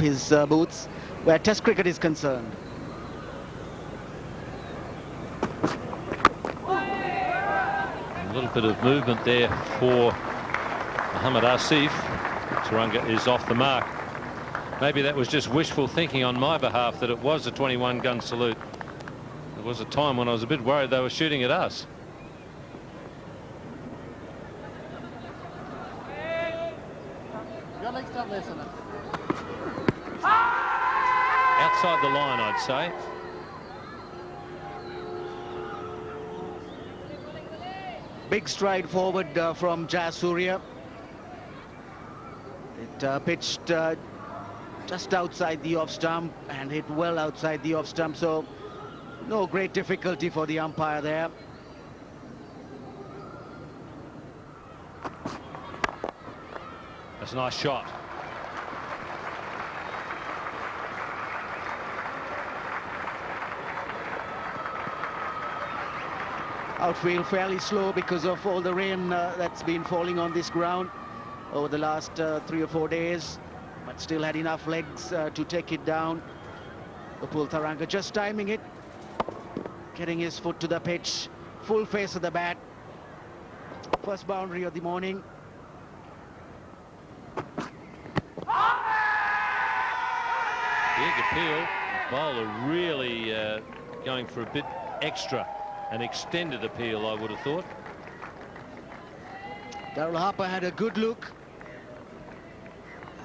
his boots where Test cricket is concerned. A little bit of movement there for Mohammad Asif. Taranga is off the mark. Maybe that was just wishful thinking on my behalf that it was a 21-gun salute. There was a time when I was a bit worried they were shooting at us. Outside the line, I'd say. Big stride forward from Jayasuriya. It pitched just outside the off stump and hit well outside the off stump, so no great difficulty for the umpire there. That's a nice shot. Outfield fairly slow because of all the rain that's been falling on this ground over the last 3 or 4 days, but still had enough legs to take it down. Taranga just timing it, getting his foot to the pitch, full face of the bat. First boundary of the morning. Big appeal. Bowler really going for a bit extra. An extended appeal, I would have thought. Daryl Harper had a good look.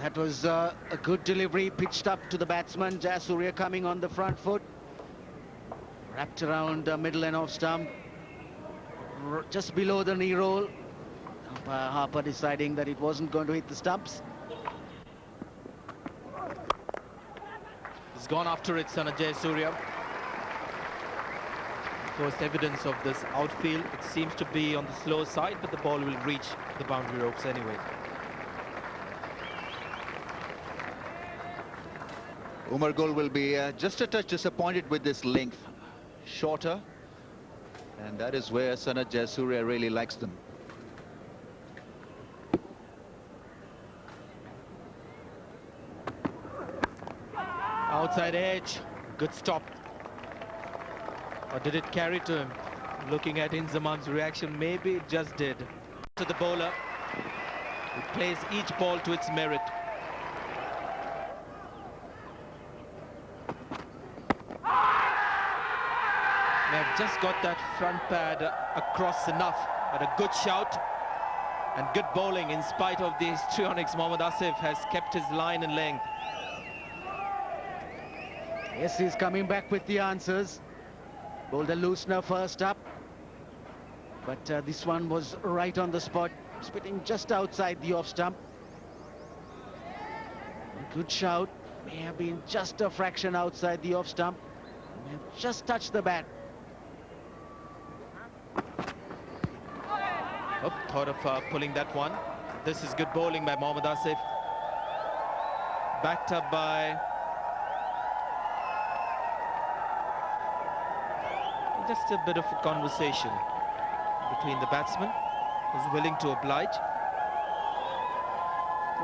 That was a good delivery, pitched up to the batsman. Jayasuriya coming on the front foot. Wrapped around middle and off stump. Just below the knee roll. Harper deciding that it wasn't going to hit the stumps. He's gone after it, Sana Jayasuriya. First evidence of this outfield. It seems to be on the slow side, but the ball will reach the boundary ropes anyway. Umar Gul will be just a touch disappointed with this length. Shorter. And that is where Sana Jayasuriya really likes them. Outside edge. Good stop. Or did it carry to him? Looking at Inzamam's reaction, maybe it just did. To the bowler, he plays each ball to its merit. They've just got that front pad across enough, but a good shout and good bowling in spite of the histrionics. Mohammad Asif has kept his line and length. Yes, he's coming back with the answers. Bowled a loosener first up, but this one was right on the spot, spitting just outside the off stump. Good shout, may have been just a fraction outside the off stump, may have just touched the bat. Oh, thought of pulling that one. This is good bowling by Mohammad Asif. Backed up by just a bit of a conversation between the batsman, who's willing to oblige.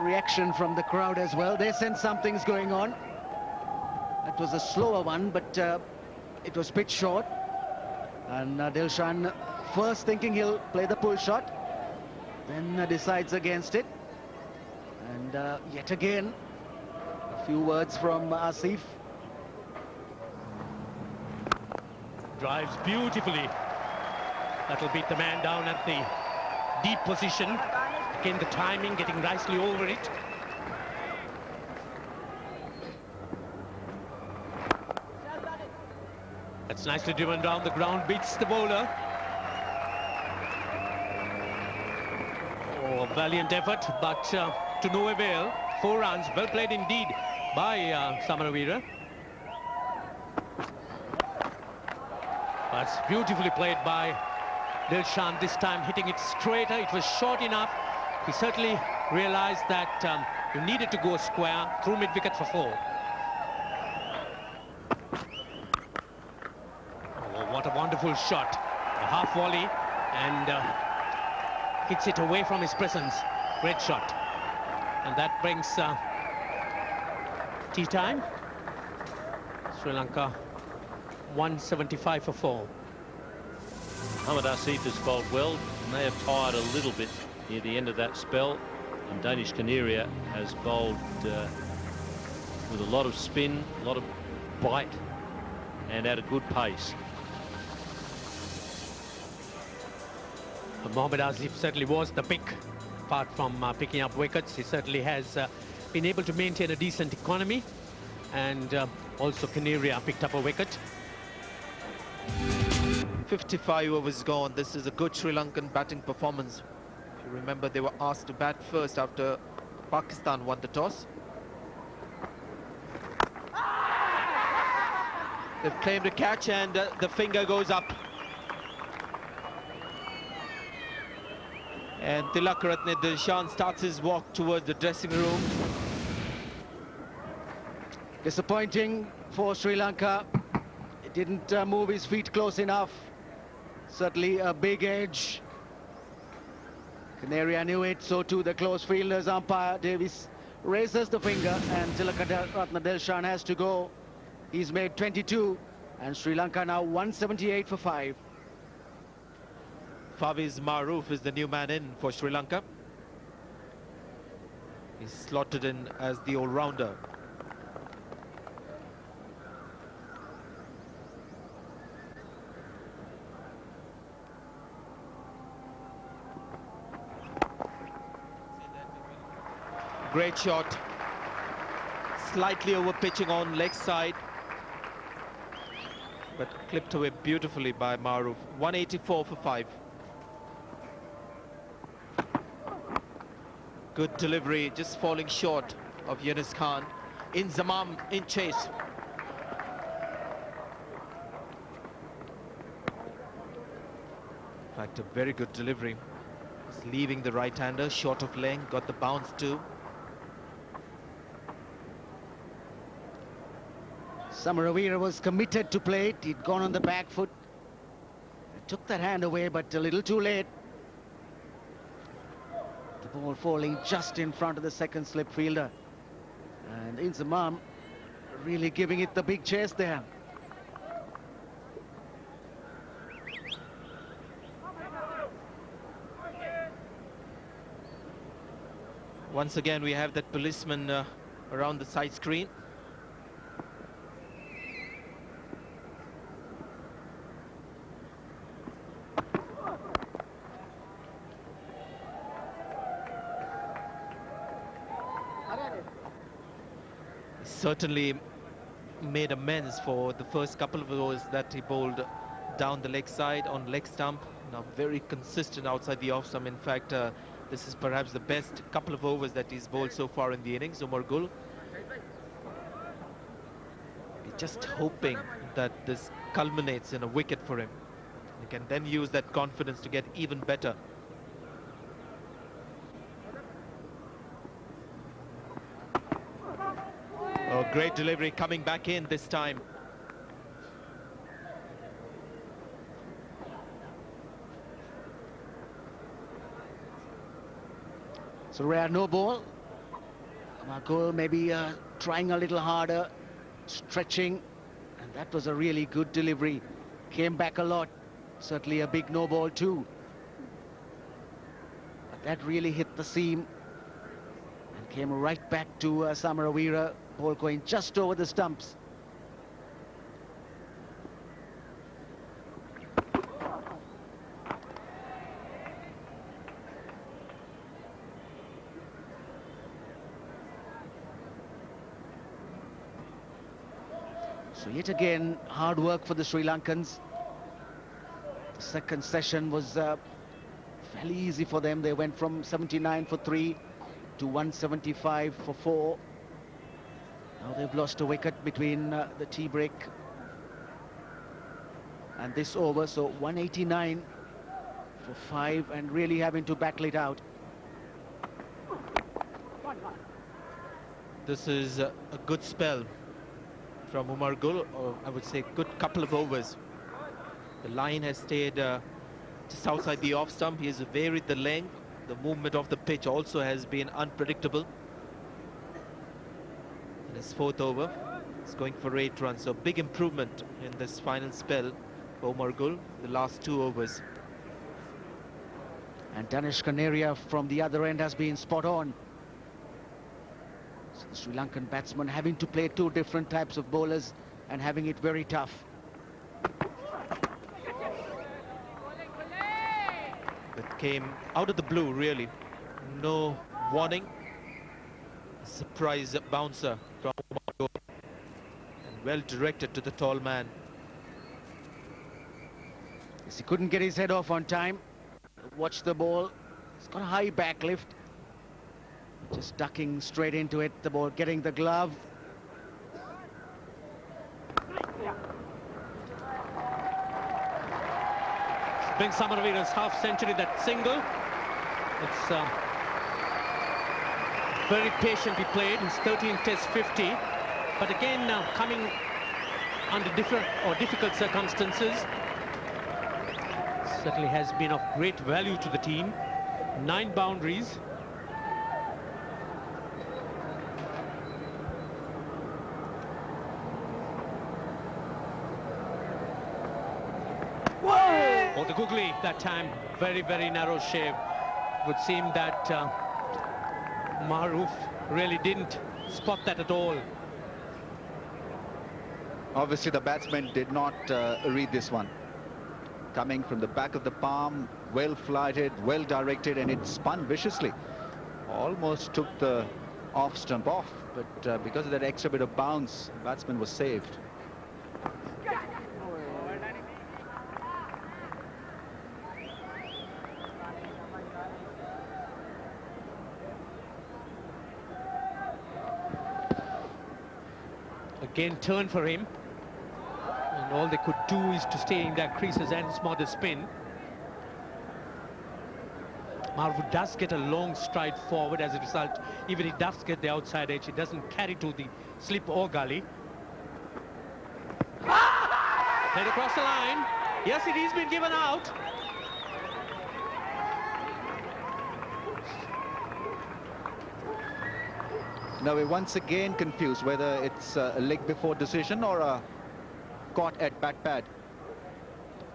Reaction from the crowd as well. They sense something's going on. That was a slower one, but it was pitched short. And Dilshan first thinking he'll play the pull shot, then decides against it. And yet again, a few words from Asif. Drives beautifully. That'll beat the man down at the deep position. Again, the timing, getting nicely over it. That's nicely driven down the ground, beats the bowler. Oh, valiant effort, but to no avail. 4 runs, well played indeed by Samaraweera. That's beautifully played by Dilshan, this time hitting it straighter. It was short enough. He certainly realized that you needed to go square through mid-wicket for 4. Oh, what a wonderful shot. A half volley and hits it away from his presence. Great shot. And that brings tea time. Sri Lanka 175 for 4. Mohammad Asif has bowled well. May have tired a little bit near the end of that spell. And Danish Canaria has bowled with a lot of spin, a lot of bite, and at a good pace. Mohammad Asif certainly was the pick. Apart from picking up wickets, he certainly has been able to maintain a decent economy. And also Canaria picked up a wicket. 55 overs gone. This is a good Sri Lankan batting performance. If you remember, they were asked to bat first after Pakistan won the toss. They've claimed a catch, and the finger goes up. And Dilshan starts his walk towards the dressing room. Disappointing for Sri Lanka. He didn't move his feet close enough. Certainly a big edge. Canaria knew it, so too the close fielders. Umpire Davis raises the finger, and Dilshan has to go. He's made 22, and Sri Lanka now 178 for 5. Faviz Maroof is the new man in for Sri Lanka. He's slotted in as the all-rounder. Great shot. Slightly over pitching on leg side, but clipped away beautifully by Maroof. 184 for 5. Good delivery, just falling short of Yunus Khan. Inzamam in chase. In fact, a very good delivery. Just leaving the right-hander, short of length, got the bounce too. Samaraweera was committed to play it. He'd gone on the back foot. Took that hand away, but a little too late. The ball falling just in front of the second slip fielder. And Inzamam really giving it the big chase there. Once again, we have that policeman around the side screen. Certainly made amends for the first couple of overs that he bowled down the leg side on leg stump. Now very consistent outside the off stump. In fact, this is perhaps the best couple of overs that he's bowled so far in the innings. Umar Gul. Just hoping that this culminates in a wicket for him. He can then use that confidence to get even better. Oh, great delivery coming back in this time. So rare no ball. Marco maybe trying a little harder, stretching, and that was a really good delivery. Came back a lot. Certainly a big no ball too. But that really hit the seam and came right back to Samaraweera. Ball going just over the stumps. So yet again, hard work for the Sri Lankans. The second session was fairly easy for them. They went from 79 for 3 to 175 for 4. Now they've lost a wicket between the tea break and this over, so 189 for 5, and really having to battle it out. This is a good spell from Umar Gul, or I would say good couple of overs. The line has stayed just outside the off stump. He has varied the length. The movement of the pitch also has been unpredictable. in his 4th over. He's going for 8 runs, so big improvement in this final spell for Umar Gul, the last 2 overs. And Danish Kaneria from the other end has been spot on. So the Sri Lankan batsman having to play 2 different types of bowlers and having it very tough. It came out of the blue, really. No warning. Surprise bouncer from Umar Gul. And well directed to the tall man. Yes, he couldn't get his head off on time. Watch the ball. It's got a high back lift. Just ducking straight into it. The ball getting the glove. Brings Samaraweera's half century, that single. It's very patiently played. He's 13 Test 50. But again, now coming under different or difficult circumstances, certainly has been of great value to the team. 9 boundaries. Oh, the googly that time, very, very narrow shave. Would seem that Maruf really didn't spot that at all. Obviously, the batsman did not read this one. Coming from the back of the palm, well flighted, well directed, and it spun viciously. Almost took the off stump off, but because of that extra bit of bounce, the batsman was saved. Again, turn for him. And all they could do is to stay in their creases and smother the spin. Maruf does get a long stride forward as a result. Even he does get the outside edge, he doesn't carry to the slip or gully. Played across the line. Yes, it has been given out. Now we're once again confused whether it's a leg before decision or a caught at bat pad.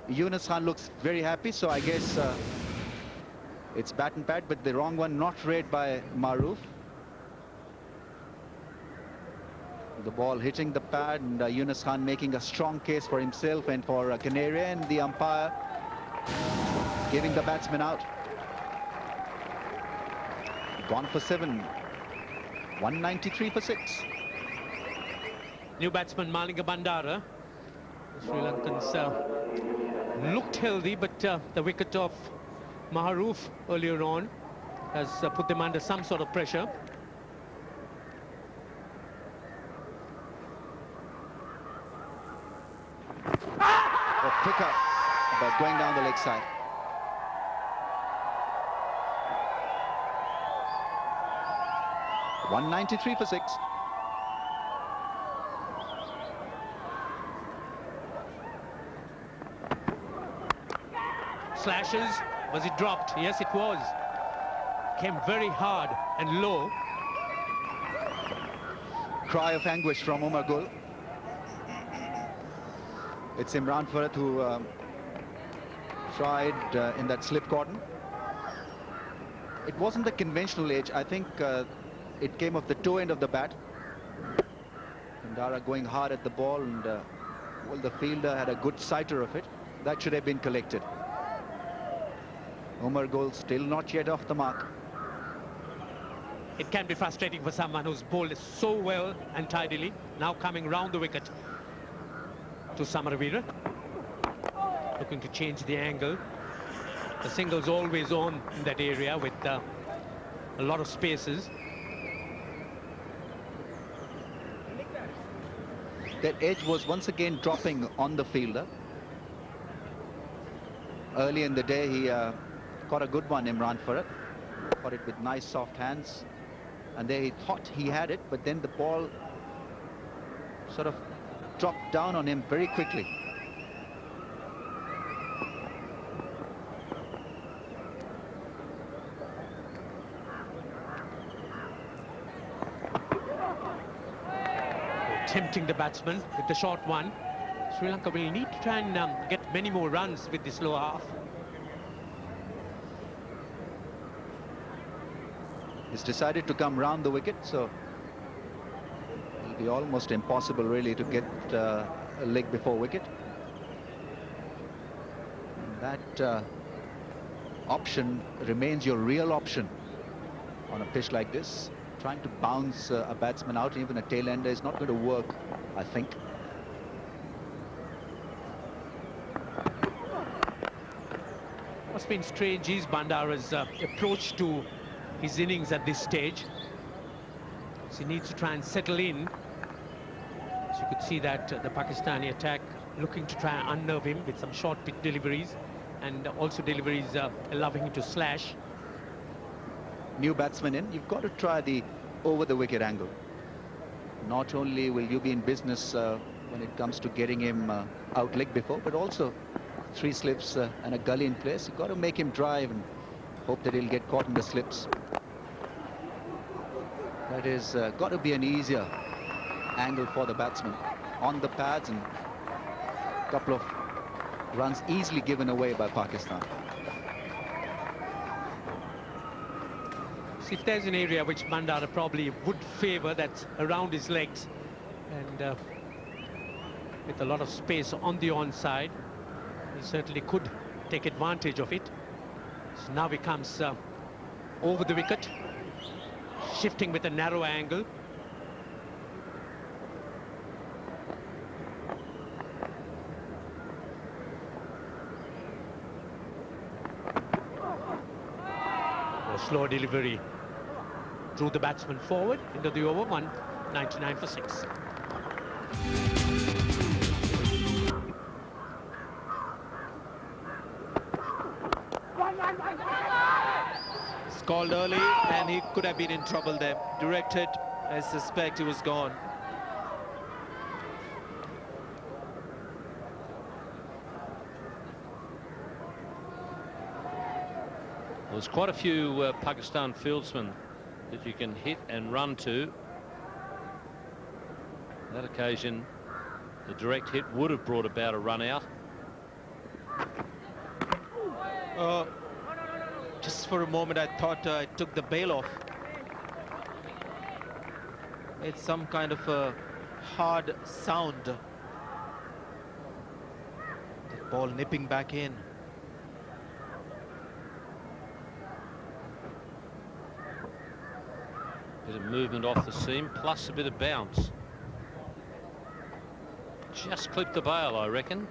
Yunus Khan looks very happy, so I guess it's bat and pad, but the wrong one, not read by Maruf. The ball hitting the pad, and Yunus Khan making a strong case for himself and for Canaria, and the umpire giving the batsman out. Gone for 7. 193 for 6. New batsman Malinga Bandara. The Sri Lankans looked healthy, but the wicket of Maruf earlier on has put them under some sort of pressure. A pick up, but going down the leg side. .193 for 6. Slashes. Was it dropped? Yes, it was. Came very hard and low. Cry of anguish from Umar Gul. It's Imran Farhat who tried in that slip cotton. It wasn't the conventional edge. I think it came off the toe end of the bat. Bandara going hard at the ball, and well, the fielder had a good sighter of it. That should have been collected. Umar Gul still not yet off the mark. It can be frustrating for someone who's bowled so well and tidily. Now coming round the wicket to Samaraweera. Looking to change the angle. The single's always on in that area with a lot of spaces. That edge was once again dropping on the fielder. Early in the day, he caught a good one, Imran Farhat. Caught it with nice soft hands. And there he thought he had it, but then the ball sort of dropped down on him very quickly. tempting the batsman with the short one. Sri Lanka will need to try and get many more runs with this lower half. He's decided to come round the wicket, so it'll be almost impossible really to get a leg before wicket. That option remains your real option on a pitch like this. Trying to bounce a batsman out, even a tail-ender, is not going to work, I think. What's been strange is Bandara's approach to his innings at this stage. So he needs to try and settle in. So you could see that the Pakistani attack looking to try and unnerve him with some short pitch deliveries, and also deliveries allowing him to slash. New batsman in, you've got to try the over the wicket angle. Not only will you be in business when it comes to getting him out leg before, but also 3 slips and a gully in place. You've got to make him drive and hope that he'll get caught in the slips. That is got to be an easier angle for the batsman. On the pads, and a couple of runs easily given away by Pakistan. So if there's an area which Bandara probably would favour, that's around his legs, and with a lot of space on the onside, he certainly could take advantage of it. So now he comes over the wicket, shifting with a narrow angle. A slow delivery drew the batsman forward into the over. 199 for 6. Called early, and he could have been in trouble there. Direct hit, I suspect he was gone. There's quite a few Pakistan fieldsmen that you can hit and run to. On that occasion, the direct hit would have brought about a run out. Just for a moment, I thought I took the bail off. It's some kind of a hard sound. The ball nipping back in. Bit of movement off the seam, plus a bit of bounce. Just clipped the bail, I reckon.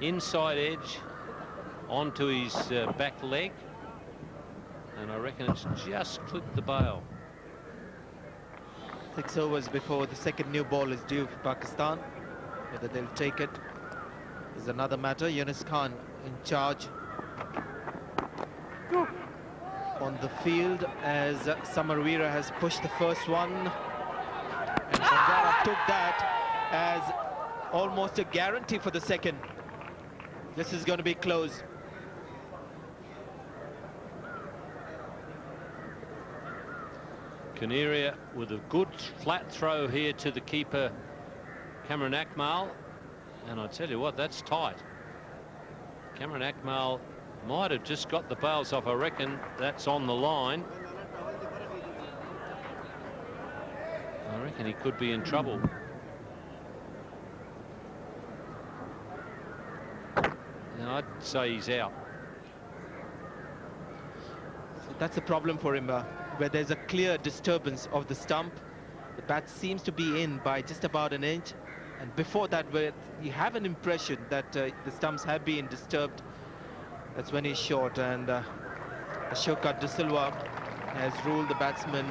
Inside edge onto his back leg. And I reckon it's just clipped the bail. 6 overs before the second new ball is due for Pakistan. Whether they'll take it is another matter. Yunus Khan in charge on the field as Samaraweera has pushed the first one. And Bandara took that as almost a guarantee for the second. This is going to be close. Canaria with a good flat throw here to the keeper, Cameron Akmal. And I tell you what, that's tight. Cameron Akmal might have just got the bails off. I reckon that's on the line. I reckon he could be in trouble. Now, I'd say he's out. So that's a problem for him, where there's a clear disturbance of the stump. The bat seems to be in by just about an inch, and before that, where you have an impression that the stumps have been disturbed, that's when he's short. And Scorecard De Silva has ruled the batsman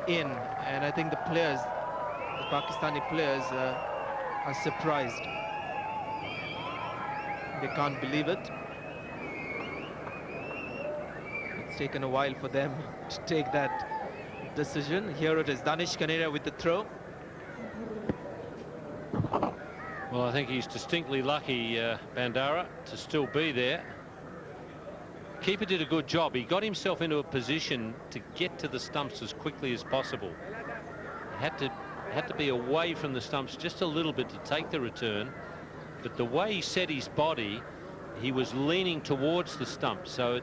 in, and I think the players, the Pakistani players, are surprised. They can't believe it. It's taken a while for them to take that decision. Here it is, Danish Canaria with the throw. Well, I think he's distinctly lucky, Bandara, to still be there. Keeper did a good job. He got himself into a position to get to the stumps as quickly as possible. Had had to be away from the stumps just a little bit to take the return, but the way he set his body, he was leaning towards the stump. So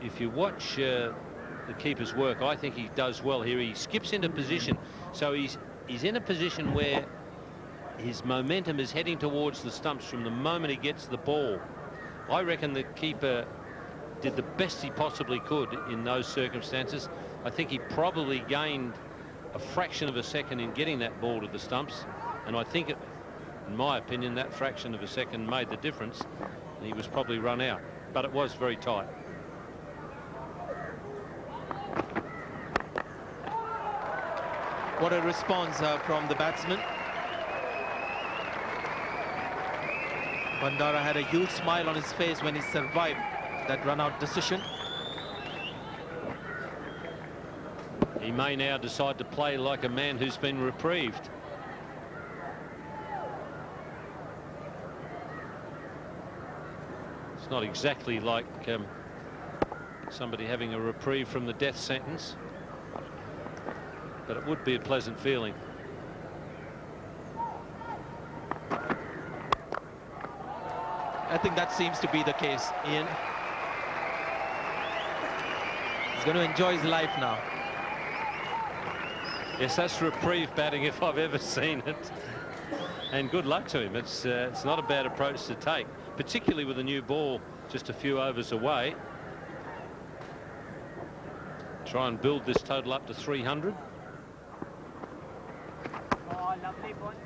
if you watch the keeper's work, I think he does well here. He skips into position, so he's in a position where his momentum is heading towards the stumps from the moment he gets the ball. I reckon the keeper did the best he possibly could in those circumstances. I think he probably gained a fraction of a second in getting that ball to the stumps, and I think, in my opinion, that fraction of a second made the difference, and he was probably run out. But it was very tight. What a response from the batsman. Bandara had a huge smile on his face when he survived that run-out decision. He may now decide to play like a man who's been reprieved. It's not exactly like somebody having a reprieve from the death sentence, but it would be a pleasant feeling. I think that seems to be the case, Ian. He's going to enjoy his life now. Yes, that's reprieve batting if I've ever seen it. And good luck to him. It's not a bad approach to take, particularly with a new ball just a few overs away. Try and build this total up to 300. Oh, lovely one.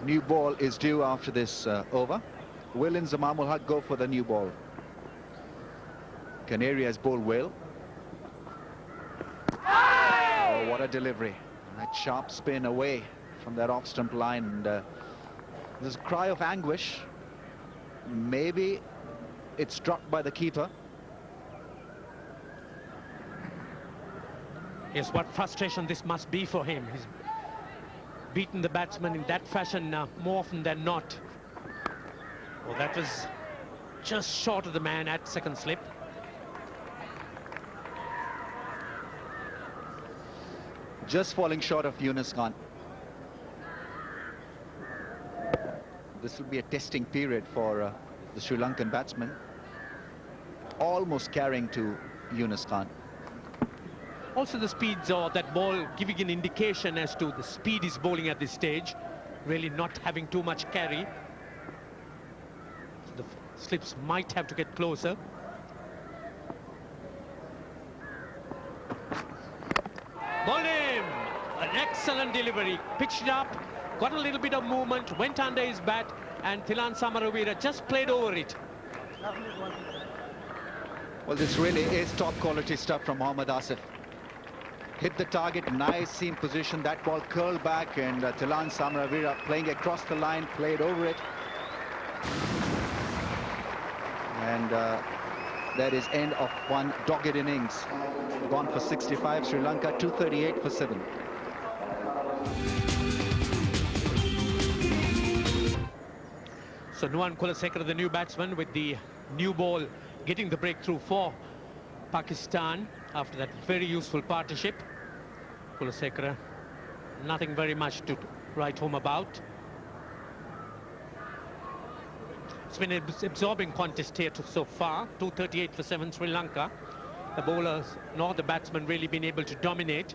New ball is due after this over. Will Inzamam will go for the new ball. Canary has bowled well. Oh, what a delivery. That sharp spin away from that off-stump line. And there's a cry of anguish. Maybe it's struck by the keeper. Yes, what frustration this must be for him. He's beaten the batsman in that fashion more often than not. Well, that was just short of the man at second slip. Just falling short of Yunus Khan. This will be a testing period for the Sri Lankan batsman. Almost carrying to Yunus Khan. Also the speeds of that ball giving an indication as to the speed he's bowling at this stage, really not having too much carry. So the slips might have to get closer. Bowled him! An excellent delivery, pitched up, got a little bit of movement, went under his bat, and Thilan Samaraweera just played over it. Well, this really is top quality stuff from Mohammad Asif. Hit the target, nice seam position. That ball curled back, and Thilan Samaraweera playing across the line, played over it. And that is end of one dogged innings. Gone for 65, Sri Lanka 238 for 7. So Nuwan Kulasekara, the new batsman, with the new ball getting the breakthrough for Pakistan after that very useful partnership. Kulasekara, nothing very much to write home about. It's been an absorbing contest here so far. 238 for 7, Sri Lanka. The bowlers nor the batsmen really been able to dominate.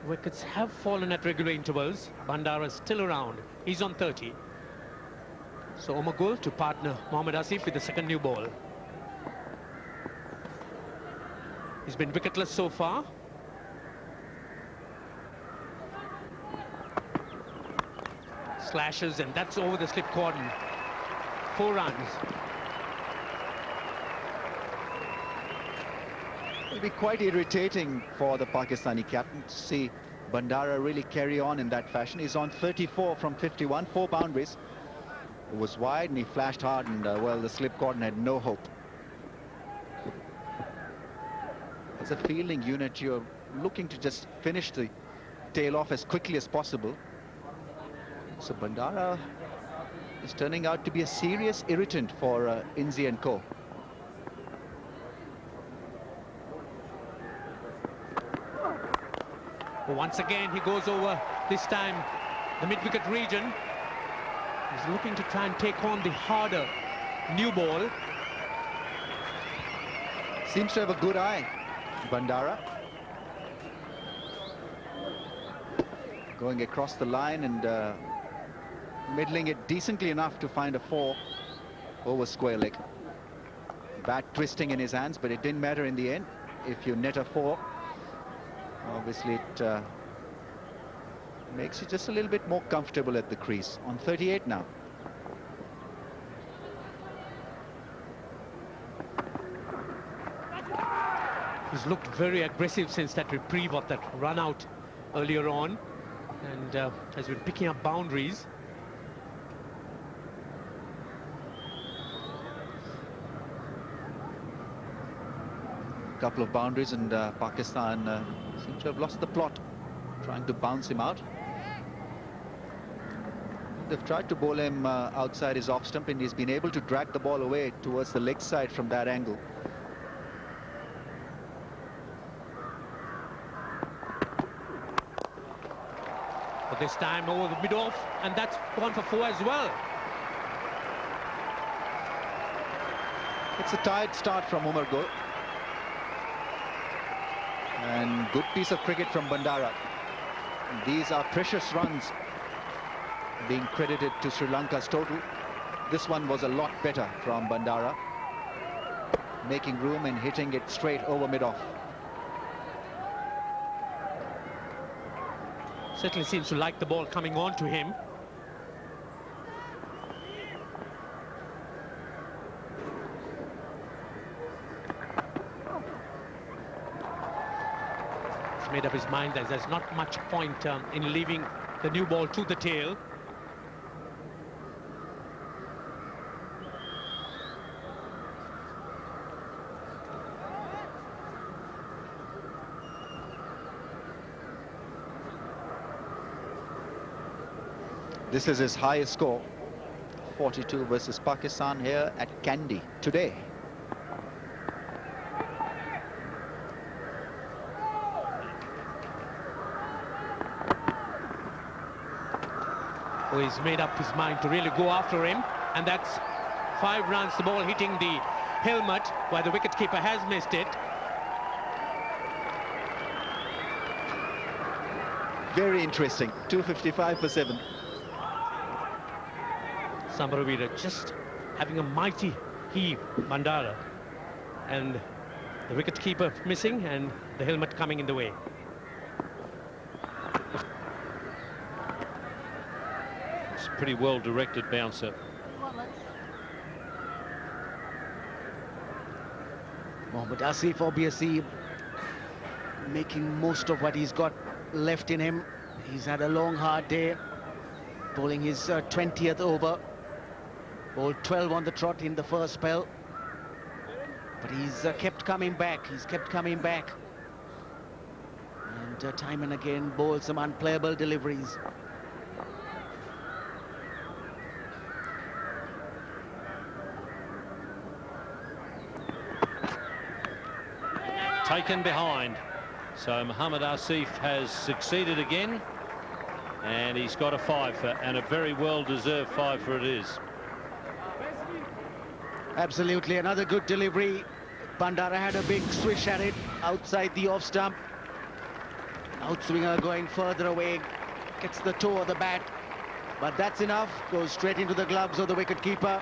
Wickets have fallen at regular intervals. Bandara is still around. He's on 30. So Omagul to partner Mohammad Asif with the second new ball. He's been wicketless so far. Slashes, and that's over the slip cordon. 4 runs. It'll be quite irritating for the Pakistani captain to see Bandara really carry on in that fashion. He's on 34 from 51, 4 boundaries. It was wide and he flashed hard, and well, the slip cordon had no hope. As a fielding unit, you're looking to just finish the tail off as quickly as possible. So Bandara is turning out to be a serious irritant for Inzi and co. Once again, he goes over, this time the mid-wicket region. He's looking to try and take on the harder new ball. Seems to have a good eye, Bandara. Going across the line and middling it decently enough to find a 4 over square leg. Bat twisting in his hands, but it didn't matter in the end. If you net a 4, obviously it makes you just a little bit more comfortable at the crease. On 38 now. He's looked very aggressive since that reprieve of that run out earlier on, and has been picking up boundaries. Couple of boundaries, and Pakistan seem to have lost the plot, trying to bounce him out. They've tried to bowl him outside his off stump, and he's been able to drag the ball away towards the leg side from that angle. But this time over the mid-off, and that's gone for 4 as well. It's a tired start from Umar Gul. And good piece of cricket from Bandara. These are precious runs being credited to Sri Lanka's total. This one was a lot better from Bandara, making room and hitting it straight over mid-off. Certainly seems to like the ball coming on to him. He's made up his mind that there's not much point in leaving the new ball to the tail. This is his highest score, 42 versus Pakistan here at Kandy today. Oh, he's made up his mind to really go after him, and that's 5 runs, the ball hitting the helmet where the wicketkeeper has missed it. Very interesting, 255 for 7. Samaraweera just having a mighty heave, Bandara, and the wicketkeeper missing and the helmet coming in the way. It's a pretty well directed bouncer. Mohammad Asif obviously making most of what he's got left in him. He's had a long, hard day, bowling his 20th over. Bowled 12 on the trot in the first spell. But he's kept coming back. He's kept coming back. And time and again bowled some unplayable deliveries. Taken behind. So Mohammad Asif has succeeded again, and he's got a 5 and a very well-deserved 5 for it is. Absolutely, another good delivery. Bandara had a big swish at it outside the off stump. Outswinger going further away, gets the toe of the bat, but that's enough. Goes straight into the gloves of the wicketkeeper.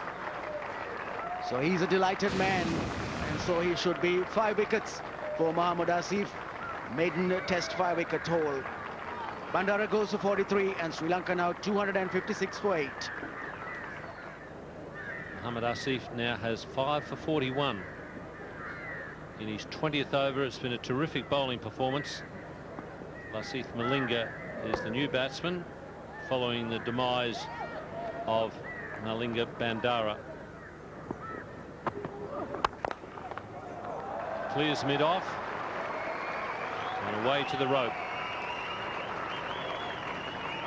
So he's a delighted man, and so he should be. 5 wickets for Mohammad Asif. Maiden test 5-wicket haul. Bandara goes for 43, and Sri Lanka now 256 for 8. Mohammad Asif now has 5 for 41 in his 20th over. It's been a terrific bowling performance. Lasith Malinga is the new batsman following the demise of Malinga Bandara. Clears mid-off and away to the rope.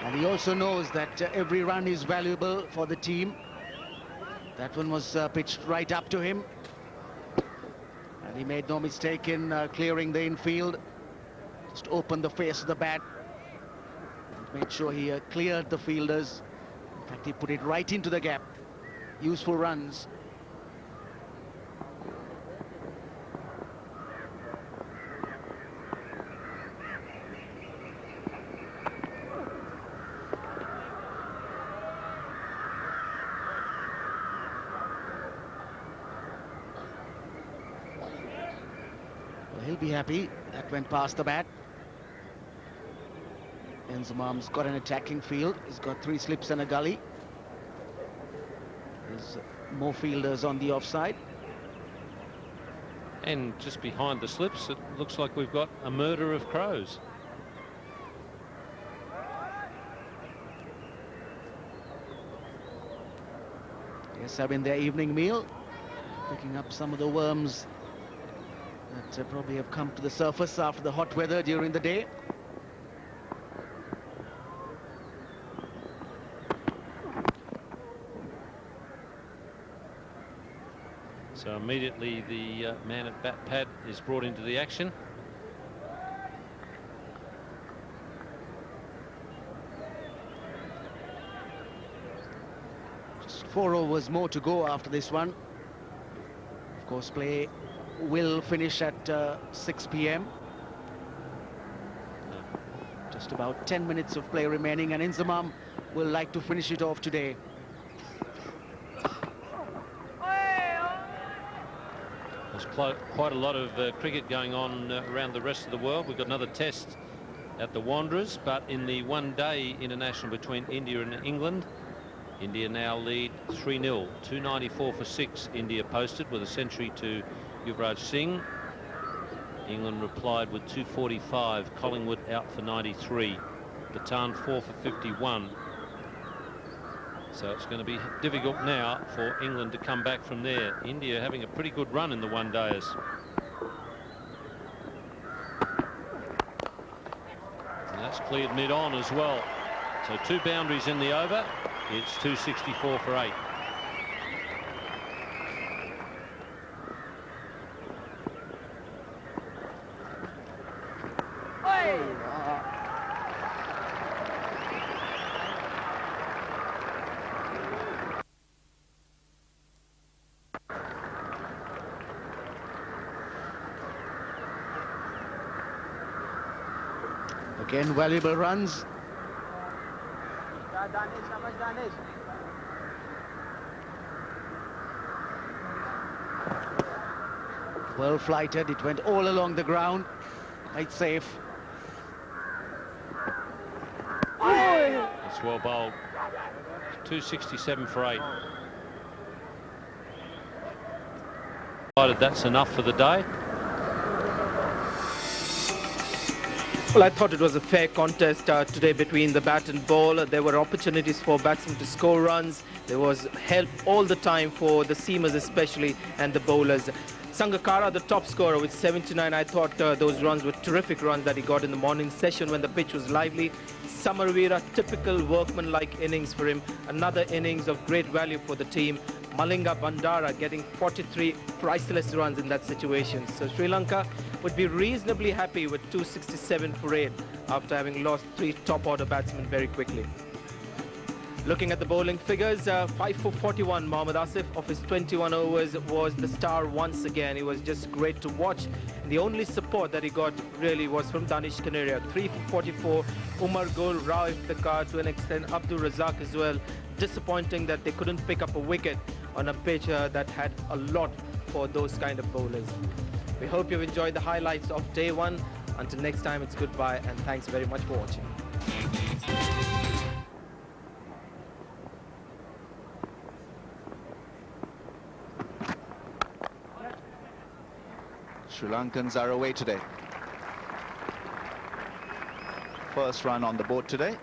And he also knows that every run is valuable for the team. That one was pitched right up to him. And he made no mistake in clearing the infield. Just opened the face of the bat. And made sure he cleared the fielders. In fact, he put it right into the gap. Useful runs. He'll be happy. That went past the bat. Enzamam's got an attacking field. He's got 3 slips and a gully. There's more fielders on the offside. And just behind the slips, it looks like we've got a murder of crows. Yes, having their evening meal, picking up some of the worms that probably have come to the surface after the hot weather during the day. So immediately the man at bat pad is brought into the action. Just 4 overs more to go after this one. Of course, play will finish at 6 p.m. Just about 10 minutes of play remaining, and Enzamam will like to finish it off today. There's quite a lot of cricket going on around the rest of the world. We've got another test at the Wanderers, but in the one-day international between India and England, India now lead 3-0. 294 for 6 India posted with a century to Yuvraj Singh. England replied with 245. Collingwood out for 93. Bhutan 4 for 51. So it's going to be difficult now for England to come back from there. India having a pretty good run in the one-dayers. And that's cleared mid-on as well. So 2 boundaries in the over. It's 264 for 8. Again, valuable runs. Well flighted, it went all along the ground. Quite safe. It's well bowled. 267 for 8. That's enough for the day. Well, I thought it was a fair contest today between the bat and ball. There were opportunities for batsmen to score runs. There was help all the time for the seamers especially and the bowlers. Sangakkara, the top scorer with 79. I thought those runs were terrific runs that he got in the morning session when the pitch was lively. Samaraweera, typical workman-like innings for him. Another innings of great value for the team. Malinga Bandara getting 43 priceless runs in that situation. So Sri Lanka would be reasonably happy with 267 for 8 after having lost 3 top-order batsmen very quickly. Looking at the bowling figures, 5 for 41, Mohammad Asif of his 21 overs was the star once again. He was just great to watch. The only support that he got really was from Danish Kaneria. 3 for 44, Umar Gul, Rao Iftikhar, to an extent Abdul Razak as well. Disappointing that they couldn't pick up a wicket on a pitch that had a lot for those kind of bowlers. We hope you've enjoyed the highlights of day 1. Until next time, it's goodbye and thanks very much for watching. Sri Lankans are away today. First run on the board today.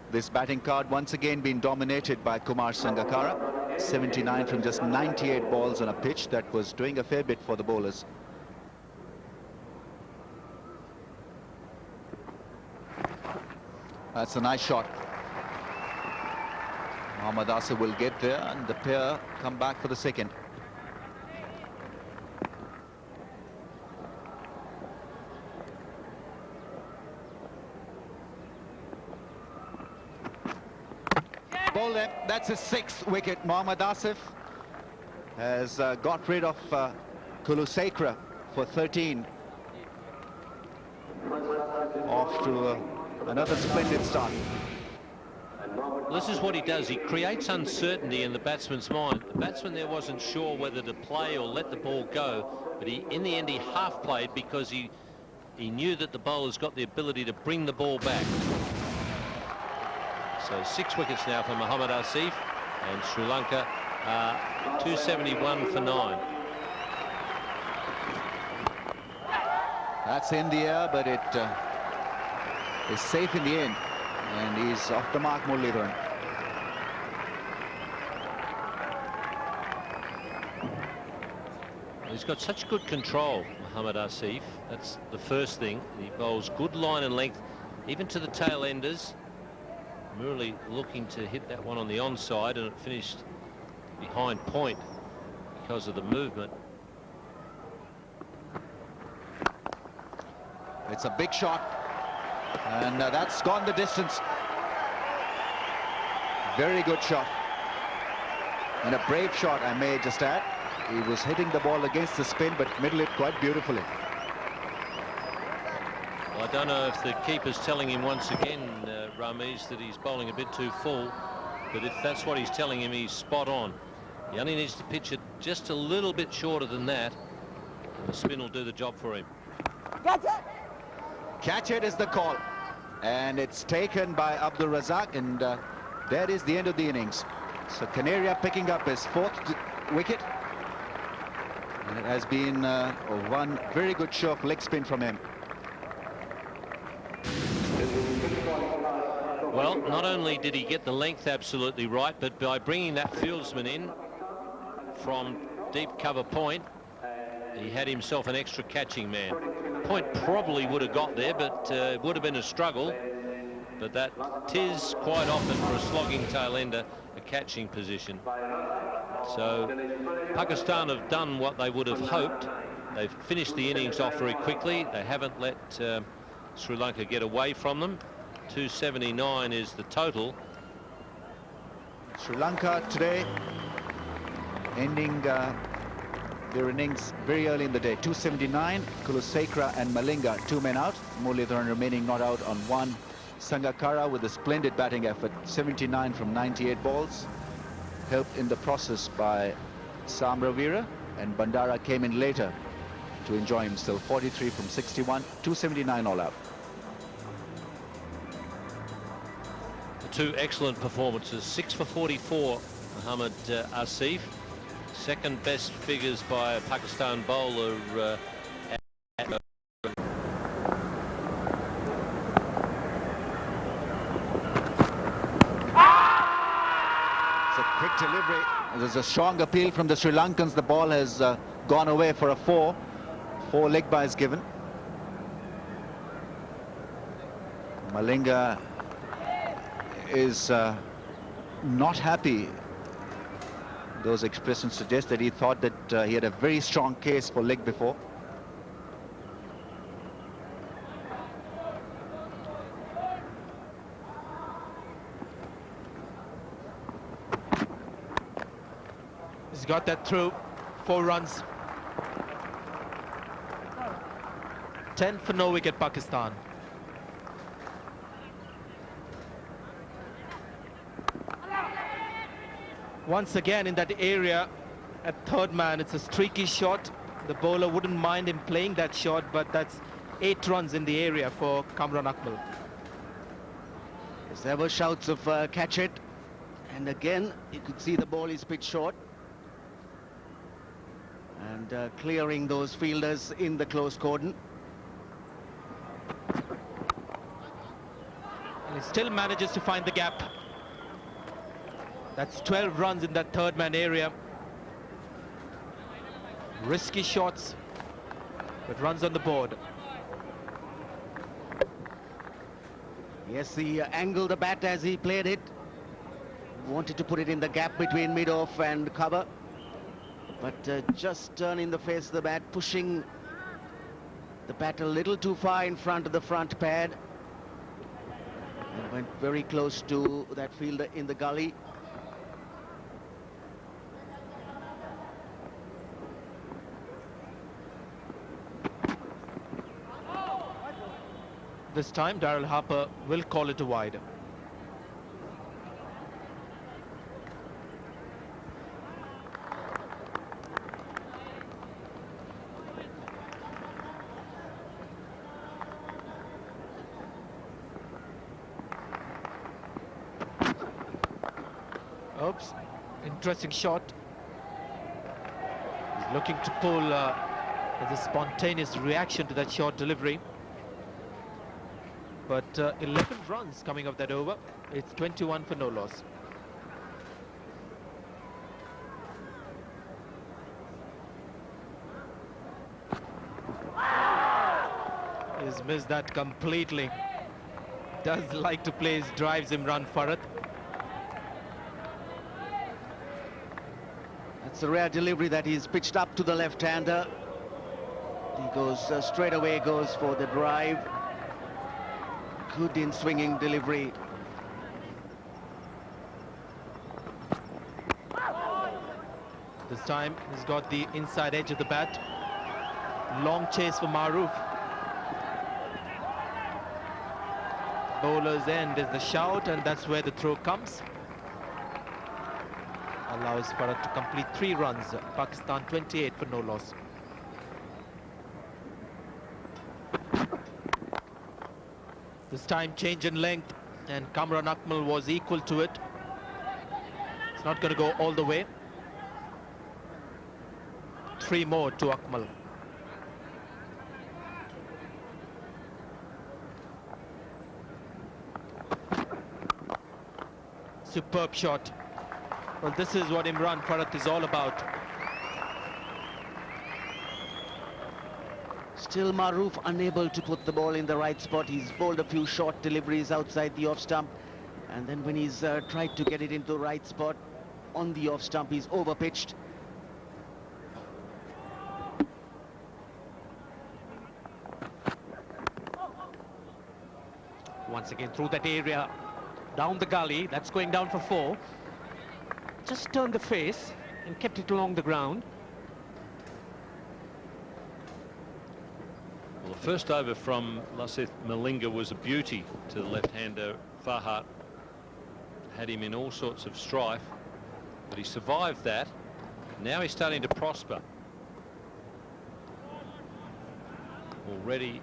This batting card once again been dominated by Kumar Sangakkara. 79 from just 98 balls on a pitch that was doing a fair bit for the bowlers. That's a nice shot. Mohammad Asif will get there, and the pair come back for the second. Ball there. That's his 6th wicket. Mohammad Asif has got rid of Kulusekra for 13. Off to another splendid start. This is what he does. He creates uncertainty in the batsman's mind. The batsman there wasn't sure whether to play or let the ball go, but in the end he half played because he knew that the bowler's got the ability to bring the ball back. So 6 wickets now for Mohammad Asif, and Sri Lanka 271 for 9. That's in the air, but it is safe in the end, and he's off the mark, Muralitharan. He's got such good control, Mohammad Asif. That's the first thing. He bowls good line and length, even to the tail enders. Murali looking to hit that one on the onside, and it finished behind point because of the movement. It's a big shot, and that's gone the distance. Very good shot, and a brave shot, I may just add. He was hitting the ball against the spin, but middled it quite beautifully. Well, I don't know if the keeper's telling him once again, Ramesh, that he's bowling a bit too full, but if that's what he's telling him, he's spot on. He only needs to pitch it just a little bit shorter than that, and the spin will do the job for him. Catch it is the call, and it's taken by Abdul Razak, and that is the end of the innings. So Canaria picking up his 4th wicket, and it has been one very good show of leg spin from him. Well, not only did he get the length absolutely right, but by bringing that fieldsman in from deep cover point, he had himself an extra catching man. Point probably would have got there, but it would have been a struggle. But that is quite often for a slogging tail ender a catching position. So Pakistan have done what they would have hoped. They've finished the innings off very quickly. They haven't let Sri Lanka get away from them. 279 is the total. Sri Lanka today ending their innings very early in the day. 279, Kulusekra and Malinga, 2 men out. Muralitharan remaining not out on 1. Sangakkara with a splendid batting effort, 79 from 98 balls. Helped in the process by Samaraweera, and Bandara came in later to enjoy himself, 43 from 61, 279 all out. Two excellent performances. 6 for 44, Mohammad Asif. Second best figures by a Pakistan bowler. It's a quick delivery. There's a strong appeal from the Sri Lankans. The ball has gone away for a 4. 4 leg byes given. Malinga is not happy. Those expressions suggest that he thought that he had a very strong case for leg before. He's got that through. 4 runs. 10 for no wicket, Pakistan. Once again in that area at third man, it's a streaky shot. The bowler wouldn't mind him playing that shot, but that's 8 runs in the area for Kamran Akmal. There were shouts of catch it, and again you could see the ball is pitched short, and clearing those fielders in the close cordon. And he still manages to find the gap. That's 12 runs in that third man area. Risky shots, but runs on the board. Yes, he angled the bat as he played it. Wanted to put it in the gap between mid-off and cover. But just turning the face of the bat, pushing the bat a little too far in front of the front pad. And went very close to that fielder in the gully. This time, Daryl Harper will call it a wide. Oops, interesting shot. He's looking to pull as a spontaneous reaction to that short delivery. But 11 runs coming off that over. It's 21 for no loss. He's missed that completely. Does like to play his drives Imran Farhat. That's a rare delivery that he's pitched up to the left-hander. He goes straight away, goes for the drive. Good in swinging delivery. This time he's got the inside edge of the bat. Long chase for Maroof. Bowler's end is the shout, and that's where the throw comes. Allows Farhat to complete 3 runs. Pakistan 28 for no loss. This time change in length, and Kamran Akmal was equal to it. It's not going to go all the way. 3 more to Akmal. Superb shot. Well, this is what Imran Farhat is all about. Still Maroof unable to put the ball in the right spot. He's bowled a few short deliveries outside the off stump, and then when he's tried to get it into the right spot on the off stump, he's over pitched. Once again through that area, down the gully. That's going down for 4. Just turned the face and kept it along the ground. Well, the first over from Lasith Malinga was a beauty to the left-hander Farhat. Had him in all sorts of strife, but he survived that. Now he's starting to prosper. Already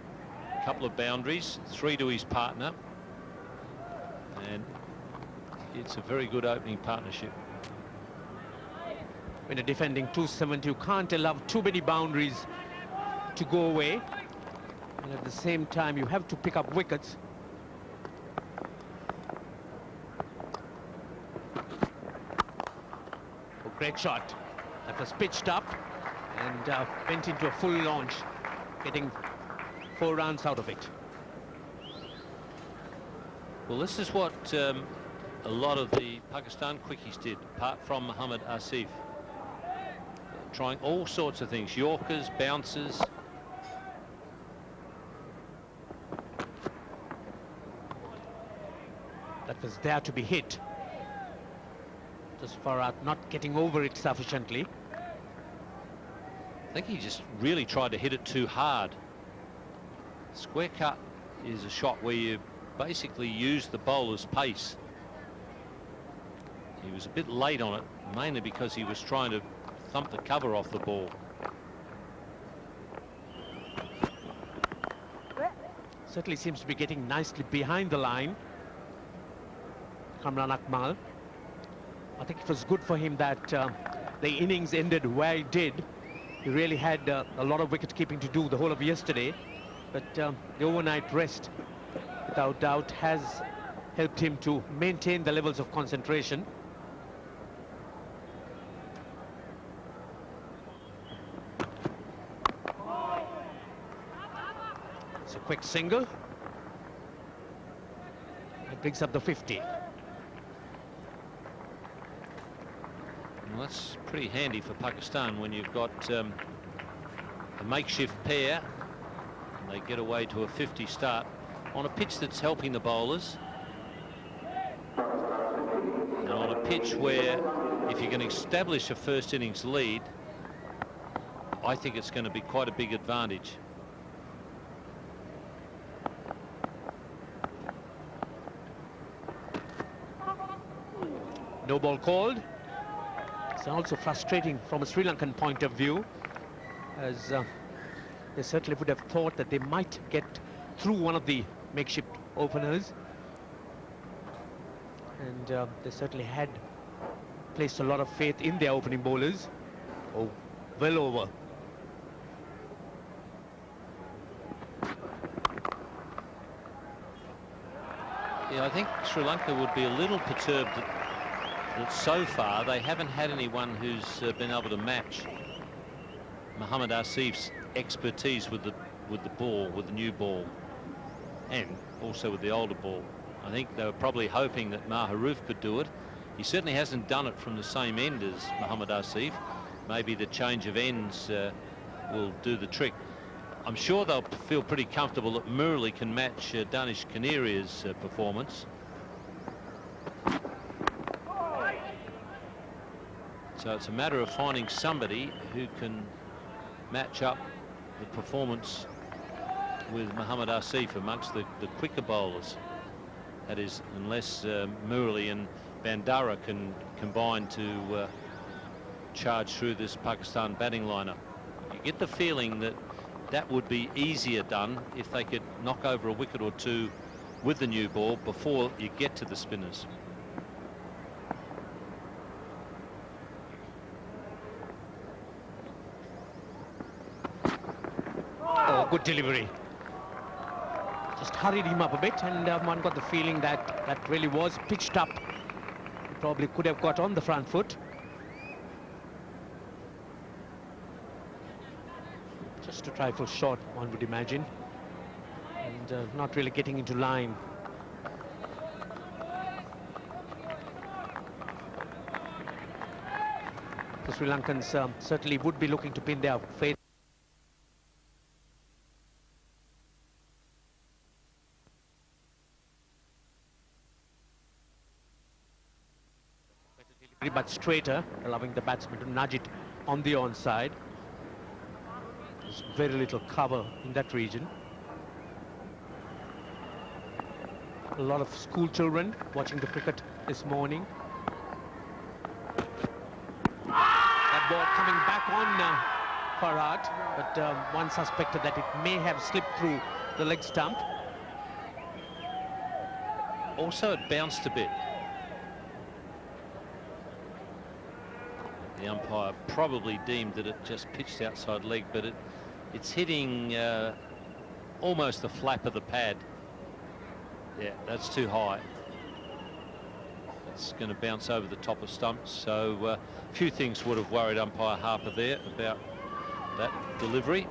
a couple of boundaries, 3 to his partner, and it's a very good opening partnership. When you're defending 270, you can't allow too many boundaries to go away. And at the same time, you have to pick up wickets. Oh, great shot. That was pitched up and went into a full launch, getting 4 runs out of it. Well, this is what a lot of the Pakistan quickies did, apart from Mohammad Asif. Trying all sorts of things, Yorkers, bouncers. That was there to be hit. Just Farhat not getting over it sufficiently. I think he just really tried to hit it too hard. Square cut is a shot where you basically use the bowler's pace. He was a bit late on it, mainly because he was trying to thump the cover off the ball. Certainly seems to be getting nicely behind the line. Kamran Akmal. I think it was good for him that the innings ended where it did. He really had a lot of wicket keeping to do the whole of yesterday, but the overnight rest without doubt has helped him to maintain the levels of concentration. It's a quick single. brings up the 50. Well, that's pretty handy for Pakistan when you've got a makeshift pair and they get away to a 50 start on a pitch that's helping the bowlers, and on a pitch where if you can establish a first innings lead, I think it's going to be quite a big advantage. No ball called. It's also frustrating from a Sri Lankan point of view, as they certainly would have thought that they might get through one of the makeshift openers, and they certainly had placed a lot of faith in their opening bowlers. Oh, well over. Yeah, I think Sri Lanka would be a little perturbed that so far they haven't had anyone who's been able to match Mohammad Asif's expertise with the ball, with the new ball, and also with the older ball. I think they were probably hoping that Maharouf could do it. He certainly hasn't done it from the same end as Mohammad Asif. Maybe the change of ends will do the trick. I'm sure they'll feel pretty comfortable that Murali can match Danish Kaneria's performance. So it's a matter of finding somebody who can match up the performance with Mohammad Asif amongst the quicker bowlers. That is, unless Murali and Bandara can combine to charge through this Pakistan batting lineup. You get the feeling that that would be easier done if they could knock over a wicket or two with the new ball before you get to the spinners. Oh, good delivery. Just hurried him up a bit, and one got the feeling that that really was pitched up. He probably could have got on the front foot. Just a trifle short, one would imagine, and not really getting into line. The Sri Lankans certainly would be looking to pin their faith. But straighter, allowing the batsman to nudge it on the onside. There's very little cover in that region. A lot of school children watching the cricket this morning. That ball coming back on Farhat, but one suspected that it may have slipped through the leg stump. Also, it bounced a bit. The umpire probably deemed that it just pitched outside leg, but it's hitting almost the flap of the pad. Yeah, that's too high. It's going to bounce over the top of stumps, so a few things would have worried umpire Harper there about that delivery.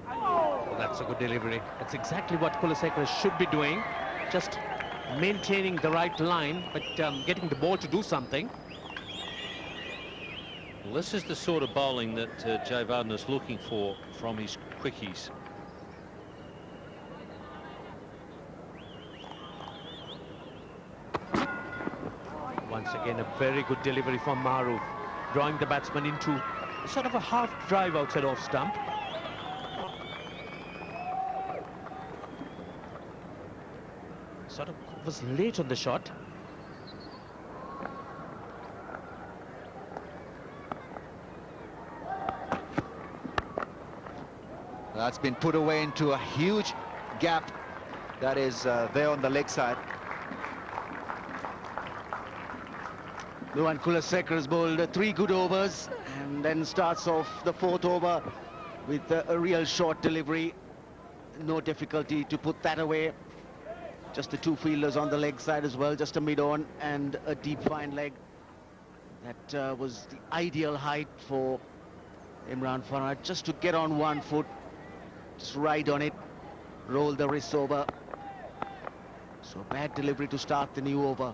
Oh, that's a good delivery. That's exactly what Kulasekara should be doing. Just maintaining the right line, but getting the ball to do something. Well, this is the sort of bowling that Jayavardhan is looking for from his quickies. Once again, a very good delivery from Maharouf, drawing the batsman into sort of a half drive outside off stump. Sort of was late on the shot. That's been put away into a huge gap that is there on the leg side. Luan Kulasekara has bowled 3 good overs and then starts off the 4th over with a real short delivery. No difficulty to put that away. Just the 2 fielders on the leg side as well, just a mid-on and a deep fine leg. That was the ideal height for Imran Farhat, just to get on 1 foot Just ride on it, roll the wrists over. So bad delivery to start the new over.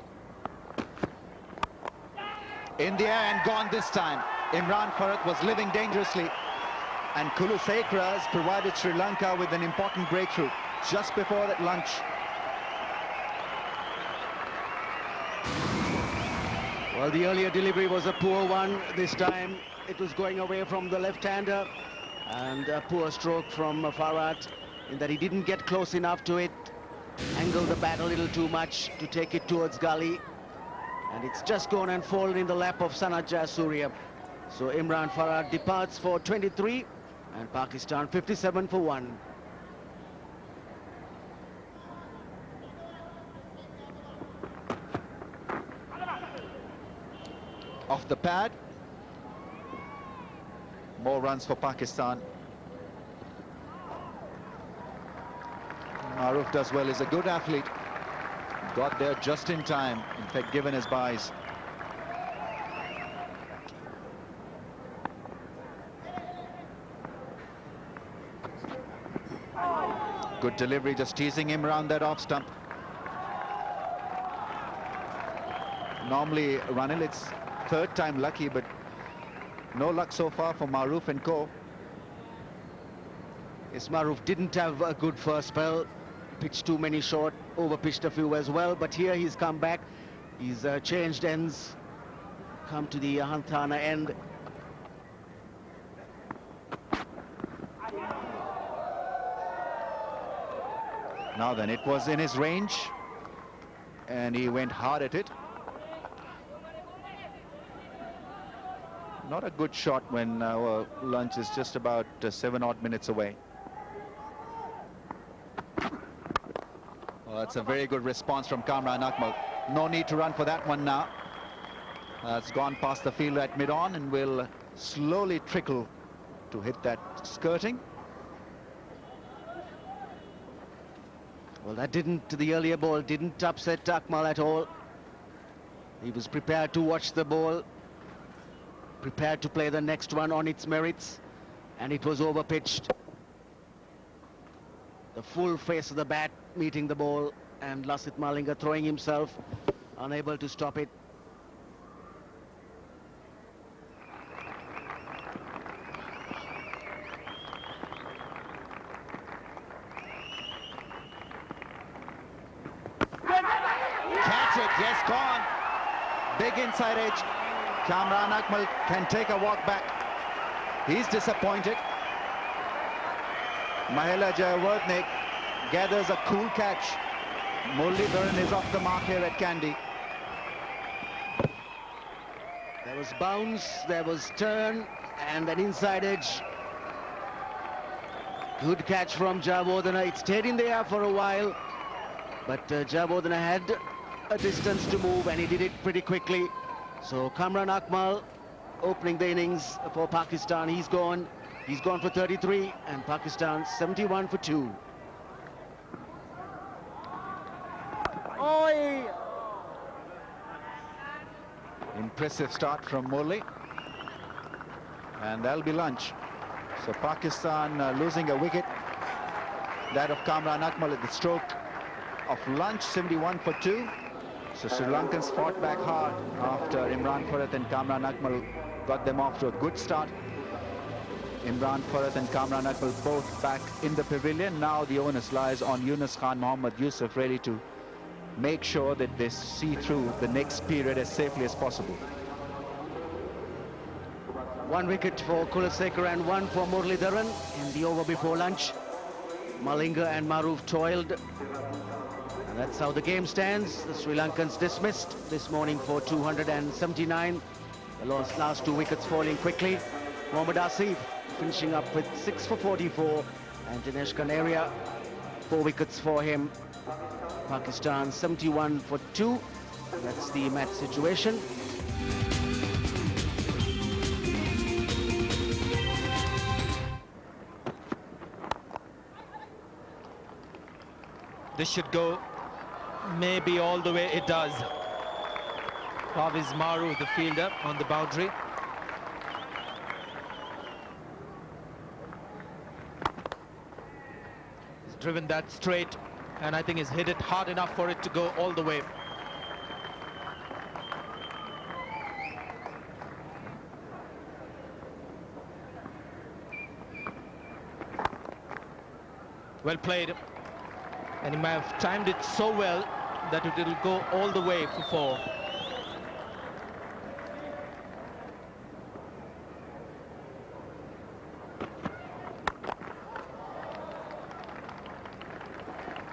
In the air and gone this time. Imran Farhat was living dangerously, and Kulusekara has provided Sri Lanka with an important breakthrough just before that lunch. Well, the earlier delivery was a poor one. This time it was going away from the left-hander, and a poor stroke from Farhat in that he didn't get close enough to it, angled the bat a little too much to take it towards gully, and it's just gone and fallen in the lap of Sanat Jayasuriya. So Imran Farhat departs for 23 and Pakistan 57 for 1. Off the pad. More runs for Pakistan. Maruf does well, is a good athlete. Got there just in time, in fact given his byes. Good delivery, just teasing him around that off stump. Normally, Ranil, it's third time lucky, but no luck so far for Maruf and co. Yes, Maruf didn't have a good first spell, pitched too many short, over-pitched a few as well, but here he's come back. He's changed ends, come to the Hanthana end. Now then, it was in his range, and he went hard at it. Not a good shot when our lunch is just about 7 odd minutes away. Well, that's a very good response from Kamran Akmal. No need to run for that one now. It's gone past the field at mid-on and will slowly trickle to hit that skirting. Well, that didn't, the earlier ball didn't upset Akmal at all. He was prepared to watch the ball, prepared to play the next one on its merits, and it was over-pitched. The full face of the bat meeting the ball, and Lasith Malinga throwing himself, unable to stop it. Catch it, yes, gone. Big inside edge. Kamran Akmal can take a walk back. He's disappointed. Mahela Jayawardene gathers a cool catch. Muralitharan is off the mark here at Kandy. There was bounce, there was turn, and an inside edge. Good catch from Jayawardene. It stayed in the air for a while, but Jayawardene had a distance to move, and he did it pretty quickly. So Kamran Akmal opening the innings for Pakistan. He's gone for 33, and Pakistan 71 for 2. Oi! Impressive start from Murli. And that'll be lunch. So Pakistan losing a wicket. That of Kamran Akmal at the stroke of lunch, 71 for 2. So Sri Lankans fought back hard after Imran Farhat and Kamran Akmal got them off to a good start. Imran Farhat and Kamran Akmal both back in the pavilion. Now the onus lies on Yunus Khan, Mohammad Yusuf, ready to make sure that they see through the next period as safely as possible. 1 wicket for Kulusekara and 1 for Muralitharan in the over before lunch. Malinga and Maruf toiled. And that's how the game stands. The Sri Lankans dismissed this morning for 279. The last 2 wickets falling quickly. Mohammad Asif finishing up with 6 for 44. And Dinesh Kanaria, 4 wickets for him. Pakistan 71 for 2. That's the match situation. This should go maybe all the way. It does. Paviz Maru, the fielder, on the boundary. driven that straight, and I think he's hit it hard enough for it to go all the way. Well played, and he may have timed it so well that it will go all the way for 4.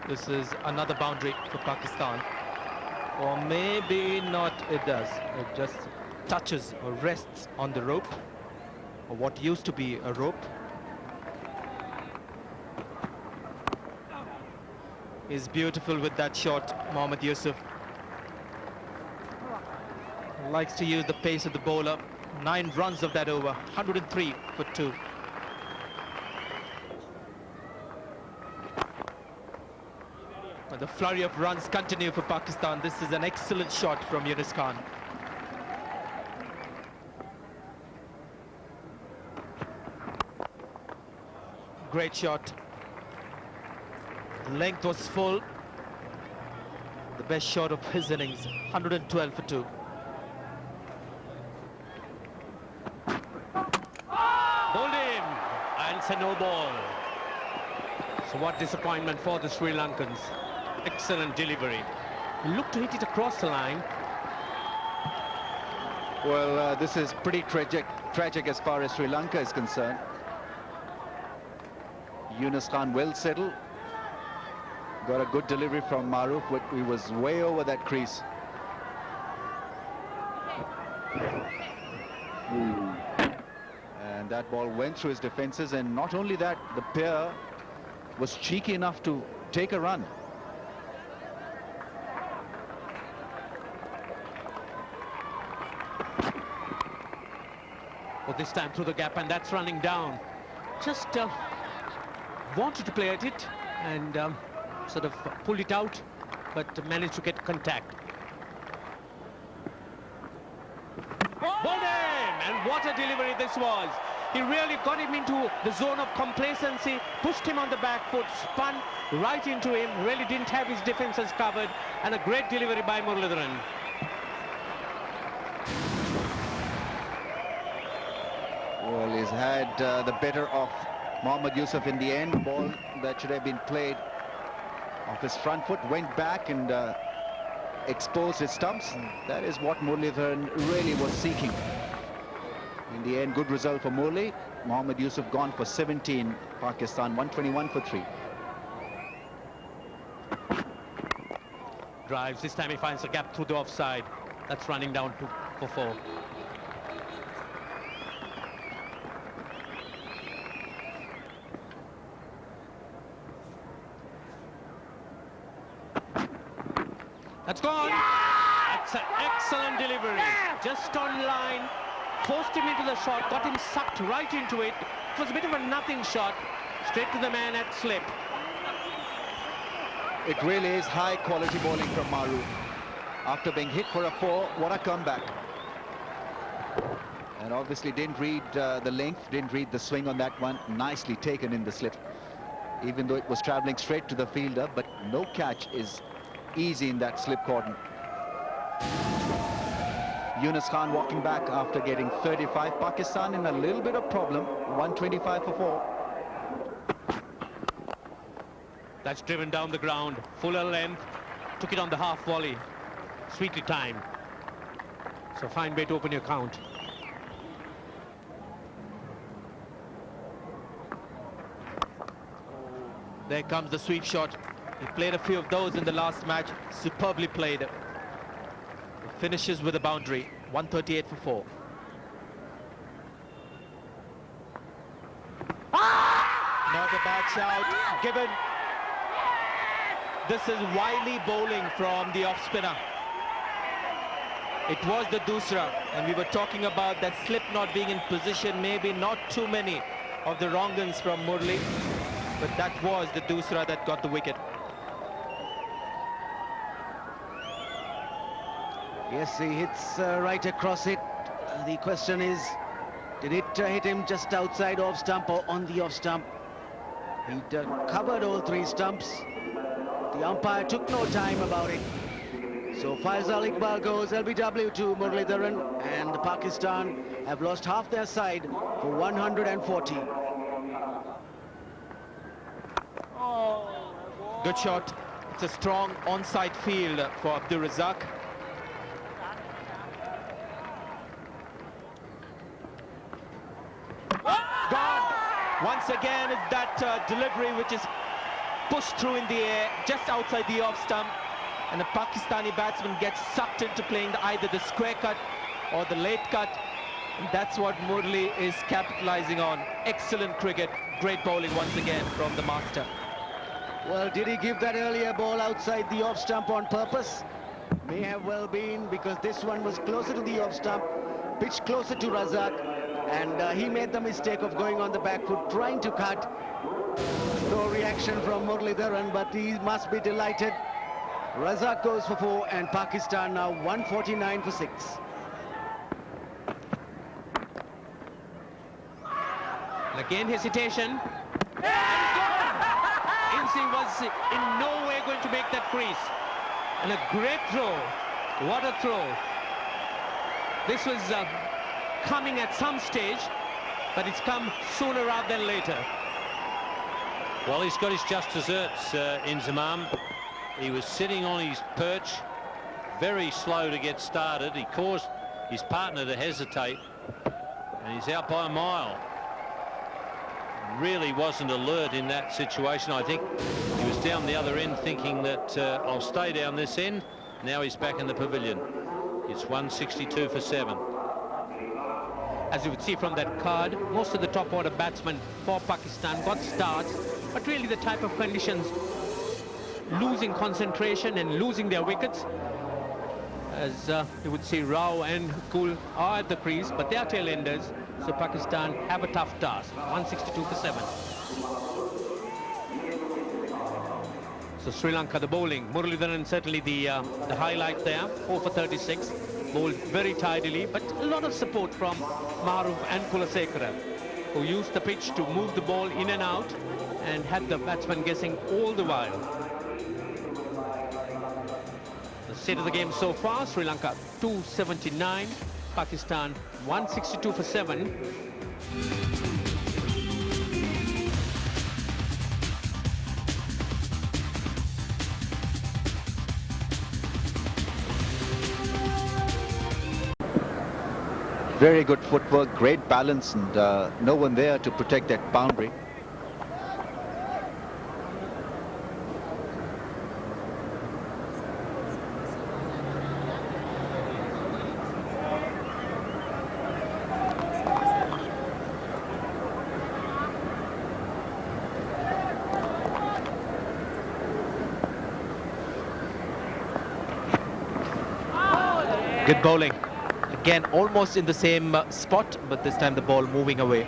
This is another boundary for Pakistan, or maybe not. It does. It just touches or rests on the rope, or what used to be a rope. Is beautiful with that shot, Mohammad Asif. Likes to use the pace of the bowler. 9 runs of that over, 103 for 2. But the flurry of runs continue for Pakistan. This is an excellent shot from Yunus Khan. Great shot. Length was full. The best shot of his innings, 112 for 2. Bowled in, and it's a no ball. So what disappointment for the Sri Lankans. Excellent delivery. Looked to hit it across the line. Well, this is pretty tragic as far as Sri Lanka is concerned. Yunus Khan well settled. Got a good delivery from Maruf, but he was way over that crease. And that ball went through his defenses, and not only that, the pair was cheeky enough to take a run. Well, this time through the gap, and that's running down. Just wanted to play at it and sort of pulled it out, but managed to get contact. Bowled in, and what a delivery this was. He really got him into the zone of complacency, pushed him on the back foot, spun right into him, really didn't have his defenses covered, and a great delivery by Muralitharan. Well, he's had the better of Mohammad Asif in the end. Ball that should have been played off his front foot, went back and exposed his stumps. That is what Muralitharan really was seeking. In the end, good result for Murli. Mohammad Asif gone for 17, Pakistan 121 for 3. Drives, this time he finds a gap through the offside. That's running down for 4. That's gone. That's an excellent delivery. Just on line, forced him into the shot, got him sucked right into it. It was a bit of a nothing shot, straight to the man at slip. It really is high quality bowling from Maru. After being hit for a 4, what a comeback. And obviously didn't read the length, didn't read the swing on that one. Nicely taken in the slip. Even though it was traveling straight to the fielder, but no catch is easy in that slip cordon. Yunus Khan walking back after getting 35. Pakistan in a little bit of problem. 125 for 4. That's driven down the ground, fuller length, took it on the half volley. Sweetly timed. So fine way to open your count. There comes the sweep shot. He played a few of those in the last match. Superbly played. Finishes with a boundary. 138 for 4. Not a bad shout given. This is wily bowling from the off spinner. It was the doosra, and we were talking about that slip not being in position. Maybe not too many of the wrong uns from Murli, but that was the doosra that got the wicket. Yes, he hits right across it. The question is, did it hit him just outside off stump or on the off stump? He covered all three stumps. The umpire took no time about it. So Faisal Iqbal goes LBW to Muralitharan, and Pakistan have lost half their side for 140. Good shot. It's a strong onside field for Abdur Razzaq. Gone! Once again, it's that delivery which is pushed through in the air, just outside the off stump. And the Pakistani batsman gets sucked into playing either the square cut or the late cut. And that's what Murli is capitalizing on. Excellent cricket, great bowling once again from the master. Well, did he give that earlier ball outside the off stump on purpose? May have well been, because this one was closer to the off stump, pitched closer to Razzaq, and he made the mistake of going on the back foot, trying to cut. No reaction from Muralitharan, but he must be delighted. Razzaq goes for 4, and Pakistan now 149 for 6. And again hesitation. Insi was in no way going to make that crease. And a great throw. What a throw. This was coming at some stage, but it's come sooner rather than later. Well, he's got his just desserts, Inzamam. He was sitting on his perch, very slow to get started. He caused his partner to hesitate, and he's out by a mile. Really wasn't alert in that situation. I think he was down the other end thinking that I'll stay down this end. Now he's back in the pavilion. It's 162 for 7. As you would see from that card, most of the top order batsmen for Pakistan got starts, but really the type of conditions, losing concentration and losing their wickets. As you would see, Rao and Kul are at the crease, but they are tail enders, so Pakistan have a tough task. 162 for 7. So Sri Lanka, the bowling. Muralitharan certainly the highlight there. 4 for 36. Bowled very tidily, but a lot of support from Maruf and Kulasekara, who used the pitch to move the ball in and out and had the batsman guessing all the while. The state of the game so far: Sri Lanka 279, Pakistan 162 for 7. Very good footwork, great balance, and no one there to protect that boundary. Good bowling. Again, almost in the same spot, but this time the ball moving away.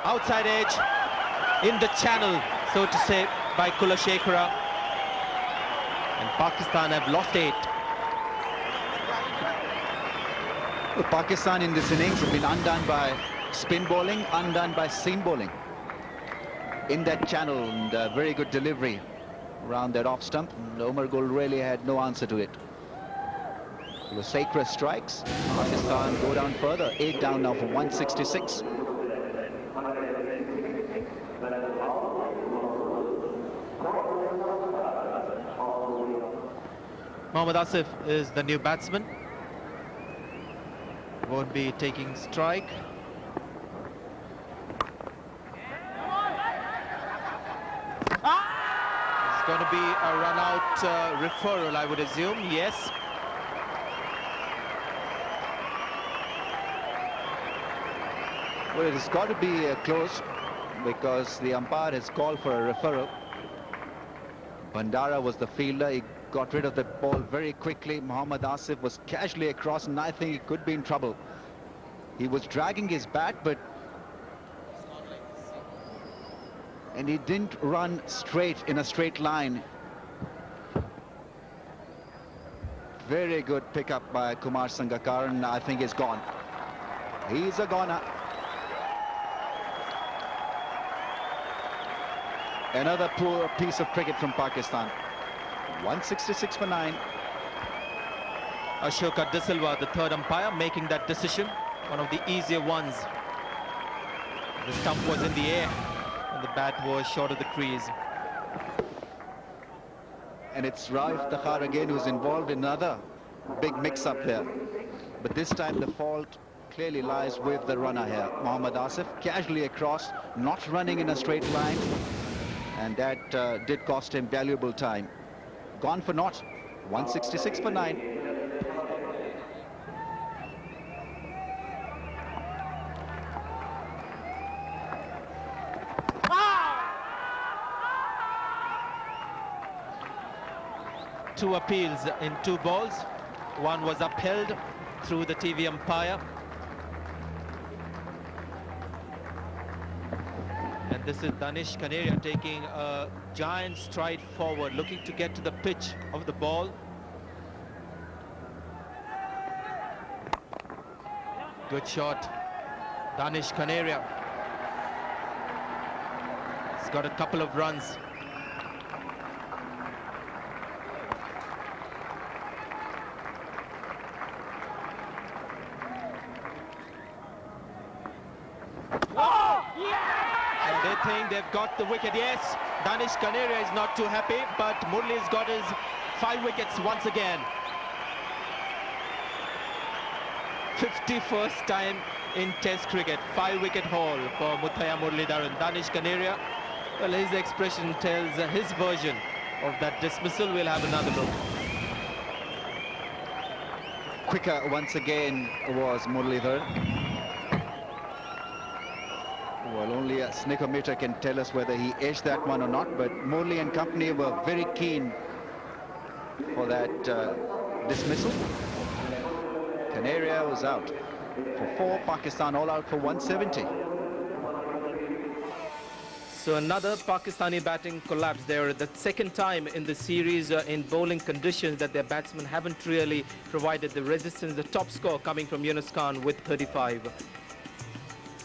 Outside edge, in the channel, so to say, by Kulasekara. And Pakistan have lost 8. Well, Pakistan in this innings have been undone by spin bowling, undone by seam bowling. In that channel, and very good delivery around that off stump. And Omar Gul really had no answer to it. Kulasekara strikes. Pakistan go down further. 8 down now for 166. Mohammad Asif is the new batsman. Won't be taking strike. It's going to be a run-out referral, I would assume. Yes. Well, it has got to be close, because the umpire has called for a referral. Bandara was the fielder. He got rid of the ball very quickly. Mohammad Asif was casually across, and I think he could be in trouble. He was dragging his bat, but and he didn't run straight in a straight line. Very good pickup by Kumar Sangakkara. I think he's gone. He's a goner. Another poor piece of cricket from Pakistan. 166 for 9. Ashoka De Silva, the third umpire, making that decision. One of the easier ones. The stump was in the air and the bat was short of the crease. And it's Iftikhar again who's involved in another big mix-up here. But this time the fault clearly lies with the runner here. Mohammad Asif casually across, not running in a straight line. And that did cost him valuable time. Gone for naught. 166 for 9. Two appeals in 2 balls. One was upheld through the TV umpire. And this is Danish Kaneria taking a giant stride forward, looking to get to the pitch of the ball. Good shot, Danish Kaneria. He's got a couple of runs. Think they've got the wicket. Yes, Danish Kaneria is not too happy, but Murali's got his 5 wickets once again. 51st time in Test cricket, 5-wicket haul for Muttiah Muralitharan. Danish Kaneria, well, his expression tells his version of that dismissal. We'll have another look. Quicker once again was Muralitharan. Well, only a snickometer can tell us whether he edged that one or not, but Murali and company were very keen for that dismissal. Kaneria was out for 4, Pakistan all out for 170. So another Pakistani batting collapse there. The second time in the series in bowling conditions that their batsmen haven't really provided the resistance. The top score coming from Yunus Khan with 35.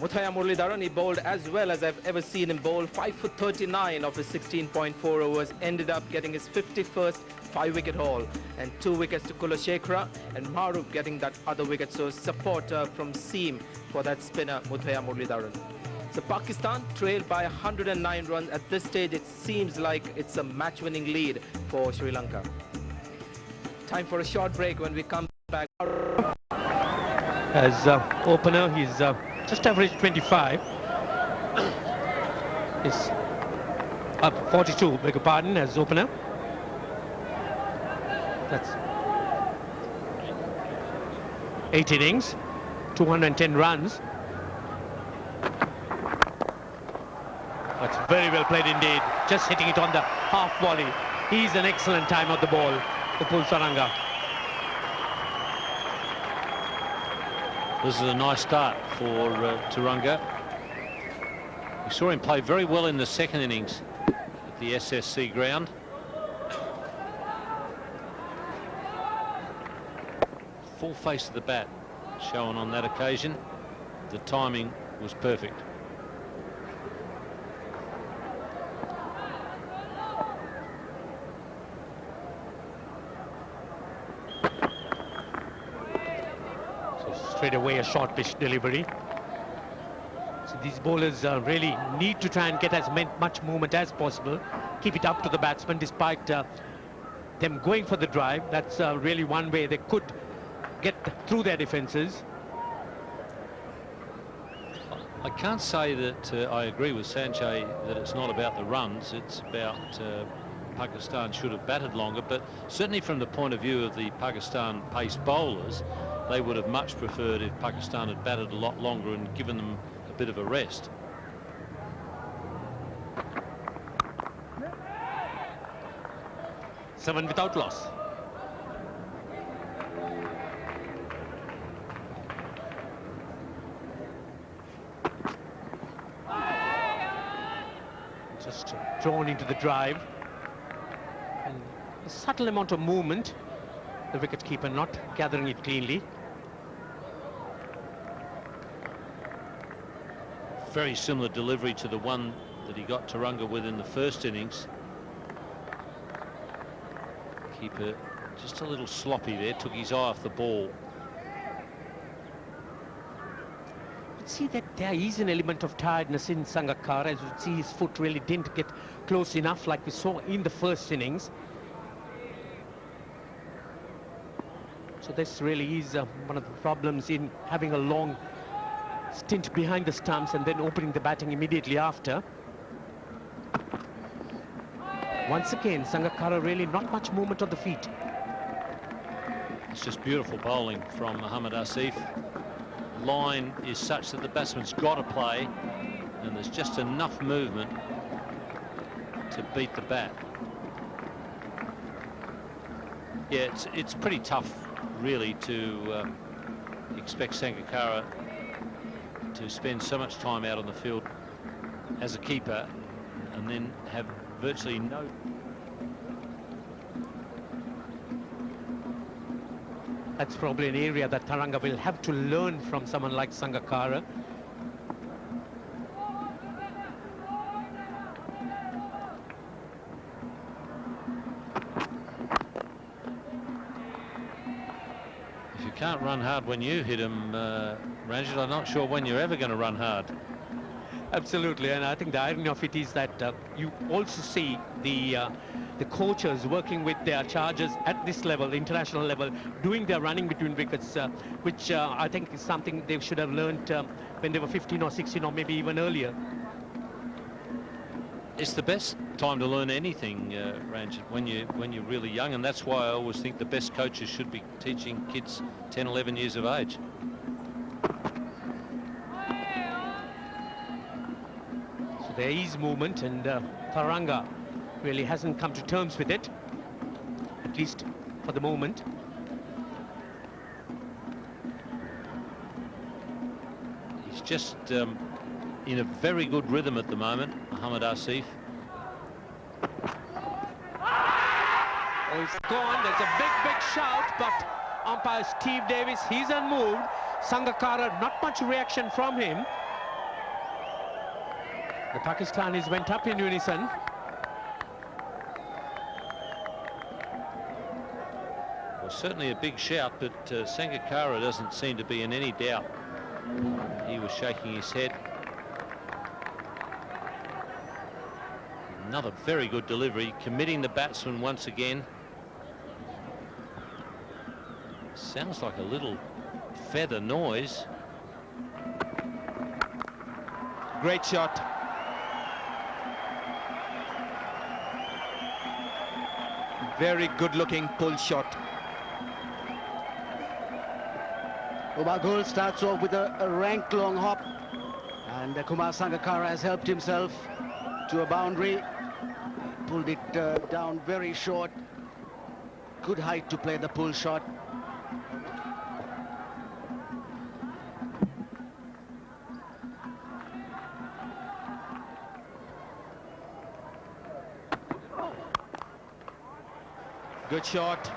Muttiah Muralitharan, he bowled as well as I've ever seen him bowl. 5 for 39 of his 16.4 overs. Ended up getting his 51st 5-wicket haul. And 2 wickets to Kulashekara and Maruf getting that other wicket. So support from seam for that spinner, Muttiah Muralitharan. So Pakistan trailed by 109 runs. At this stage, it seems like it's a match-winning lead for Sri Lanka. Time for a short break. When we come back. As opener, he's just averaged 25. Is up 42, beg your pardon, as opener. That's 8 innings, 210 runs. That's very well played indeed. Just hitting it on the half volley. He's an excellent time of the ball, Upul Saranga. This is a nice start for Turanga. We saw him play very well in the second innings at the SSC ground. Full face of the bat shown on that occasion. The timing was perfect. Straight away a short pitch delivery. So these bowlers really need to try and get as much movement as possible. Keep it up to the batsman despite them going for the drive. That's really one way they could get through their defences. I can't say that I agree with Sanjay that it's not about the runs. It's about Pakistan should have batted longer, but certainly from the point of view of the Pakistan pace bowlers, they would have much preferred if Pakistan had batted a lot longer and given them a bit of a rest. Seven without loss. drawn into the drive. And a subtle amount of movement. The wicket-keeper not gathering it cleanly. Very similar delivery to the one that he got Taranga with in the first innings. Keeper just a little sloppy there, took his eye off the ball. You see that there is an element of tiredness in Sangakkara, as you see his foot really didn't get close enough like we saw in the first innings. So this really is one of the problems in having a long stint behind the stumps and then opening the batting immediately after. Once again, Sangakkara really not much movement on the feet. It's just beautiful bowling from Mohammad Asif. Line is such that the batsman's got to play, and there's just enough movement to beat the bat. Yeah, it's pretty tough, really, to expect Sangakkara to spend so much time out on the field as a keeper and then have virtually no... That's probably an area that Taranga will have to learn from someone like Sangakkara. If you can't run hard when you hit him, Ranjit, I'm not sure when you're ever going to run hard. Absolutely, and I think the irony of it is that you also see the coaches working with their charges at this level, international level, doing their running between wickets, which I think is something they should have learned when they were 15 or 16 or maybe even earlier. It's the best time to learn anything, Ranjit, when you're really young, and that's why I always think the best coaches should be teaching kids 10, 11 years of age. So there is movement, and Taranga really hasn't come to terms with it, at least for the moment. He's just in a very good rhythm at the moment, Mohammad Asif. Oh, it's gone. There's a big shout, but umpire Steve Davis, he's unmoved. Sangakkara, not much reaction from him. The Pakistanis went up in unison. Well, certainly a big shout, but Sangakkara doesn't seem to be in any doubt. He was shaking his head. Another very good delivery, committing the batsman once again. Sounds like a little feather noise. Great shot. Very good-looking pull shot. Umar starts off with a rank long hop, and Kumar Sangakkara has helped himself to a boundary. Pulled it down very short. Good height to play the pull shot. Good shot.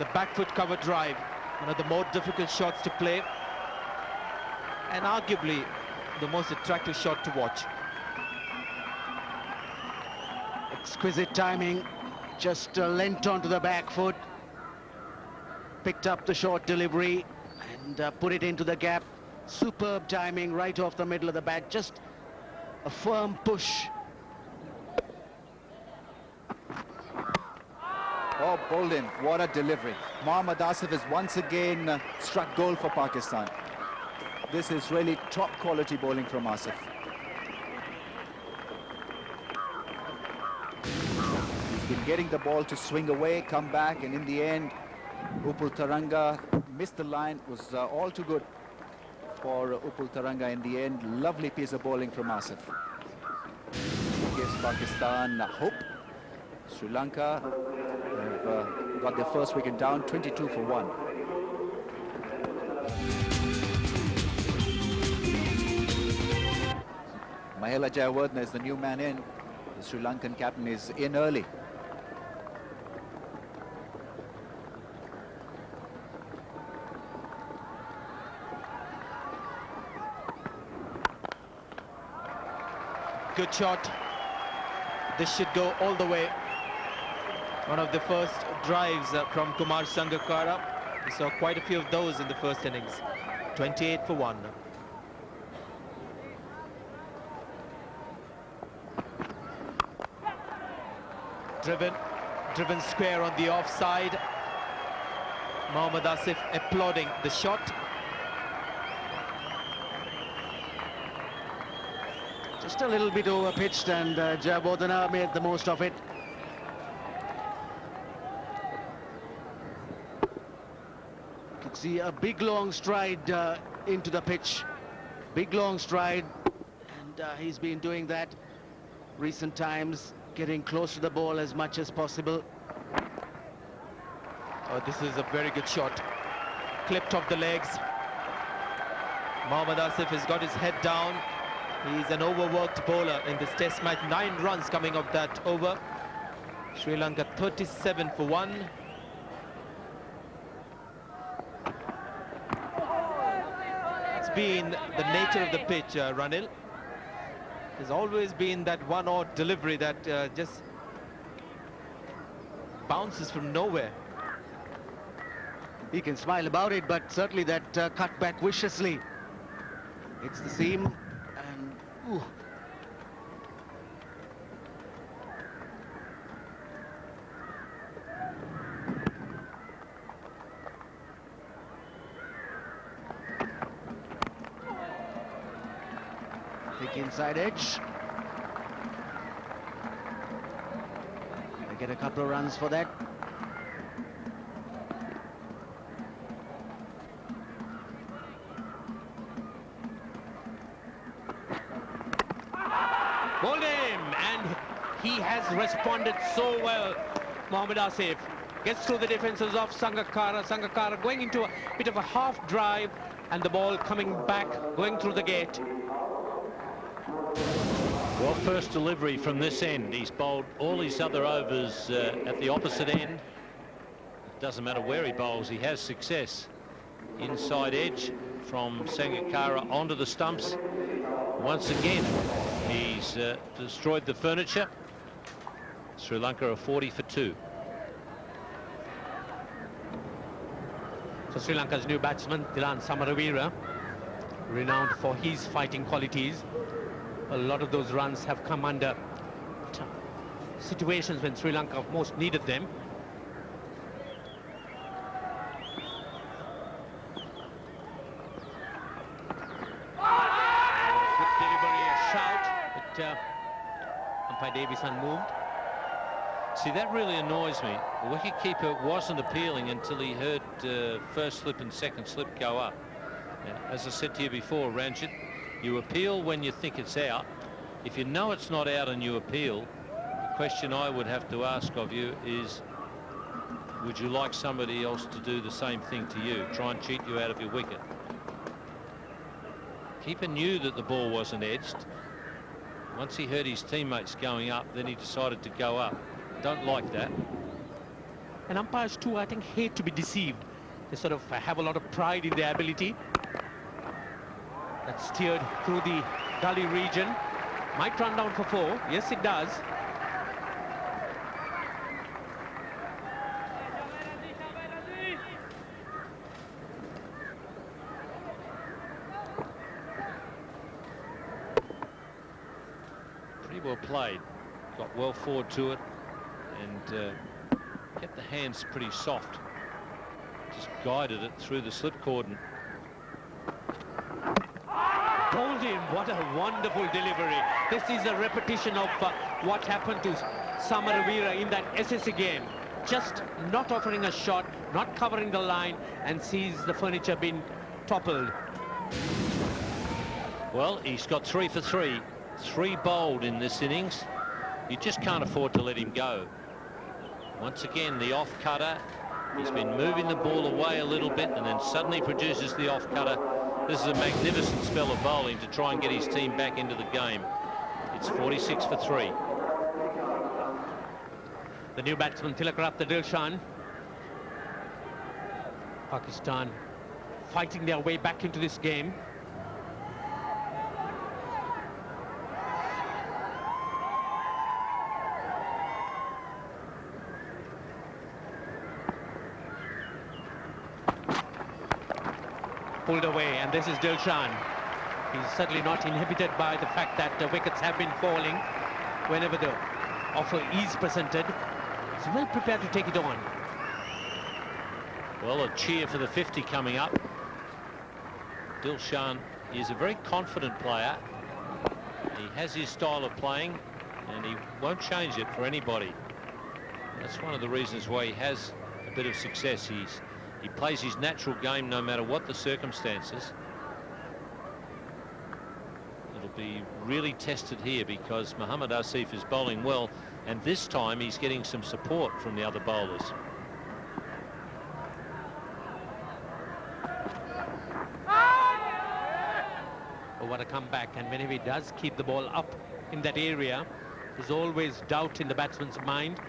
The back foot cover drive, one of the more difficult shots to play, and arguably the most attractive shot to watch. Exquisite timing, just leant onto the back foot, picked up the short delivery and put it into the gap. Superb timing right off the middle of the bat, just a firm push. Oh, bowled in. What a delivery. Mohammad Asif has once again struck gold for Pakistan. This is really top quality bowling from Asif. He's been getting the ball to swing away, come back, and in the end, Upul Taranga missed the line. It was all too good for Upul Taranga in the end. Lovely piece of bowling from Asif. Gives Pakistan hope. Sri Lanka have got their first wicket down, 22 for 1. Mahela Jayawardene is the new man in. The Sri Lankan captain is in early. Good shot. This should go all the way. One of the first drives from Kumar Sangakkara. We saw quite a few of those in the first innings. 28 for 1. Driven square on the offside. Mohammad Asif applauding the shot. Just a little bit over-pitched, and Jayawardene made the most of it. You can see a big long stride into the pitch. Big long stride, and he's been doing that recent times, getting close to the ball as much as possible. Oh, this is a very good shot. Clipped off the legs. Mohammad Asif has got his head down. He's an overworked bowler in this test match. 9 runs coming off that over. Sri Lanka 37 for 1. It's been the nature of the pitch, Ranil. There's always been that one-odd delivery that just bounces from nowhere. He can smile about it, but certainly that cut back viciously. It's the seam, and ooh. Thick inside edge. They get a couple of runs for that. Bowled him, and he has responded so well. Mohammad Asif gets through the defences of Sangakkara. Sangakkara going into a bit of a half drive, and the ball coming back, going through the gate. Well, first delivery from this end. He's bowled all his other overs at the opposite end. It doesn't matter where he bowls, he has success. Inside edge from Sangakkara onto the stumps. Once again, he's destroyed the furniture. Sri Lanka are 40 for 2. So Sri Lanka's new batsman, Thilan Samaraweera, renowned for his fighting qualities. A lot of those runs have come under situations when Sri Lanka most needed them. Good delivery, a shout, but umpire Davies unmoved. See, that really annoys me. The wicketkeeper wasn't appealing until he heard first slip and second slip go up. As I said to you before, Ranjit, you appeal when you think it's out. If you know it's not out and you appeal, the question I would have to ask of you is, would you like somebody else to do the same thing to you, try and cheat you out of your wicket? Keeper knew that the ball wasn't edged. Once he heard his teammates going up, then he decided to go up. Don't like that. And umpires too, I think, hate to be deceived. They sort of have a lot of pride in their ability. That's steered through the gully region. Might run down for 4. Yes, it does. Pretty well played. Got well forward to it and kept the hands pretty soft. Just guided it through the slip cordon. Bowled him. What a wonderful delivery. This is a repetition of what happened to Samaraweera in that SSC game. Just not offering a shot, not covering the line, and sees the furniture being toppled. Well, he's got 3 for 3. 3 bowled in this innings. You just can't afford to let him go. Once again, the off cutter. He's been moving the ball away a little bit and then suddenly produces the off cutter. This is a magnificent spell of bowling to try and get his team back into the game. It's 46 for 3. The new batsman Thilan Samaraweera. Pakistan fighting their way back into this game. Pulled away, and this is Dilshan. He's certainly not inhibited by the fact that the wickets have been falling whenever the offer is presented. He's well prepared to take it on. Well, a cheer for the 50 coming up. Dilshan is a very confident player. He has his style of playing, and he won't change it for anybody. That's one of the reasons why he has a bit of success. He plays his natural game no matter what the circumstances. It'll be really tested here because Mohammad Asif is bowling well, and this time he's getting some support from the other bowlers. Oh, what a comeback, and whenever he does keep the ball up in that area, there's always doubt in the batsman's mind.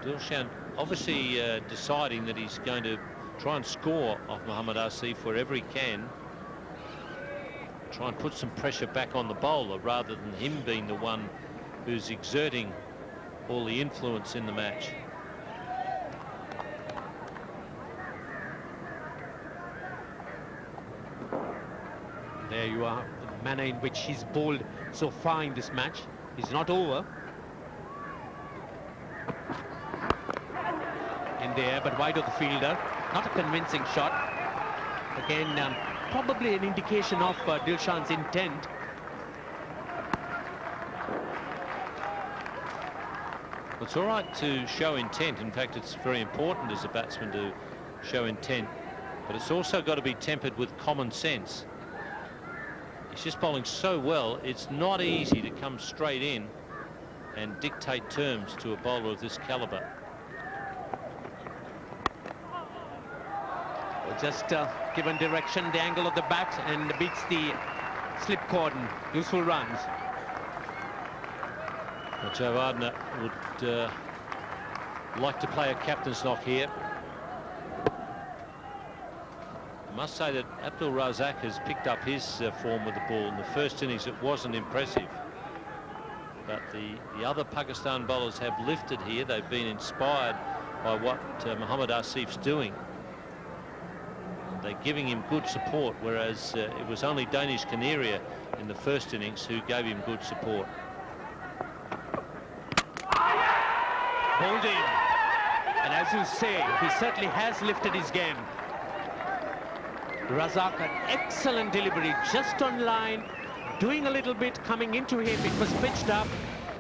Dilshan obviously deciding that he's going to try and score off Mohammad Asif wherever he can. Try and put some pressure back on the bowler rather than him being the one who's exerting all the influence in the match. There you are, the manner in which he's bowled so far in this match is not over. In the air, but wide of the fielder. Not a convincing shot. Again, probably an indication of Dilshan's intent. It's all right to show intent. In fact, it's very important as a batsman to show intent, but it's also got to be tempered with common sense. He's just bowling so well, it's not easy to come straight in and dictate terms to a bowler of this caliber. Just given direction, the angle of the bat, and beats the slip cordon. Useful runs. Well, Joe Ardner would like to play a captain's knock here. I must say that Abdul Razak has picked up his form with the ball. In the first innings, it wasn't impressive. But the other Pakistan bowlers have lifted here. They've been inspired by what Mohammad Asif's doing. They're giving him good support, whereas it was only Danish Canaria in the first innings who gave him good support. Bowled in. And as you say, he certainly has lifted his game. Razak, an excellent delivery, just on line, doing a little bit, coming into him. It was pitched up,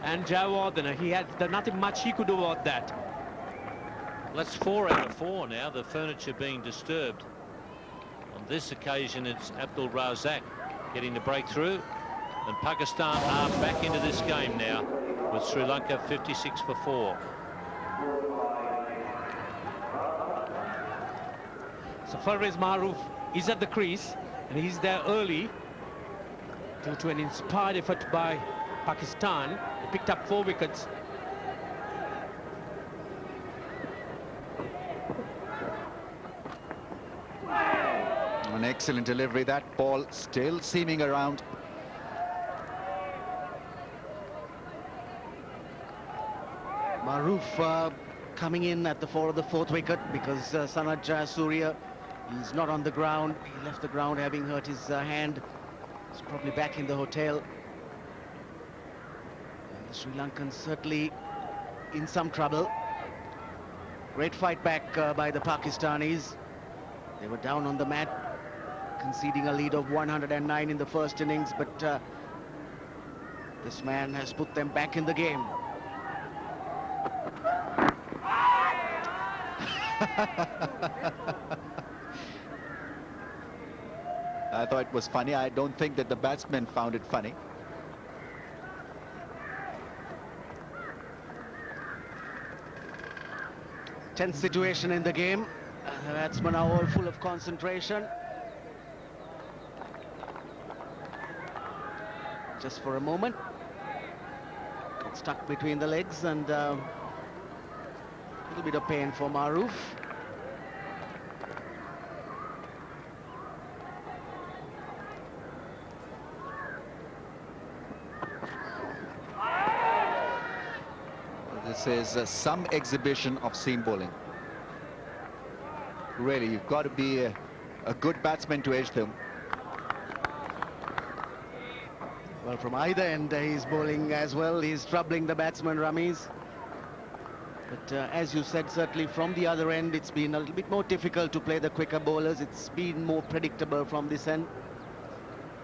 and Jawardena, he had nothing much he could do about that. Well, that's 4 out of 4 now, the furniture being disturbed. On this occasion, it's Abdul Razak getting the breakthrough, and Pakistan are back into this game now with Sri Lanka 56 for 4. So Farwaz Maroof is at the crease, and he's there early due to an inspired effort by Pakistan. He picked up 4 wickets. An excellent delivery. That ball still seaming around. Maroof coming in at the fall of the 4th wicket because Sanat Jayasuriya is not on the ground. He left the ground having hurt his hand. He's probably back in the hotel. And the Sri Lankans certainly in some trouble. Great fight back by the Pakistanis. They were down on the mat, conceding a lead of 109 in the first innings, but this man has put them back in the game. I thought it was funny. I don't think that the batsmen found it funny. Tense situation in the game. The batsmen are all full of concentration. just for a moment. Got stuck between the legs, and a little bit of pain for Maruf. This is some exhibition of seam bowling. Really, you've got to be a good batsman to edge them. Well, from either end, he's bowling as well. He's troubling the batsman, Ramiz. But as you said, certainly from the other end, it's been a little bit more difficult to play the quicker bowlers. It's been more predictable from this end.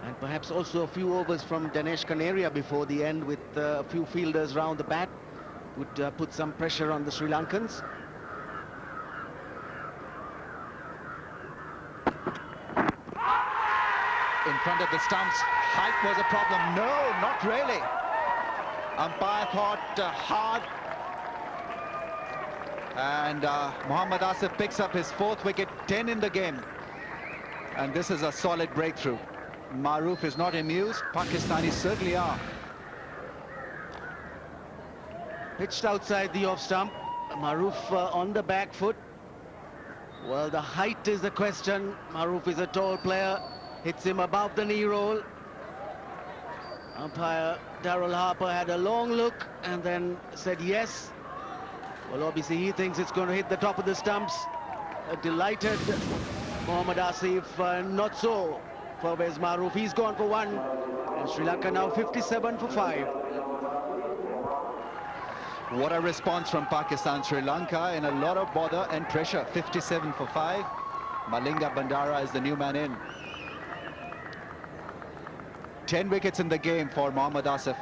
And perhaps also a few overs from Dinesh Kaneria before the end, with a few fielders round the bat, would put some pressure on the Sri Lankans. In front of the stumps, height was a problem. No, not really. Umpire thought hard. And Mohammad Asif picks up his 4th wicket, 10 in the game. And this is a solid breakthrough. Maruf is not amused. Pakistanis certainly are. Pitched outside the off stump. Maruf on the back foot. Well, the height is the question. Maruf is a tall player. Hits him above the knee roll. Umpire Darrell Harper had a long look and then said yes. Well, obviously he thinks it's going to hit the top of the stumps. A delighted Mohammad Asif, not so for Wes Maruf. He's gone for 1. And Sri Lanka now 57 for 5. What a response from Pakistan. Sri Lanka in a lot of bother and pressure. 57 for 5. Malinga Bandara is the new man in. 10 wickets in the game for Mohammad Asif.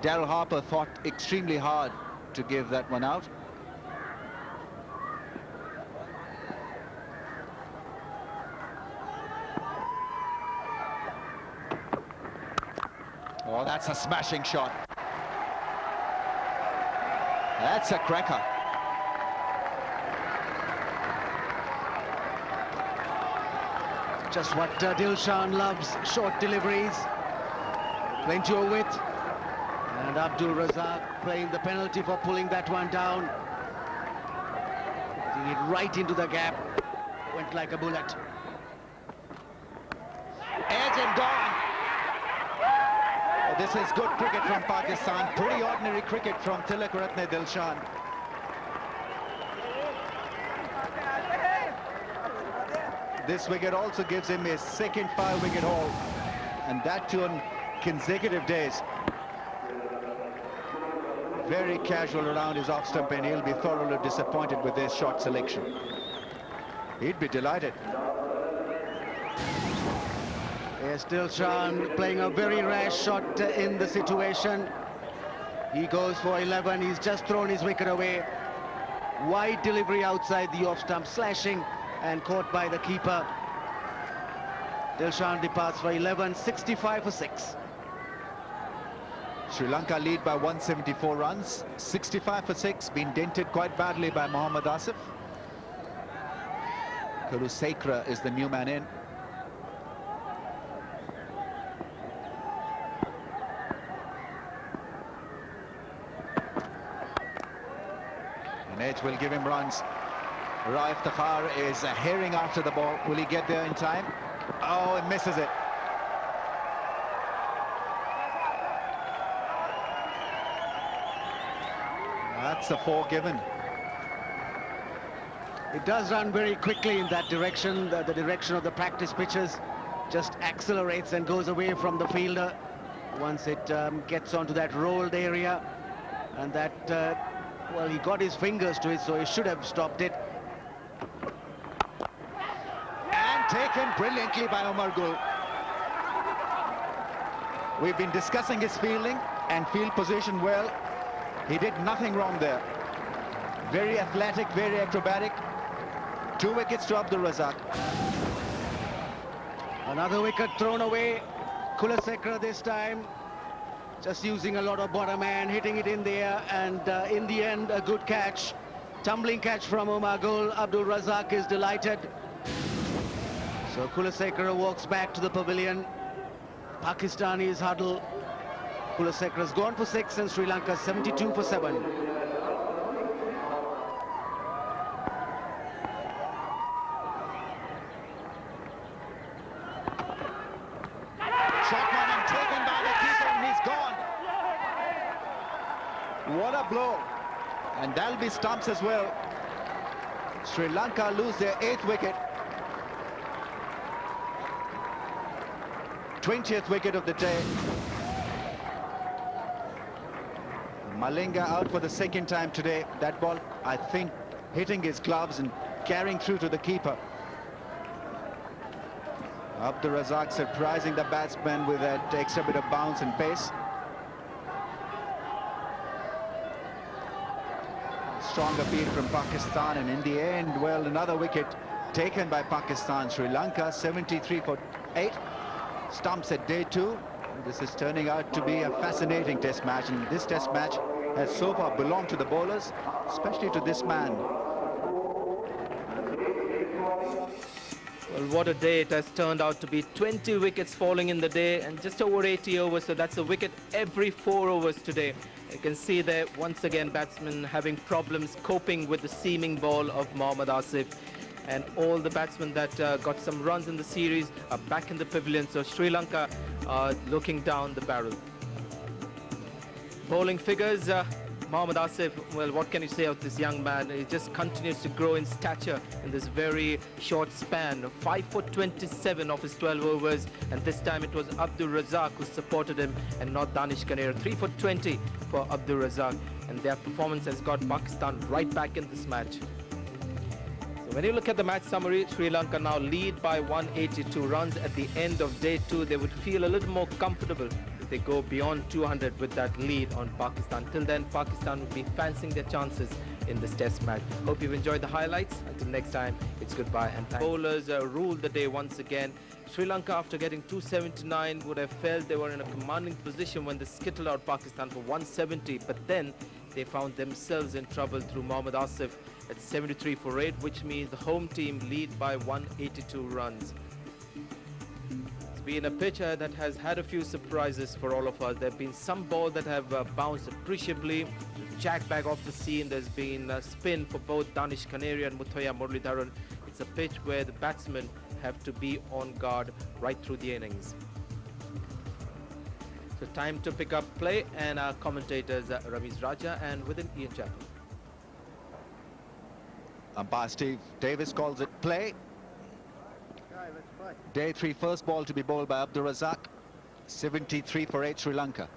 Darrell Harper thought extremely hard to give that one out. Oh, that's a smashing shot. That's a cracker. Just what Dilshan loves, short deliveries. Plenty of width. And Abdul Razak playing the penalty for pulling that one down. Putting it right into the gap. Went like a bullet. Edge and gone. Oh, this is good cricket from Pakistan. Pretty ordinary cricket from Tilakaratne Dilshan. This wicket also gives him his second 5-wicket haul, and that too on consecutive days. Very casual around his off-stump, and he'll be thoroughly disappointed with this shot selection. He'd be delighted. Yes, Dilshan playing a very rash shot in the situation. He goes for 11. He's just thrown his wicket away. Wide delivery outside the off-stump, slashing and caught by the keeper. Dilshan departs for 11, 65 for 6. Sri Lanka lead by 174 runs, 65 for 6, been dented quite badly by Mohammad Asif. Kulusekara is the new man in. An edge will give him runs. Iftikhar is herring after the ball. Will he get there in time? Oh, he misses it. That's a 4 given. It does run very quickly in that direction. The direction of the practice pitches just accelerates and goes away from the fielder once it gets onto that rolled area. And that, well, he got his fingers to it, so he should have stopped it. Taken brilliantly by Omar Gul. We've been discussing his fielding and field position well. He did nothing wrong there. Very athletic, very acrobatic. 2 wickets to Abdul Razak. Another wicket thrown away. Kulusekara this time. Just using a lot of bottom man, hitting it in the air, and in the end, a good catch. Tumbling catch from Omar Gul. Abdul Razak is delighted. So Kulasekara walks back to the pavilion. Pakistani's huddle. Kulasekara's gone for 6 and Sri Lanka 72 for 7. Shot one and taken by the keeper, and he's gone. What a blow. And that'll be stumps as well. Sri Lanka lose their 8th wicket. 20th wicket of the day. Malinga out for the 2nd time today. That ball, I think, hitting his gloves and carrying through to the keeper. Abdur Razzaq surprising the batsman with that extra bit of bounce and pace. Strong appeal from Pakistan, and in the end, well, another wicket taken by Pakistan. Sri Lanka 73 for 8. Stumps at day 2. This is turning out to be a fascinating test match, and this test match has so far belonged to the bowlers, especially to this man. Well, what a day it has turned out to be. 20 wickets falling in the day and just over 80 overs, so that's a wicket every 4 overs today. You can see there once again batsmen having problems coping with the seaming ball of Mohammad Asif, and all the batsmen that got some runs in the series are back in the pavilion, so Sri Lanka are looking down the barrel. Bowling figures, Mohammad Asif, well, what can you say of this young man? He just continues to grow in stature in this very short span. 5 for 27 of his 12 overs, and this time it was Abdur Razzaq who supported him and not Danish Kanera. 3 for 20 for Abdur Razzaq, and their performance has got Pakistan right back in this match. So when you look at the match summary, Sri Lanka now lead by 182 runs. At the end of day 2, they would feel a little more comfortable if they go beyond 200 with that lead on Pakistan. Till then, Pakistan will be fancying their chances in this test match. Hope you've enjoyed the highlights. Until next time, it's goodbye and thanks. Bowlers ruled the day once again. Sri Lanka, after getting 279, would have felt they were in a commanding position when they skittled out Pakistan for 170, but then they found themselves in trouble through Mohammad Asif at 73 for 8, which means the home team lead by 182 runs. It's been a pitch that has had a few surprises for all of us. There have been some balls that have bounced appreciably. Jack back off the seam. There's been a spin for both Danish Kaneri and Muttiah Muralitharan. It's a pitch where the batsmen have to be on guard right through the innings. So time to pick up play, and our commentators Ramiz Raja and within Ian Chappell. Umpire Steve Davis calls it play. Day 3 first ball to be bowled by Abdur Razzaq. 73 for 8 Sri Lanka.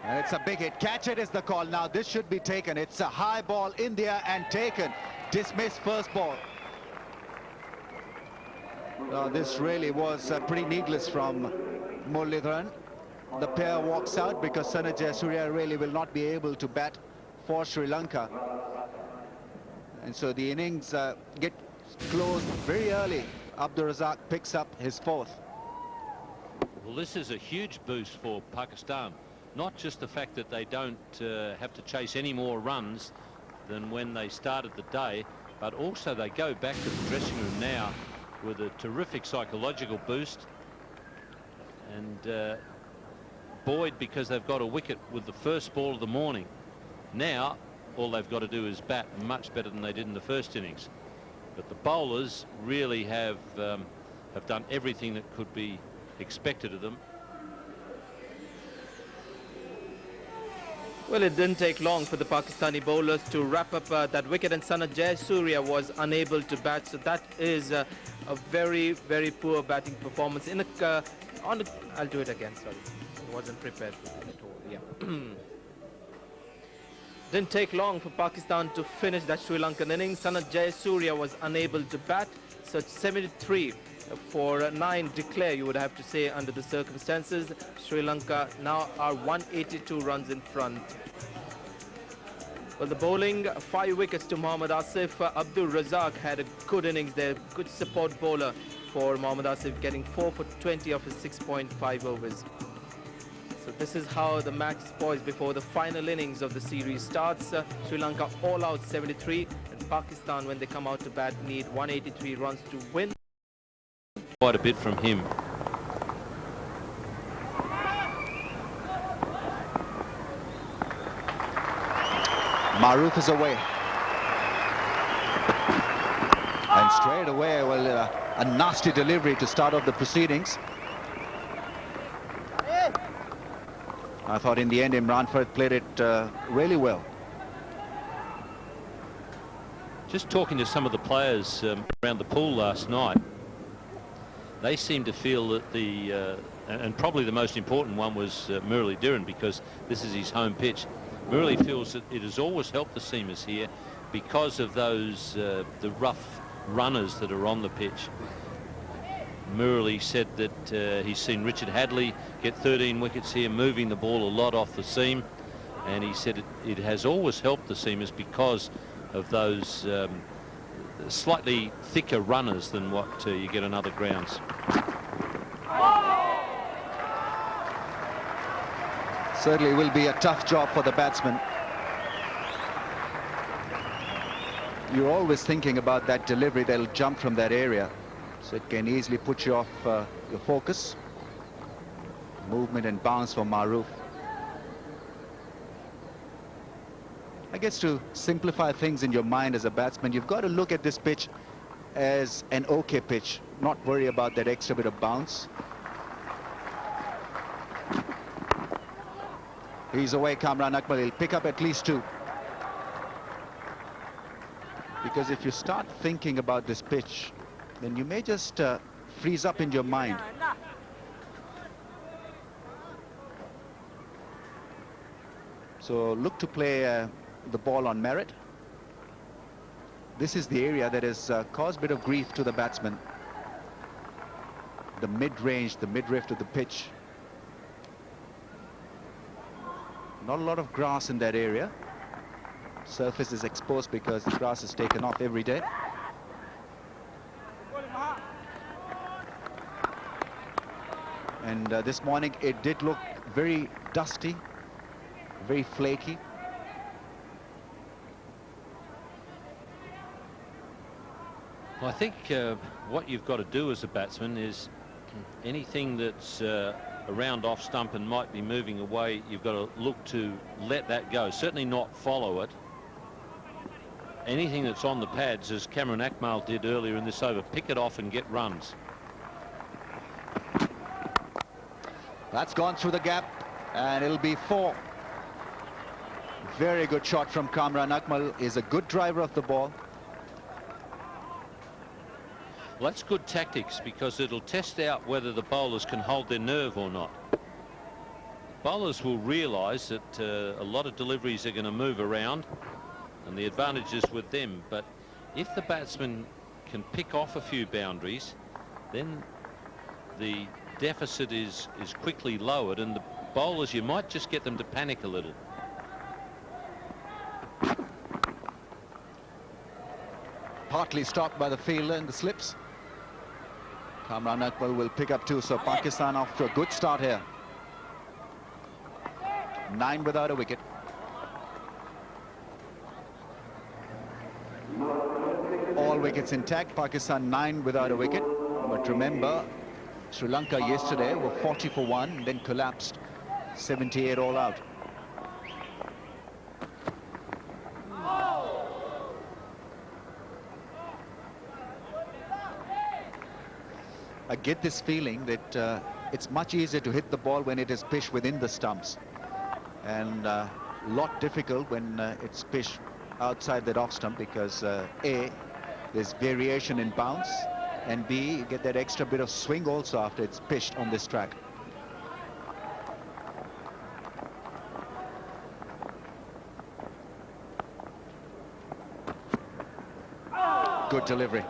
And it's a big hit. Catch it is the call. Now this should be taken. It's a high ball in the air and taken. Dismissed first ball. This really was pretty needless from Muralitharan. The pair walks out because Sana Jayasuriya really will not be able to bat for Sri Lanka. And so the innings get closed very early. Abdur Razzaq picks up his 4th. Well, this is a huge boost for Pakistan. Not just the fact that they don't have to chase any more runs than when they started the day, but also they go back to the dressing room now with a terrific psychological boost, and buoyed because they've got a wicket with the first ball of the morning. Now all they've got to do is bat much better than they did in the first innings. But the bowlers really have done everything that could be expected of them. Well, it didn't take long for the Pakistani bowlers to wrap up that wicket, and Sana Jayasuriya was unable to bat. So that is a very, very poor batting performance. I'll do it again, sorry. I wasn't prepared for that at all. Yeah. Didn't take long for Pakistan to finish that Sri Lankan innings. Sana Jayasuriya was unable to bat. So it's 73 for 9 declare, you would have to say, under the circumstances. Sri Lanka now are 182 runs in front. Well, the bowling, 5 wickets to Mohammad Asif. Abdur Razzaq had a good innings there, good support bowler for Mohammad Asif, getting 4 for 20 of his 6.5 overs. So this is how the match is poised before the final innings of the series starts. Sri Lanka all out 73, and Pakistan, when they come out to bat, need 183 runs to win. Quite a bit from him. Maruf is away. And straight away, well, a nasty delivery to start off the proceedings. I thought in the end Imran Farhat played it really well. Just talking to some of the players around the pool last night, they seem to feel that and probably the most important one was Muralitharan, because this is his home pitch. Murali feels that it has always helped the seamers here because of those the rough runners that are on the pitch. Murali said that he's seen Richard Hadley get 13 wickets here, moving the ball a lot off the seam, and he said it has always helped the seamers because of those slightly thicker runners than what you get on other grounds. Certainly will be a tough job for the batsman. You're always thinking about that delivery that'll jump from that area, so it can easily put you off your focus. Movement and bounce for Maruf. I guess to simplify things in your mind as a batsman, you've got to look at this pitch as an okay pitch, not worry about that extra bit of bounce. He's away, Kamran Akmal. He'll pick up at least 2. Because if you start thinking about this pitch, then you may just freeze up in your mind. So look to play the ball on merit. This is the area that has caused a bit of grief to the batsman. The mid-range, the mid-rift of the pitch. Not a lot of grass in that area. Surface is exposed because the grass is taken off every day. And this morning it did look very dusty, very flaky. Well, I think what you've got to do as a batsman is anything that's around off stump and might be moving away, you've got to look to let that go, certainly not follow it. Anything that's on the pads, as Kamran Akmal did earlier in this over, pick it off and get runs. That's gone through the gap, and it'll be 4. Very good shot from Kamran Akmal. Is a good driver of the ball. Well, that's good tactics, because it'll test out whether the bowlers can hold their nerve or not. Bowlers will realise that a lot of deliveries are going to move around, and the advantage is with them. But if the batsman can pick off a few boundaries, then the deficit is quickly lowered, and the bowlers, you might just get them to panic a little. Partly stopped by the fielder in the slips. Kamran Akmal will pick up 2, so Pakistan off to a good start here. 9 without a wicket. All wickets intact. Pakistan 9 without a wicket. But remember, Sri Lanka yesterday were 40 for 1, then collapsed 78 all out. I get this feeling that it's much easier to hit the ball when it is pitched within the stumps, and a lot difficult when it's pitched outside that off stump, because A, there's variation in bounce, and B, you get that extra bit of swing also after it's pitched on this track. Good delivery.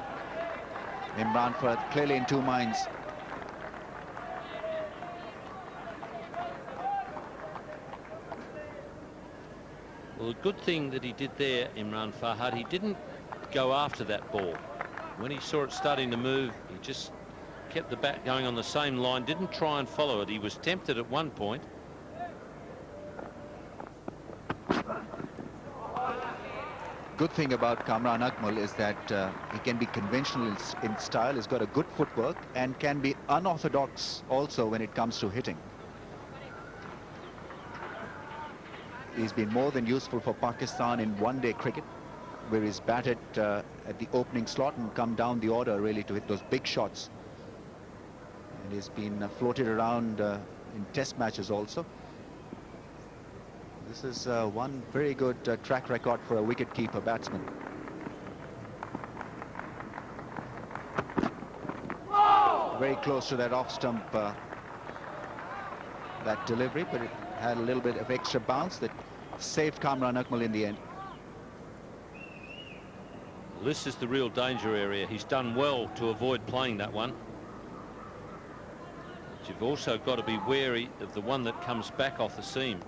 Imran Farhat clearly in 2 minds. Well, the good thing that he did there, Imran Farhat, he didn't go after that ball. When he saw it starting to move, he just kept the bat going on the same line, didn't try and follow it. He was tempted at one point. good thing about Kamran Akmal is that he can be conventional in style, he's got a good footwork, and can be unorthodox also when it comes to hitting. He's been more than useful for Pakistan in one-day cricket, where he's batted at the opening slot and come down the order really to hit those big shots. And he's been floated around in test matches also. This is one very good track record for a wicket-keeper batsman. Very close to that off-stump, that delivery, but it had a little bit of extra bounce that saved Kamran Akmal in the end. This is the real danger area. He's done well to avoid playing that one. But you've also got to be wary of the one that comes back off the seam.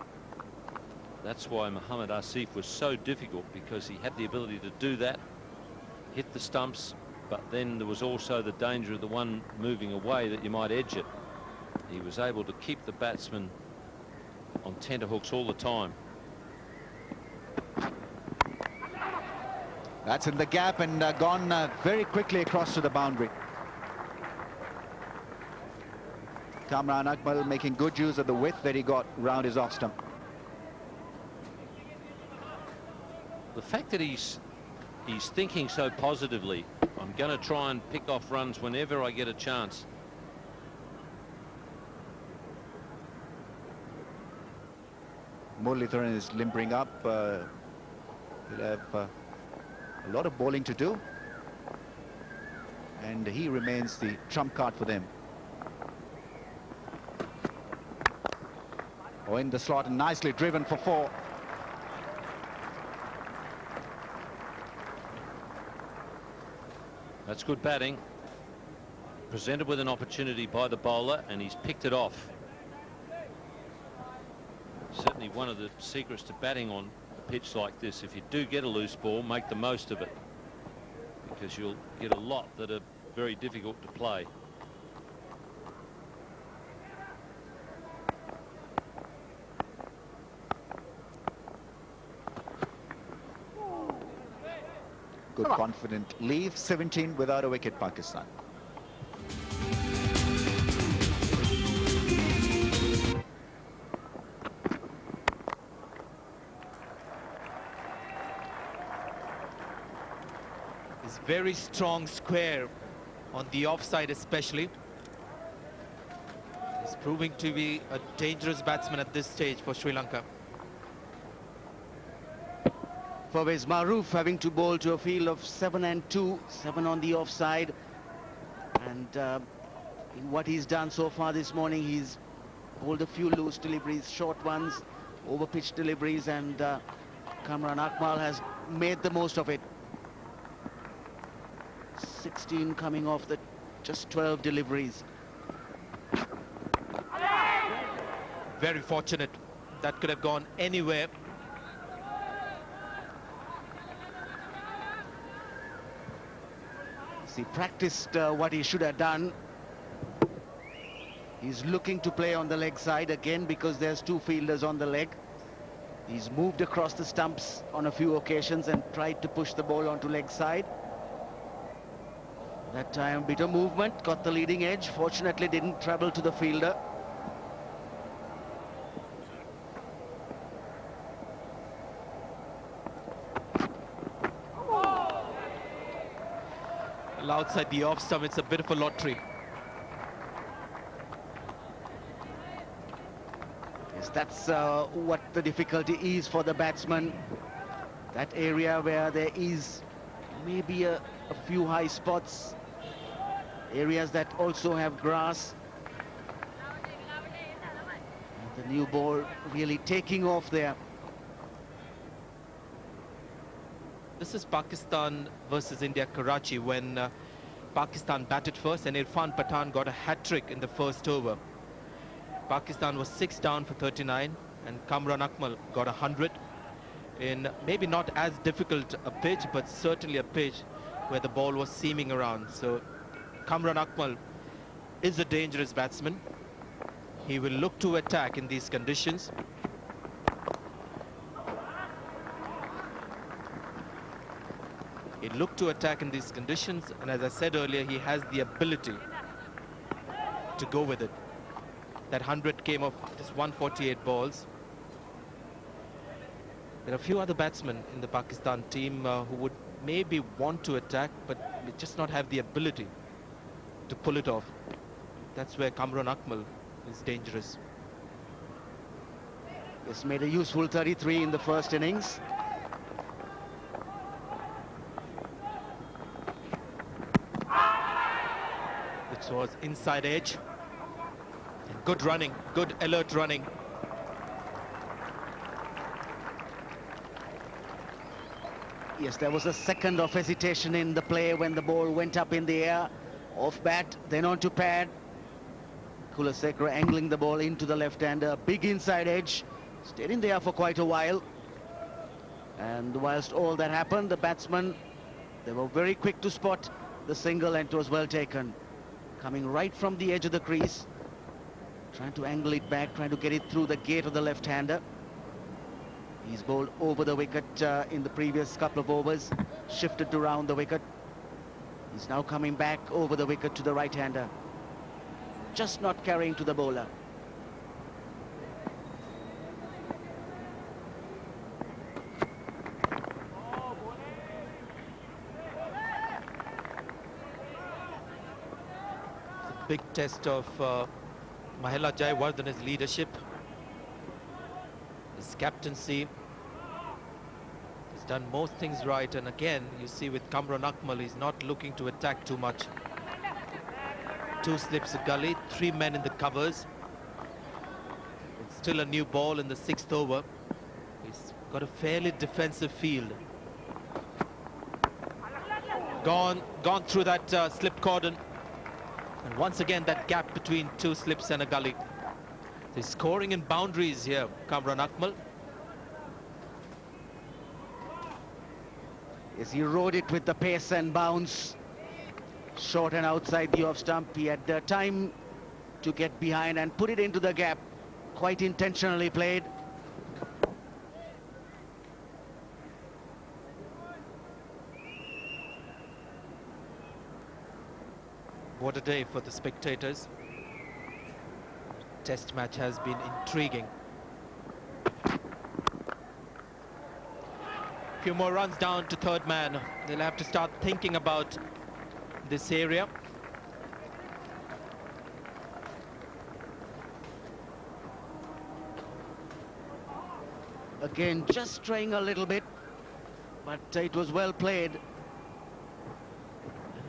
That's why Mohammad Asif was so difficult, because he had the ability to do that, hit the stumps, but then there was also the danger of the one moving away that you might edge it. He was able to keep the batsman on tenterhooks all the time. That's in the gap and gone very quickly across to the boundary. Kamran Akmal making good use of the width that he got round his off-stump. The fact that he's thinking so positively, I'm going to try and pick off runs whenever I get a chance. Muralitharan is limbering up. He'll have a lot of bowling to do, and he remains the trump card for them. Oh, in the slot and nicely driven for 4. That's good batting. Presented with an opportunity by the bowler, and he's picked it off. Certainly one of the secrets to batting on a pitch like this, if you do get a loose ball, make the most of it, because you'll get a lot that are very difficult to play. Good confident leave, 17 without a wicket, Pakistan. It's very strong square on the offside especially. He's proving to be a dangerous batsman at this stage for Sri Lanka. Fawaz Maroof having to bowl to a field of 7 and 2, 7 on the offside, and in what he's done so far this morning, he's bowled a few loose deliveries, short ones, over pitch deliveries, and Kamran Akmal has made the most of it. 16 coming off the just 12 deliveries. Very fortunate. That could have gone anywhere. He practiced what he should have done. He's looking to play on the leg side again because there's 2 fielders on the leg. He's moved across the stumps on a few occasions and tried to push the ball onto leg side. That time, bit of movement, got the leading edge. Fortunately, didn't travel to the fielder. Outside the off stump, it's a bit of a lottery. Yes, that's what the difficulty is for the batsman. That area where there is maybe a few high spots, areas that also have grass. And the new ball really taking off there. This is Pakistan versus India, Karachi, when Pakistan batted first and Irfan Pathan got a hat-trick in the first over. Pakistan was 6 down for 39 and Kamran Akmal got 100 in maybe not as difficult a pitch, but certainly a pitch where the ball was seaming around. So Kamran Akmal is a dangerous batsman. He will look to attack in these conditions. He looked to attack in these conditions, and as I said earlier, he has the ability to go with it. That 100 came off just 148 balls. There are a few other batsmen in the Pakistan team who would maybe want to attack, but may just not have the ability to pull it off. That's where Kamran Akmal is dangerous. He's made a useful 33 in the first innings. It was inside edge. And good running, good alert running. Yes, there was a second of hesitation in the play when the ball went up in the air. Off bat, then on to pad. Kulasekara angling the ball into the left-hander. Big inside edge. Stayed in the air for quite a while. And whilst all that happened, the batsmen, they were very quick to spot the single, and it was well taken. Coming right from the edge of the crease. Trying to angle it back, trying to get it through the gate of the left-hander. He's bowled over the wicket in the previous couple of overs, shifted to round the wicket. He's now coming back over the wicket to the right-hander. Just not carrying to the bowler. It's a big test of Mahela Jayawardene's leadership. His captaincy. He's done most things right, and again you see with Kamran Akmal, he's not looking to attack too much. 2 slips a gully, 3 men in the covers. It's still a new ball in the 6th over. He's got a fairly defensive field. Gone through that slip cordon, and once again that gap between 2 slips and a gully. He's scoring in boundaries here, Kamran Akmal. Yes, he rode it with the pace and bounce. Short and outside the off stump. He had time to get behind and put it into the gap. Quite intentionally played. What a day for the spectators. Test match has been intriguing. Few more runs down to third man. They'll have to start thinking about this area. Again, just straying a little bit, but it was well played.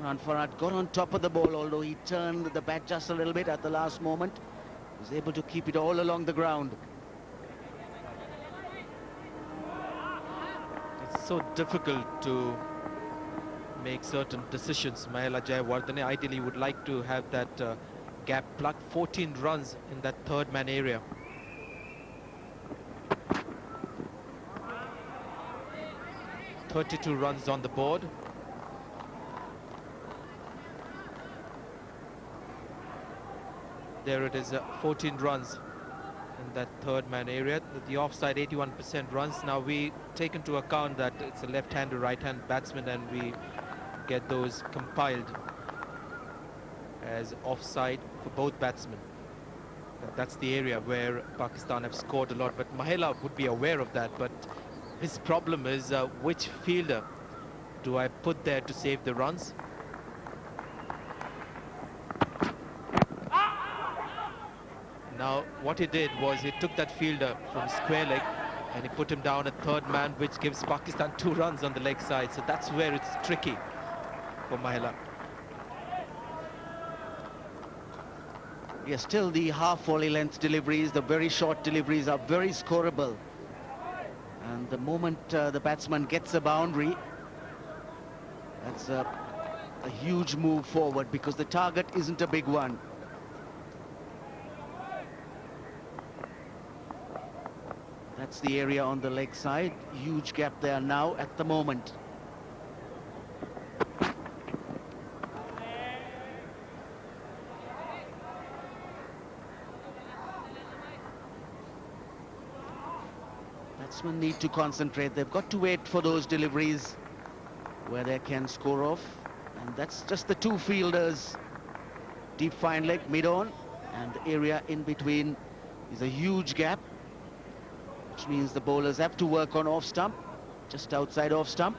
Imran Farhat got on top of the ball, although he turned the bat just a little bit at the last moment. Was able to keep it all along the ground. It's so difficult to make certain decisions. Mahela Jayawardene ideally would like to have that gap plugged. 14 runs in that third man area. .32 runs on the board. There it is, 14 runs in that third man area. The offside 81% runs. Now we take into account that it's a left-hand or right-hand batsman, and we get those compiled as offside for both batsmen. And that's the area where Pakistan have scored a lot, but Mahela would be aware of that. But his problem is which fielder do I put there to save the runs? Now what he did was he took that fielder from square leg and he put him down at third man, which gives Pakistan 2 runs on the leg side. So that's where it's tricky for Mahela. Yes, still the half volley length deliveries, the very short deliveries are very scoreable. And the moment the batsman gets a boundary, that's a huge move forward, because the target isn't a big one. That's the area on the leg side. Huge gap there now at the moment. Batsmen need to concentrate. They've got to wait for those deliveries where they can score off. And that's just the two fielders. Deep fine leg, mid-on, and the area in between is a huge gap, which means the bowlers have to work on off-stump, just outside off-stump.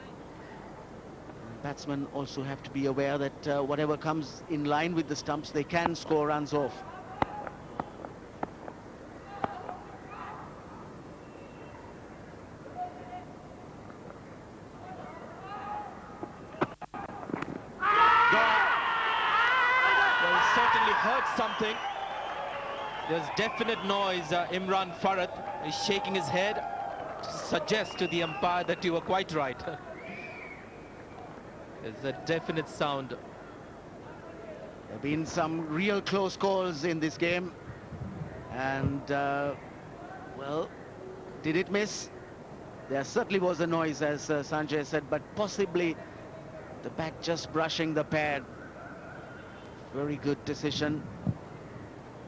Batsmen also have to be aware that whatever comes in line with the stumps, they can score runs off. Well, certainly heard something. There's definite noise. Imran Farad is shaking his head to suggest to the umpire that you were quite right. There's a definite sound. There have been some real close calls in this game, and well, did it miss? There certainly was a noise, as Sanjay said, but possibly the bat just brushing the pad. Very good decision.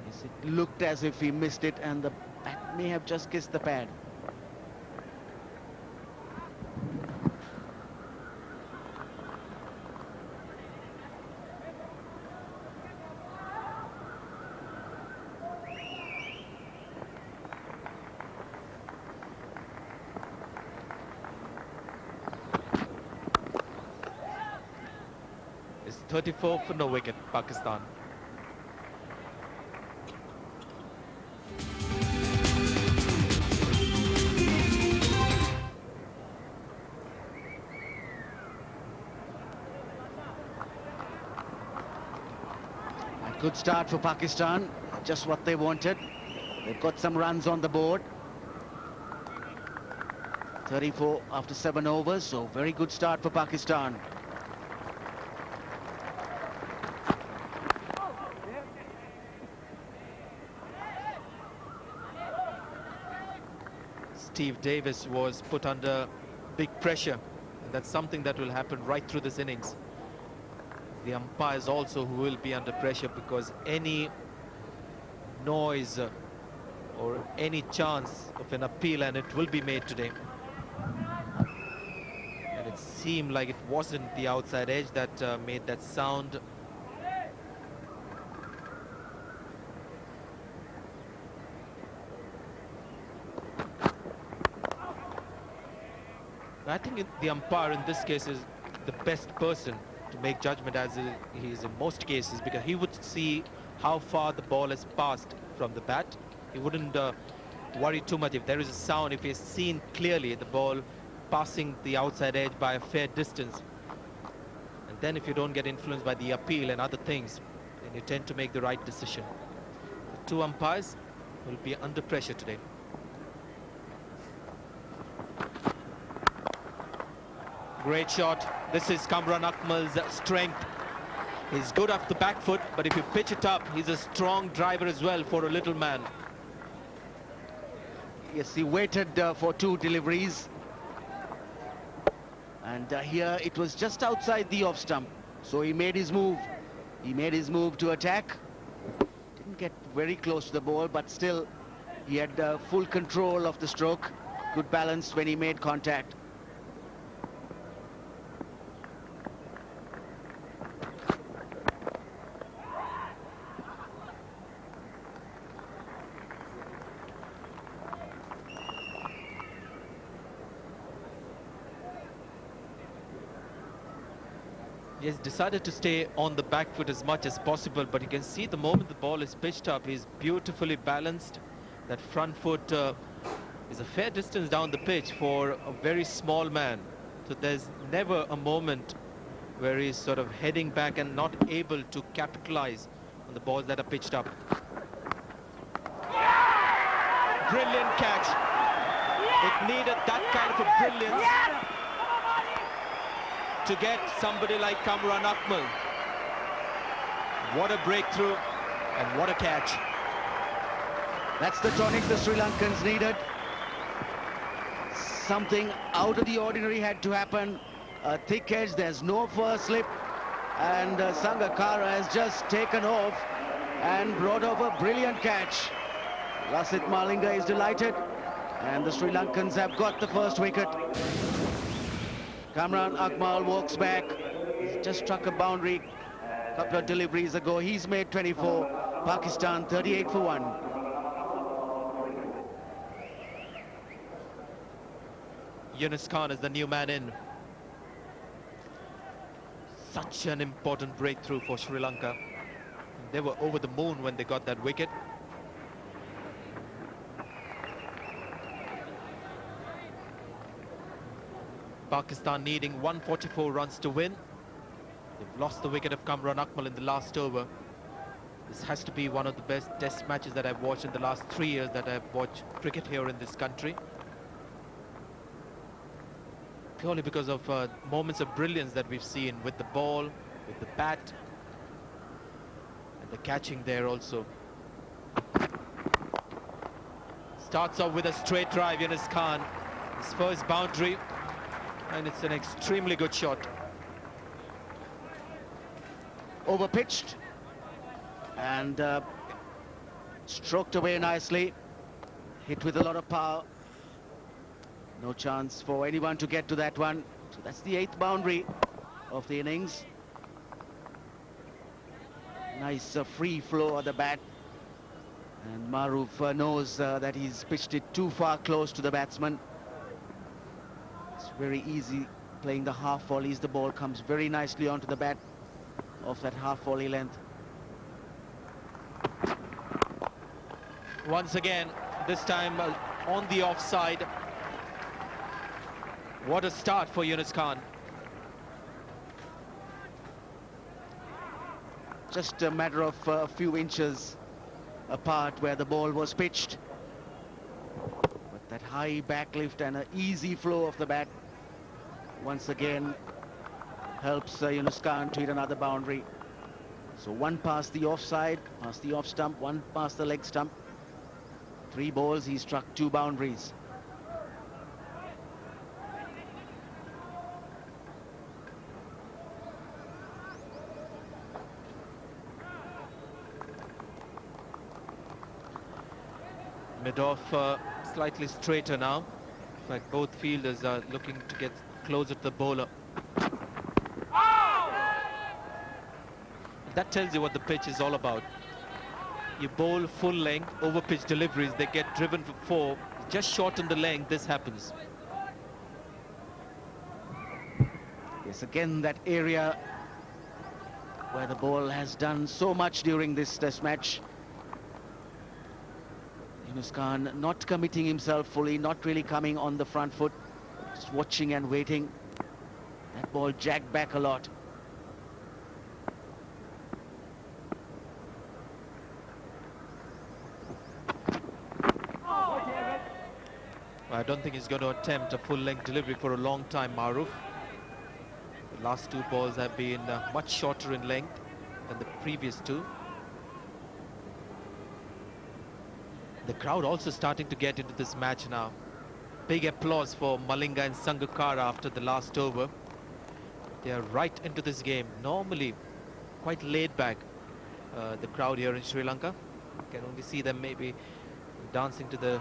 Yes, it looked as if he missed it, and the bat may have just kissed the pad. It's 34 for no wicket, Pakistan. A good start for Pakistan, just what they wanted. They've got some runs on the board. 34 after 7 overs, so very good start for Pakistan. Steve Davis was put under big pressure, and that's something that will happen right through this innings. The umpires also who will be under pressure, because any noise or any chance of an appeal, and it will be made today. And it seemed like it wasn't the outside edge that made that sound. I think the umpire in this case is the best person to make judgment, as he is in most cases, because he would see how far the ball has passed from the bat. He wouldn't worry too much if there is a sound, if he's seen clearly the ball passing the outside edge by a fair distance. And then if you don't get influenced by the appeal and other things, then you tend to make the right decision. The two umpires will be under pressure today. Great shot. This is Kamran Akmal's strength. He's good off the back foot, but if you pitch it up, he's a strong driver as well for a little man. Yes, he waited for 2 deliveries. And here it was just outside the off stump. So he made his move. He made his move to attack. Didn't get very close to the ball, but still he had full control of the stroke. Good balance when he made contact. He has decided to stay on the back foot as much as possible, but you can see the moment the ball is pitched up, he's beautifully balanced. That front foot is a fair distance down the pitch for a very small man. So there's never a moment where he's sort of heading back and not able to capitalize on the balls that are pitched up. Brilliant catch. It needed that kind of a brilliance to get somebody like Kamran Akmal. What a breakthrough and what a catch. That's the tonic the Sri Lankans needed. Something out of the ordinary had to happen. A thick edge, there's no first slip, and Sangakkara has just taken off and brought off a brilliant catch. Lasith Malinga is delighted, and the Sri Lankans have got the first wicket. Kamran Akmal walks back. He's just struck a boundary a couple of deliveries ago. He's made 24. Pakistan 38 for 1. Yunus Khan is the new man in. Such an important breakthrough for Sri Lanka. They were over the moon when they got that wicket. Pakistan needing 144 runs to win. They've lost the wicket of Kamran Akmal in the last over. This has to be one of the best test matches that I've watched in the last 3 years that I've watched cricket here in this country. Purely because of moments of brilliance that we've seen with the ball, with the bat, and the catching there also. Starts off with a straight drive, Yunus Khan. His first boundary, and it's an extremely good shot. Overpitched and stroked away nicely. Hit with a lot of power. No chance for anyone to get to that one. So that's the 8th boundary of the innings. Nice free flow of the bat. And Maruf knows that he's pitched it too far close to the batsman. It's very easy playing the half volleys. The ball comes very nicely onto the bat of that half volley length. Once again, this time on the offside. What a start for Yunus Khan. Just a matter of a few inches apart where the ball was pitched. But that high backlift and an easy flow of the bat once again helps Yunus Khan to hit another boundary. So one past the offside, past the off stump, one past the leg stump. 3 balls, he struck 2 boundaries. Mid-off slightly straighter now. In fact, both fielders are looking to get closer to the bowler. That tells you what the pitch is all about. You bowl full length, over pitch deliveries, they get driven for 4. Just shorten the length, this happens. Yes, again that area where the ball has done so much during this test match. Yunus Khan not committing himself fully, not really coming on the front foot, just watching and waiting. That ball jagged back a lot. I don't think he's going to attempt a full-length delivery for a long time, Maruf. The last 2 balls have been much shorter in length than the previous 2. The crowd also starting to get into this match now. Big applause for Malinga and Sangakkara after the last over. They are right into this game. Normally quite laid back, the crowd here in Sri Lanka. You can only see them maybe dancing to the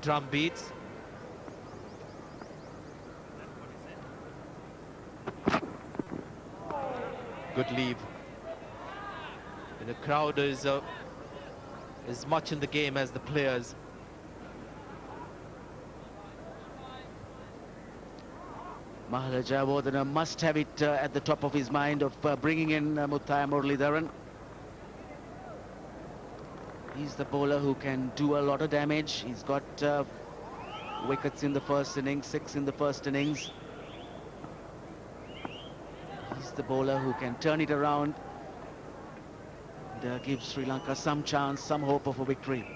drum beats. Good leave. And the crowd is as much in the game as the players. Mahala Jayawardene must have it at the top of his mind of bringing in Muttiah Muralitharan. He's the bowler who can do a lot of damage. He's got wickets in the first innings, 6 in the first innings. He's the bowler who can turn it around and give Sri Lanka some chance, some hope of a victory.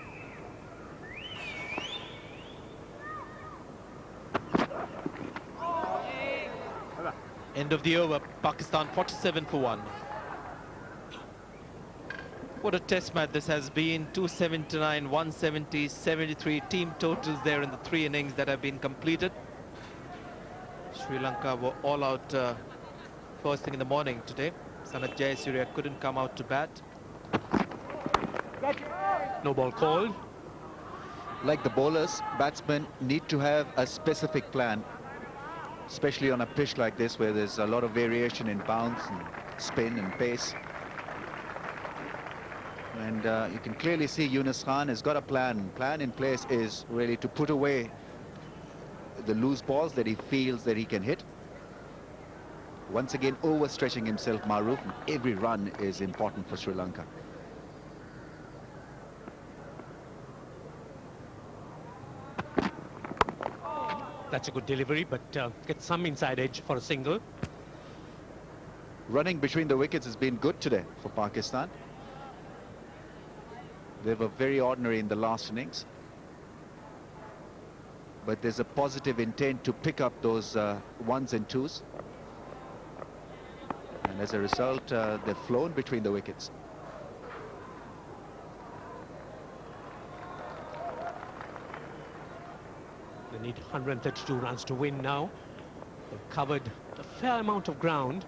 End of the over, Pakistan 47 for 1. What a test match this has been. 279, 170, 73 team totals there in the 3 innings that have been completed. Sri Lanka were all out first thing in the morning today. Sanath Jayasuriya couldn't come out to bat. No ball called. Like the bowlers, batsmen need to have a specific plan. especially on a pitch like this where there's a lot of variation in bounce and spin and pace. And you can clearly see Yunus Khan has got a plan. Plan in place is really to put away the loose balls that he feels that he can hit. Once again, overstretching himself, Maruf. Every run is important for Sri Lanka. That's a good delivery, but gets some inside edge for a single. Running between the wickets has been good today for Pakistan. They were very ordinary in the last innings. But there's a positive intent to pick up those ones and twos. And as a result, they've flown between the wickets. They need 132 runs to win now. They've covered a fair amount of ground.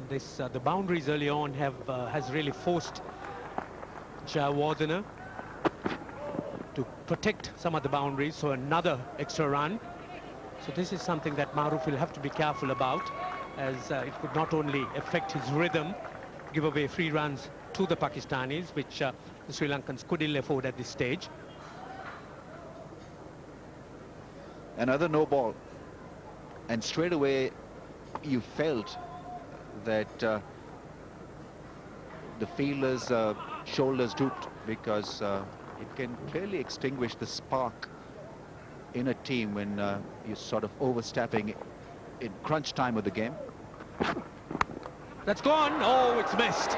The boundaries early on has really forced Jayawardene to protect some of the boundaries, so another extra run. So this is something that Maruf will have to be careful about, as it could not only affect his rhythm, give away free runs to the Pakistanis, which the Sri Lankans could ill afford at this stage. Another no ball. And straight away, you felt that the fielders' shoulders drooped, because it can clearly extinguish the spark in a team when you're sort of overstepping in crunch time of the game. That's gone. Oh, it's missed.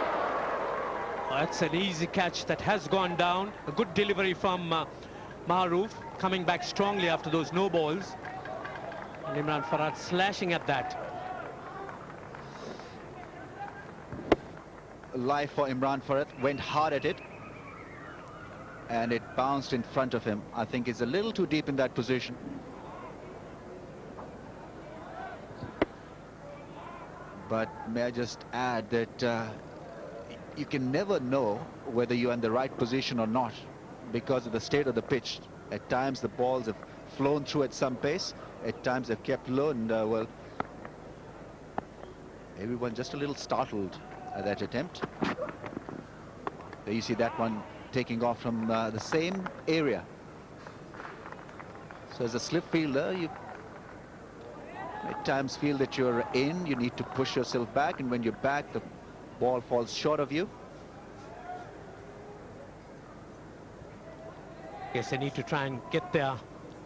That's an easy catch that has gone down. A good delivery from Maruf, coming back strongly after those no balls. And Imran Farhad slashing at that. Life for Imran Farhad, went hard at it, and it bounced in front of him. I think he's a little too deep in that position. But may I just add that you can never know whether you're in the right position or not because of the state of the pitch. At times the balls have flown through at some pace, at times they've kept low, and well, everyone just a little startled at that attempt. There you see that one taking off from the same area. So as a slip fielder, you at times feel that you're in, you need to push yourself back, and when you're back, the ball falls short of you. Yes, they need to try and get their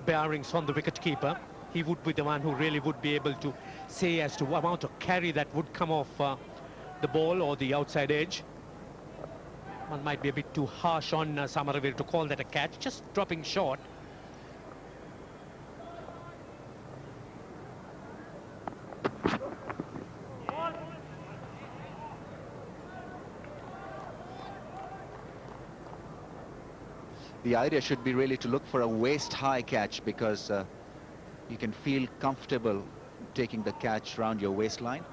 bearings from the wicket-keeper. He would be the one who really would be able to say as to what amount of carry that would come off the ball or the outside edge. One might be a bit too harsh on Samaraweera to call that a catch, just dropping short. The idea should be really to look for a waist-high catch, because you can feel comfortable taking the catch around your waistline.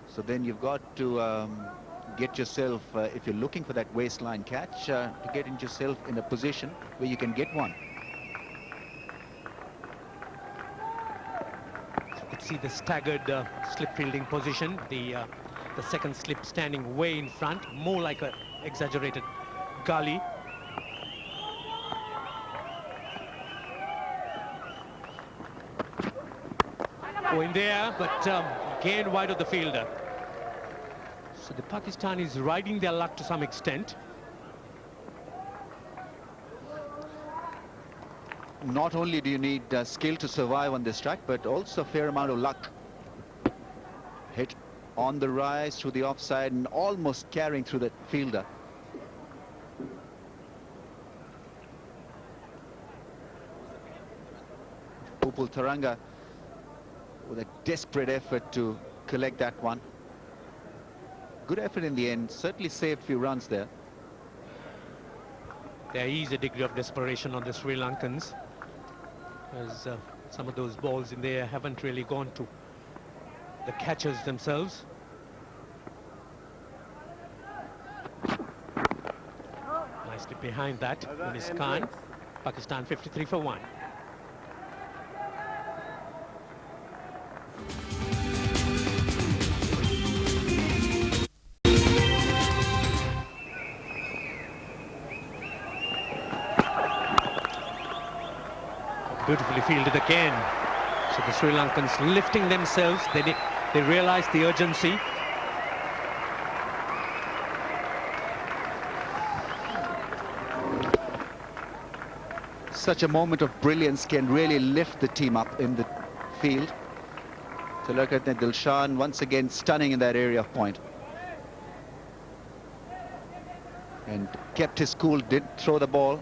So then you've got to get yourself, if you're looking for that waistline catch, to get yourself in a position where you can get one. You could see the staggered slip fielding position, the second slip standing way in front, more like an exaggerated gully. Going there, but again wide of the fielder. So the Pakistanis riding their luck to some extent. Not only do you need skill to survive on this track, but also a fair amount of luck. Hit on the rise through the offside and almost carrying through the fielder. Upul Taranga with a desperate effort to collect that one. Good effort in the end, certainly saved a few runs there. There is a degree of desperation on the Sri Lankans, as some of those balls in there haven't really gone to the catchers themselves. Nicely behind that, Yunus Khan. Pakistan 53 for 1. Beautifully fielded again. So the Sri Lankans lifting themselves. They realise the urgency. Such a moment of brilliance can really lift the team up in the field. So look at Dilshan once again stunning in that area of point. And kept his cool, didn't throw the ball.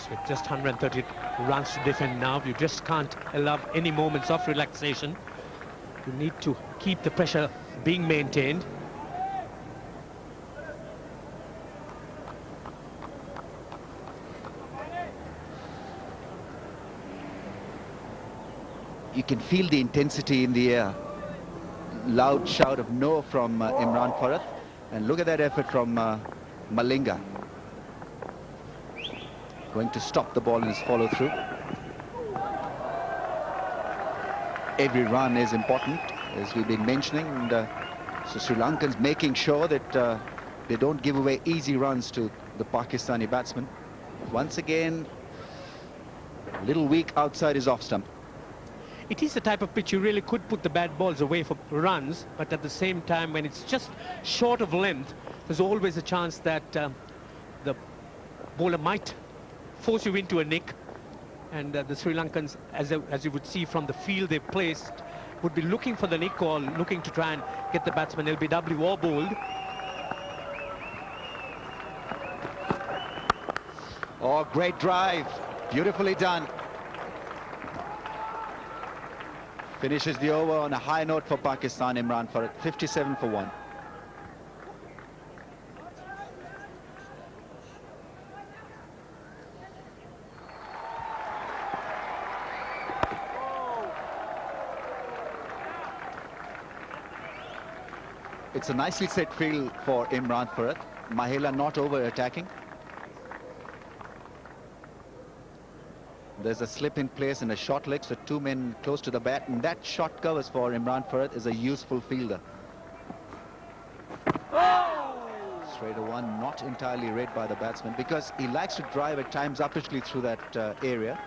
With just 130 runs to defend now, you just can't allow any moments of relaxation. You need to keep the pressure being maintained. You can feel the intensity in the air. Loud shout of no from Imran Farhat. And look at that effort from Malinga. Going to stop the ball in his follow-through. Every run is important, as we've been mentioning. And, so Sri Lankans making sure that they don't give away easy runs to the Pakistani batsman. Once again, a little weak outside his off stump. It is the type of pitch you really could put the bad balls away for runs, but at the same time, when it's just short of length, there's always a chance that the bowler might force you into a nick. And the Sri Lankans, as you would see from the field they placed, would be looking for the nick or looking to try and get the batsman LBW or bowled. Oh, great drive. Beautifully done. Finishes the over on a high note for Pakistan, Imran Farhat, 57 for 1. It's a nicely set field for Imran Farhat. Mahela not over-attacking. There's a slip in place and a short leg, so two men close to the bat, and that short covers for Imran Farhat is a useful fielder. Straight to one, not entirely read by the batsman because he likes to drive at times uppishly through that area.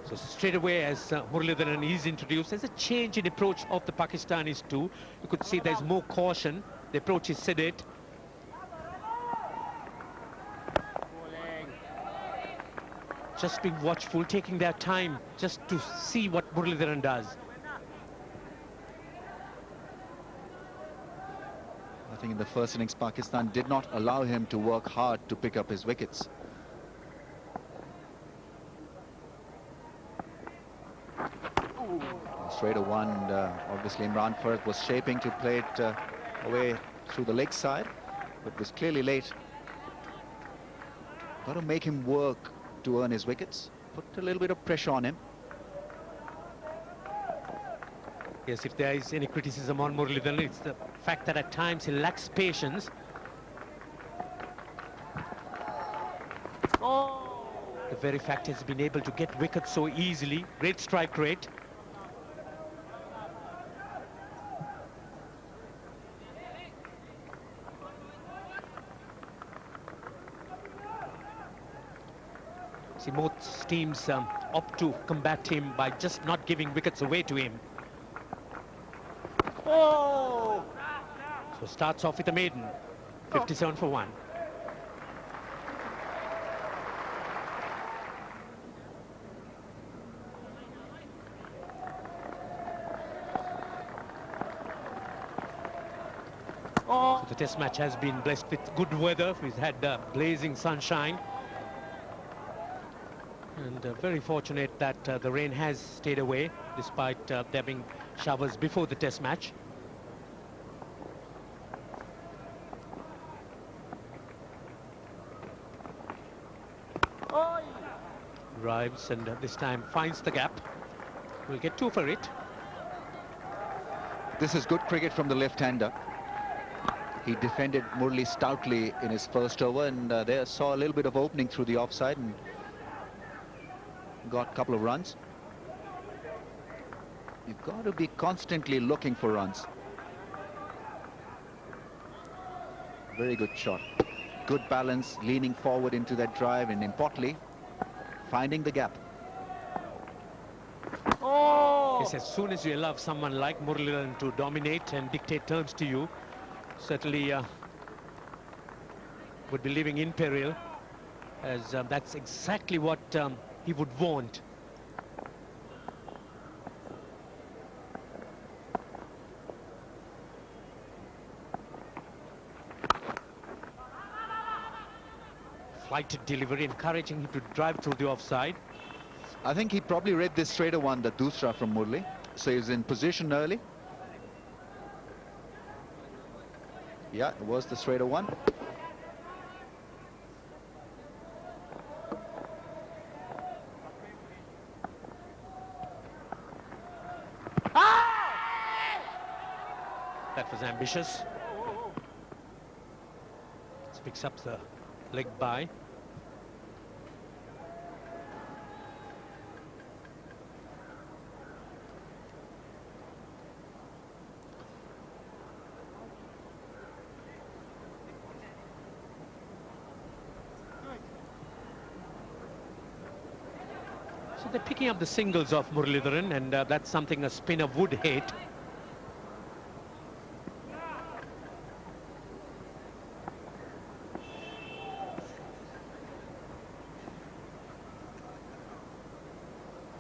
So straight away, as Muralitharan is introduced, there's a change in approach of the Pakistanis too. You could see there's more caution. The approach is sedate. Just being watchful, taking their time just to see what Muralitharan does. I think in the first innings, Pakistan did not allow him to work hard to pick up his wickets. Straight to one, and obviously Imran Farhat was shaping to play it away through the leg side, but was clearly late. Got to make him work to earn his wickets. Put a little bit of pressure on him. Yes, if there is any criticism on Muralitharan, it's the fact that at times he lacks patience. The very fact he's been able to get wickets so easily. Great strike rate. See, most teams opt to combat him by just not giving wickets away to him. So starts off with a maiden, 57 for 1. So the test match has been blessed with good weather. We've had blazing sunshine. And very fortunate that the rain has stayed away, despite there being showers before the test match. Drives and this time finds the gap. We'll get 2 for it. This is good cricket from the left-hander. He defended Murli stoutly in his first over, and there saw a little bit of opening through the offside, and got a couple of runs. You've got to be constantly looking for runs. Very good shot. Good balance, leaning forward into that drive, and importantly, finding the gap. Yes, as soon as you allow someone like Muralitharan to dominate and dictate terms to you, certainly would be living in peril, as that's exactly what he would want. Flighted delivery, encouraging him to drive through the offside. I think he probably read this straighter one, the Dusra from Murli. So he's in position early. Yeah, it was the straighter one. That was ambitious. This picks up the leg by. So they're picking up the singles of Muralitharan, and that's something a spinner would hate.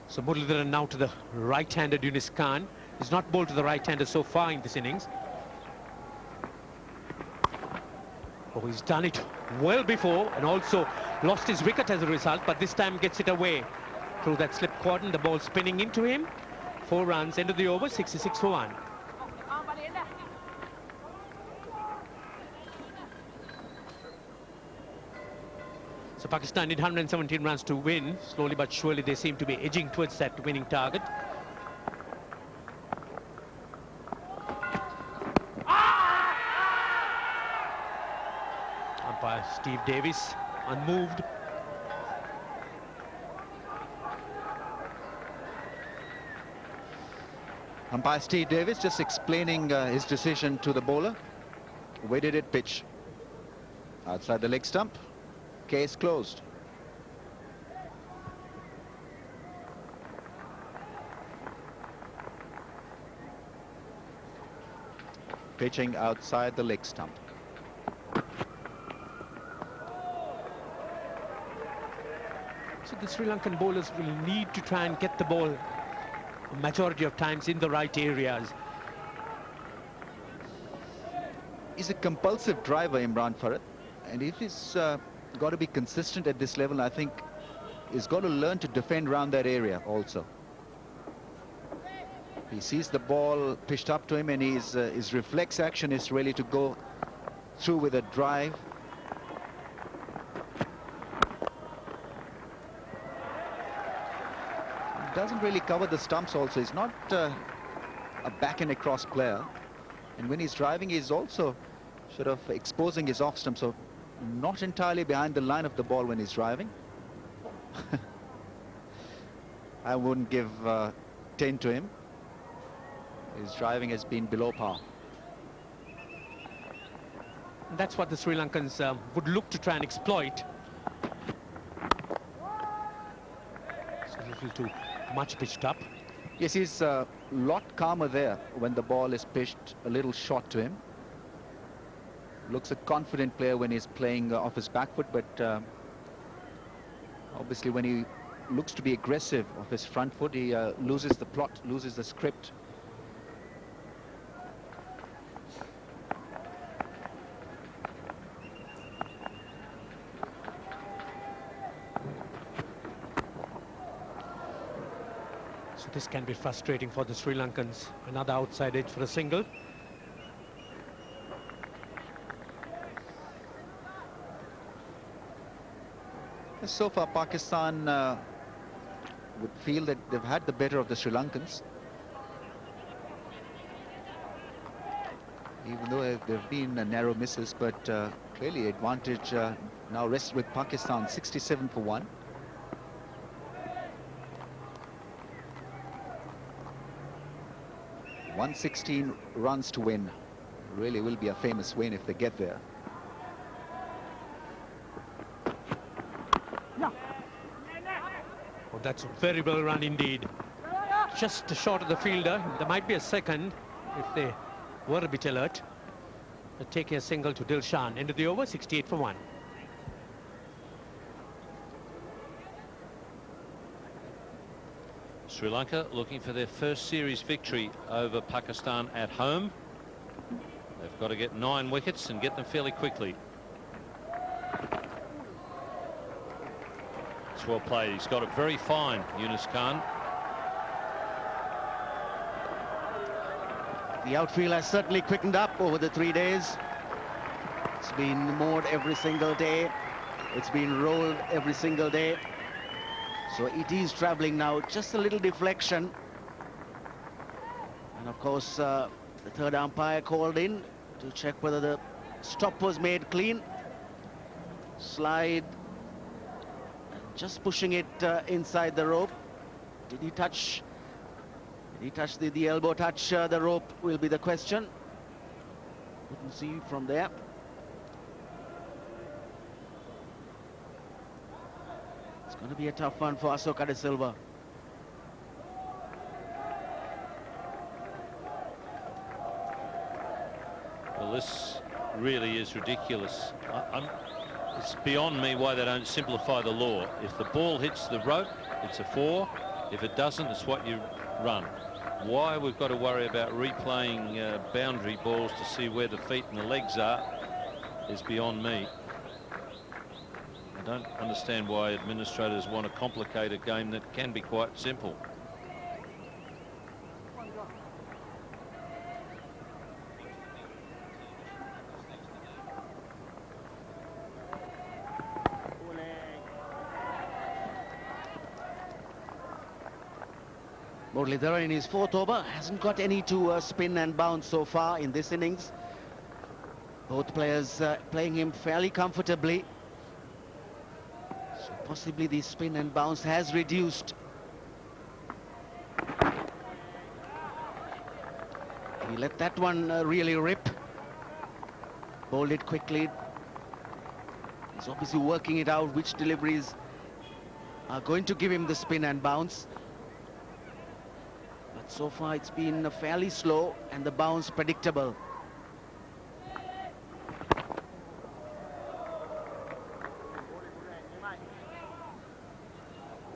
So Muralitharan now to the right-handed Yunus Khan. He's not bowled to the right-hander so far in this innings. Oh, he's done it well before and also lost his wicket as a result, but this time gets it away through that slip quadrant. The ball spinning into him. 4 runs, end of the over, 66 for 1. So Pakistan need 117 runs to win. Slowly but surely they seem to be edging towards that winning target. Umpire Steve Davis unmoved. Umpire Steve Davis just explaining his decision to the bowler. Where did it pitch? Outside the leg stump. Case closed. Pitching outside the leg stump. So the Sri Lankan bowlers will need to try and get the ball a majority of times in the right areas. He's a compulsive driver, Imran Farad, and if he's got to be consistent at this level, I think he's got to learn to defend around that area also. He sees the ball pitched up to him, and his reflex action is really to go through with a drive. He doesn't really cover the stumps also. He's not a back and across player, and when he's driving, he's also sort of exposing his off stump, so not entirely behind the line of the ball when he's driving. I wouldn't give 10 to him. His driving has been below par. That's what the Sri Lankans would look to try and exploit. It's a little too much pitched up. Yes, he's a lot calmer there when the ball is pitched a little short to him. Looks a confident player when he's playing off his back foot, but obviously when he looks to be aggressive off his front foot, he loses the plot, loses the script. So this can be frustrating for the Sri Lankans. Another outside edge for a single. So far, Pakistan would feel that they've had the better of the Sri Lankans. Even though there have been narrow misses, but clearly advantage now rests with Pakistan, 67 for 1. 116 runs to win. Really will be a famous win if they get there. Oh, that's a very well run indeed. Just short of the fielder. There might be a second if they were a bit alert. They're taking a single to Dilshan. End of the over, 68 for 1. Sri Lanka looking for their first series victory over Pakistan at home. They've got to get 9 wickets and get them fairly quickly. It's well played. He's got it very fine, Yunus Khan. The outfield has certainly quickened up over the 3 days. It's been moored every single day. It's been rolled every single day. So it is traveling now, just a little deflection. And of course, the third umpire called in to check whether the stop was made clean. Slide, just pushing it inside the rope. Did he touch? Did he touch the elbow touch the rope will be the question. Couldn't see from there. It's going to be a tough one for Asoka De Silva. Well, this really is ridiculous. It's beyond me why they don't simplify the law. If the ball hits the rope, it's a 4. If it doesn't, it's what you run. Why we've got to worry about replaying boundary balls to see where the feet and the legs are is beyond me. I don't understand why administrators want to complicate a game that can be quite simple. Muralitharan in his 4th over hasn't got any to spin and bounce so far in this innings. Both players playing him fairly comfortably. So possibly the spin and bounce has reduced. He let that one really rip. Bowled it quickly. He's obviously working it out which deliveries are going to give him the spin and bounce. But so far it's been fairly slow and the bounce predictable.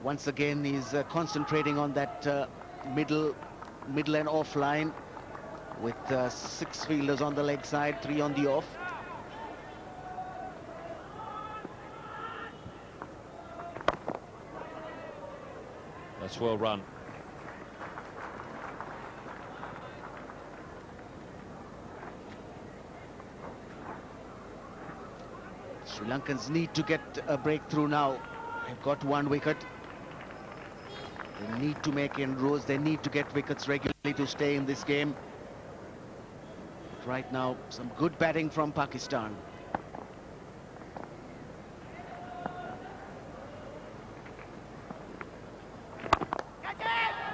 Once again he's concentrating on that middle and off line with 6 fielders on the leg side, 3 on the off. That's well run. Sri Lankans need to get a breakthrough now. They've got 1 wicket. They need to make inroads. They need to get wickets regularly to stay in this game. But right now, some good batting from Pakistan.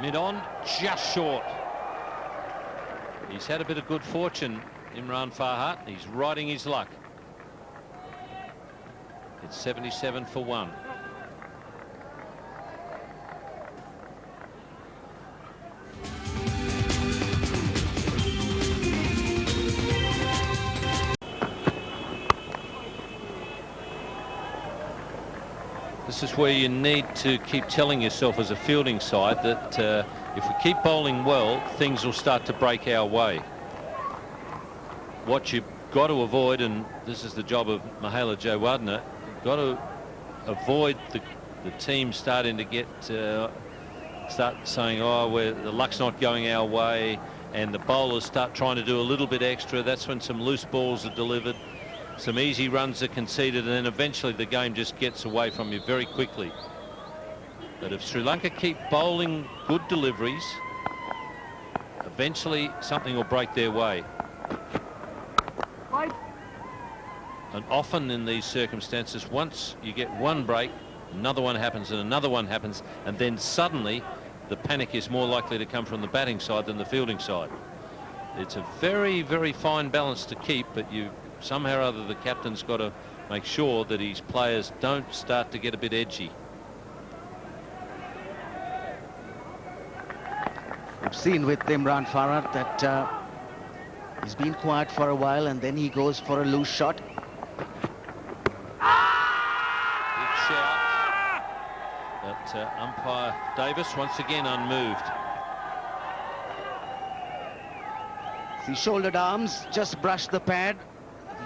Mid-on, just short. He's had a bit of good fortune, Imran Farhat. He's riding his luck. It's 77 for 1. This is where you need to keep telling yourself as a fielding side that if we keep bowling well, things will start to break our way. What you've got to avoid, and this is the job of Mahela Jayawardeneh, you've got to avoid the team starting to get start saying, oh, the luck's not going our way, and the bowlers start trying to do a little bit extra. That's when some loose balls are delivered, some easy runs are conceded, and then eventually the game just gets away from you very quickly. But if Sri Lanka keep bowling good deliveries, eventually something will break their way. And often in these circumstances, once you get one break, another one happens and another one happens, and then suddenly the panic is more likely to come from the batting side than the fielding side. It's a very, very fine balance to keep, but you somehow or other the captain's got to make sure that his players don't start to get a bit edgy. We've seen with Imran Farhat that he's been quiet for a while and then he goes for a loose shot. Big shout. But umpire Davis once again unmoved. The shouldered arms just brushed the pad.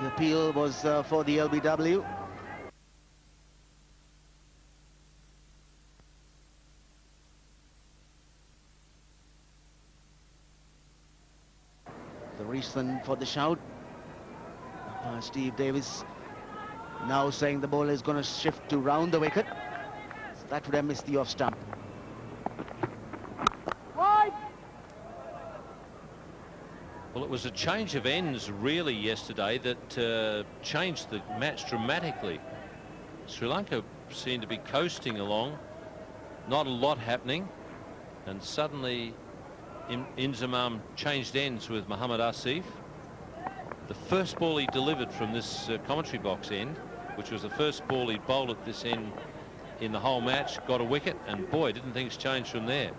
The appeal was for the LBW. The reason for the shout. Steve Davis now saying the ball is going to shift to round the wicket. So that would have missed the off stump. Well, it was a change of ends really yesterday that changed the match dramatically. Sri Lanka seemed to be coasting along, not a lot happening, and suddenly Inzamam changed ends with Mohammad Asif. The first ball he delivered from this commentary box end, which was the first ball he bowled at this end in the whole match, got a wicket, and boy, didn't things change from there.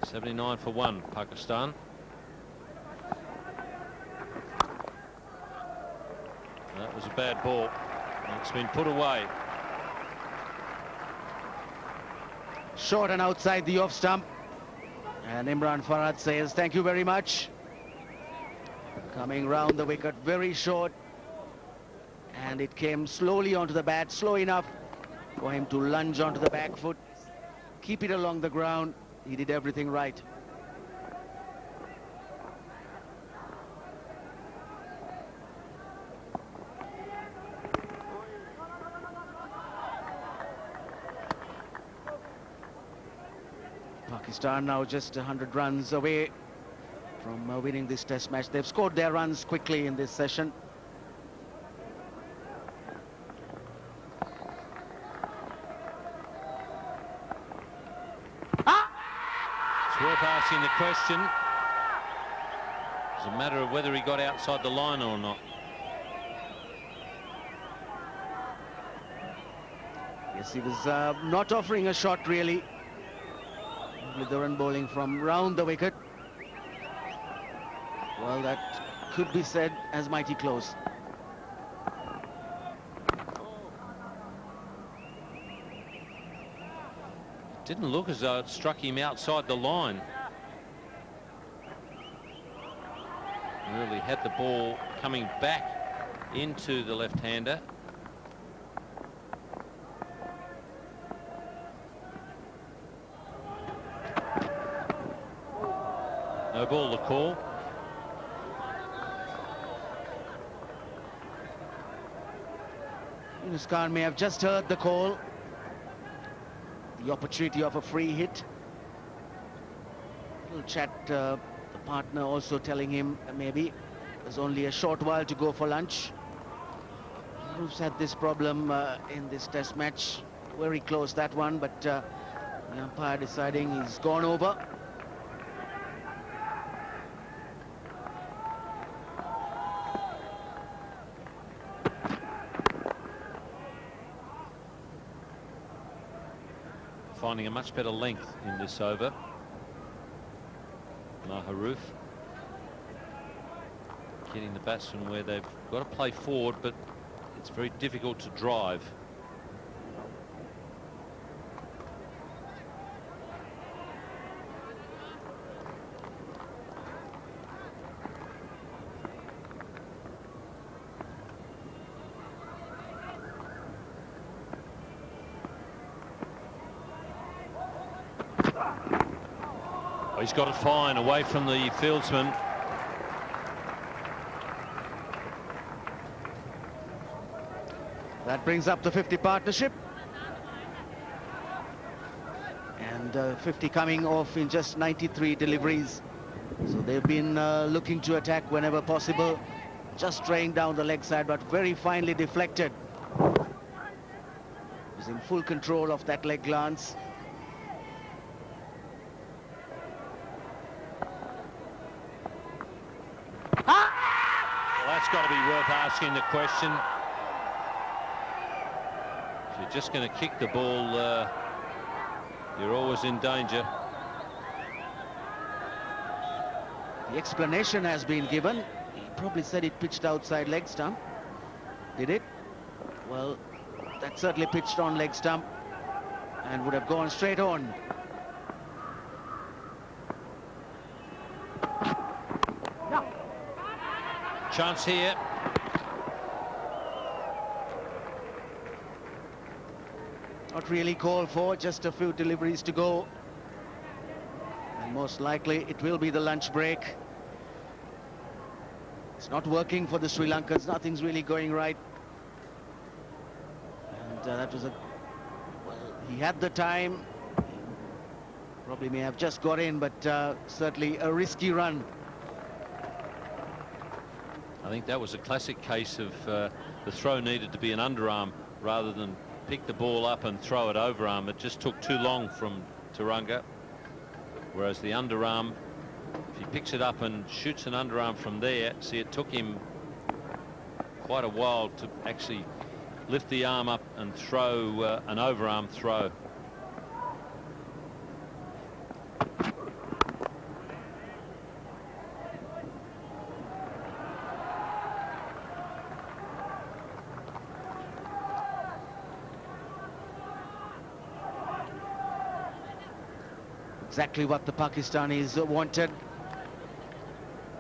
$79 for 1, Pakistan. That was a bad ball. It's been put away. Short and outside the off stump. And Imran Farhat says, thank you very much. Coming round the wicket, very short. And it came slowly onto the bat, slow enough for him to lunge onto the back foot, keep it along the ground. He did everything right. Pakistan now just 100 runs away from winning this test match. They've scored their runs quickly in this session. It's worth asking the question. It's a matter of whether he got outside the line or not. Yes, he was not offering a shot really. Muralitharan bowling from round the wicket. Well, that could be said as mighty close. Didn't look as though it struck him outside the line. Really had the ball coming back into the left-hander. No ball to call. Yunus Khan may have just heard the call. The opportunity of a free hit. A little chat, the partner also telling him maybe there's only a short while to go for lunch. Roof's had this problem in this test match. Very close, that one, but the umpire deciding he's gone over. Finding a much better length in this over. Maharoof getting the batsman where they've got to play forward, but it's very difficult to drive. Oh, he's got it fine away from the fieldsman. That brings up the 50 partnership. And 50 coming off in just 93 deliveries. So they've been looking to attack whenever possible. just straying down the leg side, but very finely deflected. Was in full control of that leg glance. Well, that's got to be worth asking the question. If you're just going to kick the ball, you're always in danger. The explanation has been given. He probably said it pitched outside leg stump. Did it? Well, that certainly pitched on leg stump and would have gone straight on. Chance here. Not really called for, just a few deliveries to go. And most likely it will be the lunch break. It's not working for the Sri Lankans. Nothing's really going right. And that was well, he had the time. Probably may have just got in, but certainly a risky run. I think that was a classic case of the throw needed to be an underarm rather than pick the ball up and throw it overarm. It just took too long from Turanga. Whereas the underarm, if he picks it up and shoots an underarm from there, see, it took him quite a while to actually lift the arm up and throw an overarm throw. Exactly what the Pakistanis wanted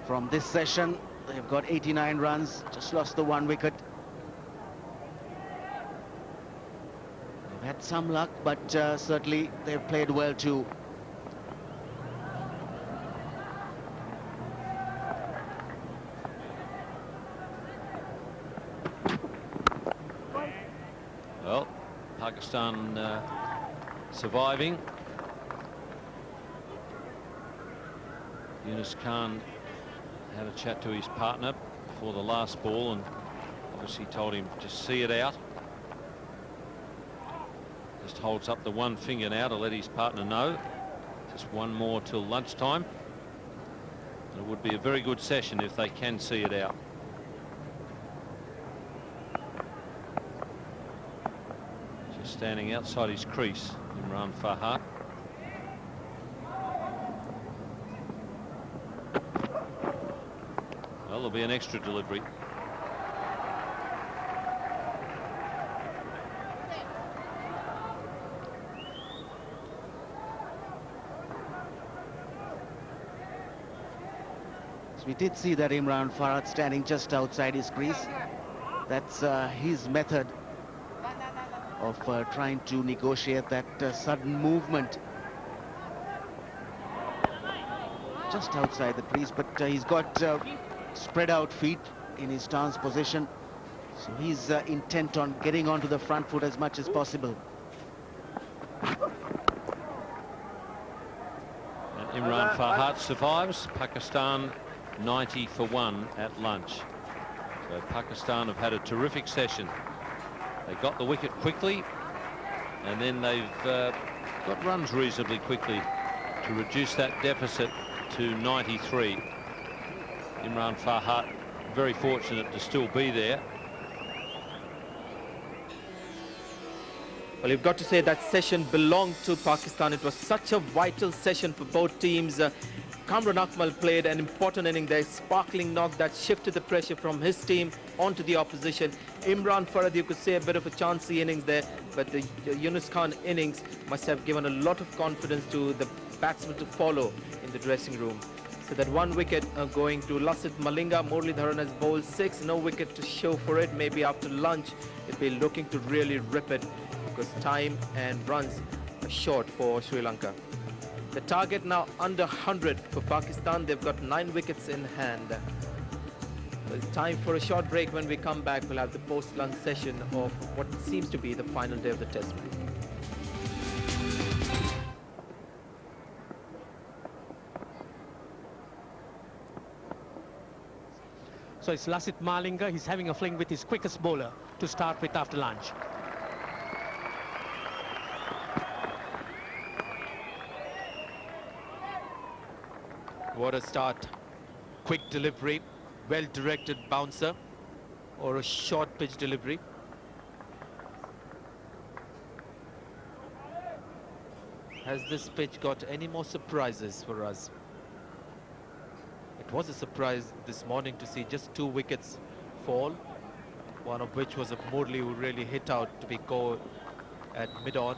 from this session. They've got 89 runs, just lost the 1 wicket. They've had some luck, but certainly they've played well too. Well, Pakistan surviving. Yunus Khan had a chat to his partner before the last ball and obviously told him to see it out. Just holds up the one finger now to let his partner know. Just one more till lunchtime. It would be a very good session if they can see it out. Just standing outside his crease, Imran Farhat. Well, there'll be an extra delivery. So we did see that Imran Farhat standing just outside his crease. That's his method of trying to negotiate that sudden movement just outside the crease, but he's got spread out feet in his stance position, so he's intent on getting onto the front foot as much as possible. And Imran Farhat survives. Pakistan 90 for 1 at lunch. So Pakistan have had a terrific session. They got the wicket quickly and then they've got runs reasonably quickly to reduce that deficit to 93. Imran Farhat very fortunate to still be there. Well, you've got to say that session belonged to Pakistan. It was such a vital session for both teams. Kamran Akmal played an important inning there, sparkling knock that shifted the pressure from his team onto the opposition. Imran Farhat, you could say a bit of a chancy innings there, but the Yunus Khan innings must have given a lot of confidence to the batsmen to follow in the dressing room. So that 1 wicket going to Lasith Malinga. Muralitharan has bowled 6, no wicket to show for it. Maybe after lunch he'll be looking to really rip it because time and runs are short for Sri Lanka. The target now under 100 for Pakistan. They've got 9 wickets in hand. Well, it's time for a short break. When we come back, we'll have the post-lunch session of what seems to be the final day of the test match. So it's Lasith Malinga. He's having a fling with his quickest bowler to start with after lunch. What a start. Quick delivery, well-directed bouncer, or a short pitch delivery. Has this pitch got any more surprises for us? It was a surprise this morning to see just 2 wickets fall, one of which was a Murli who really hit out to be go at mid-on.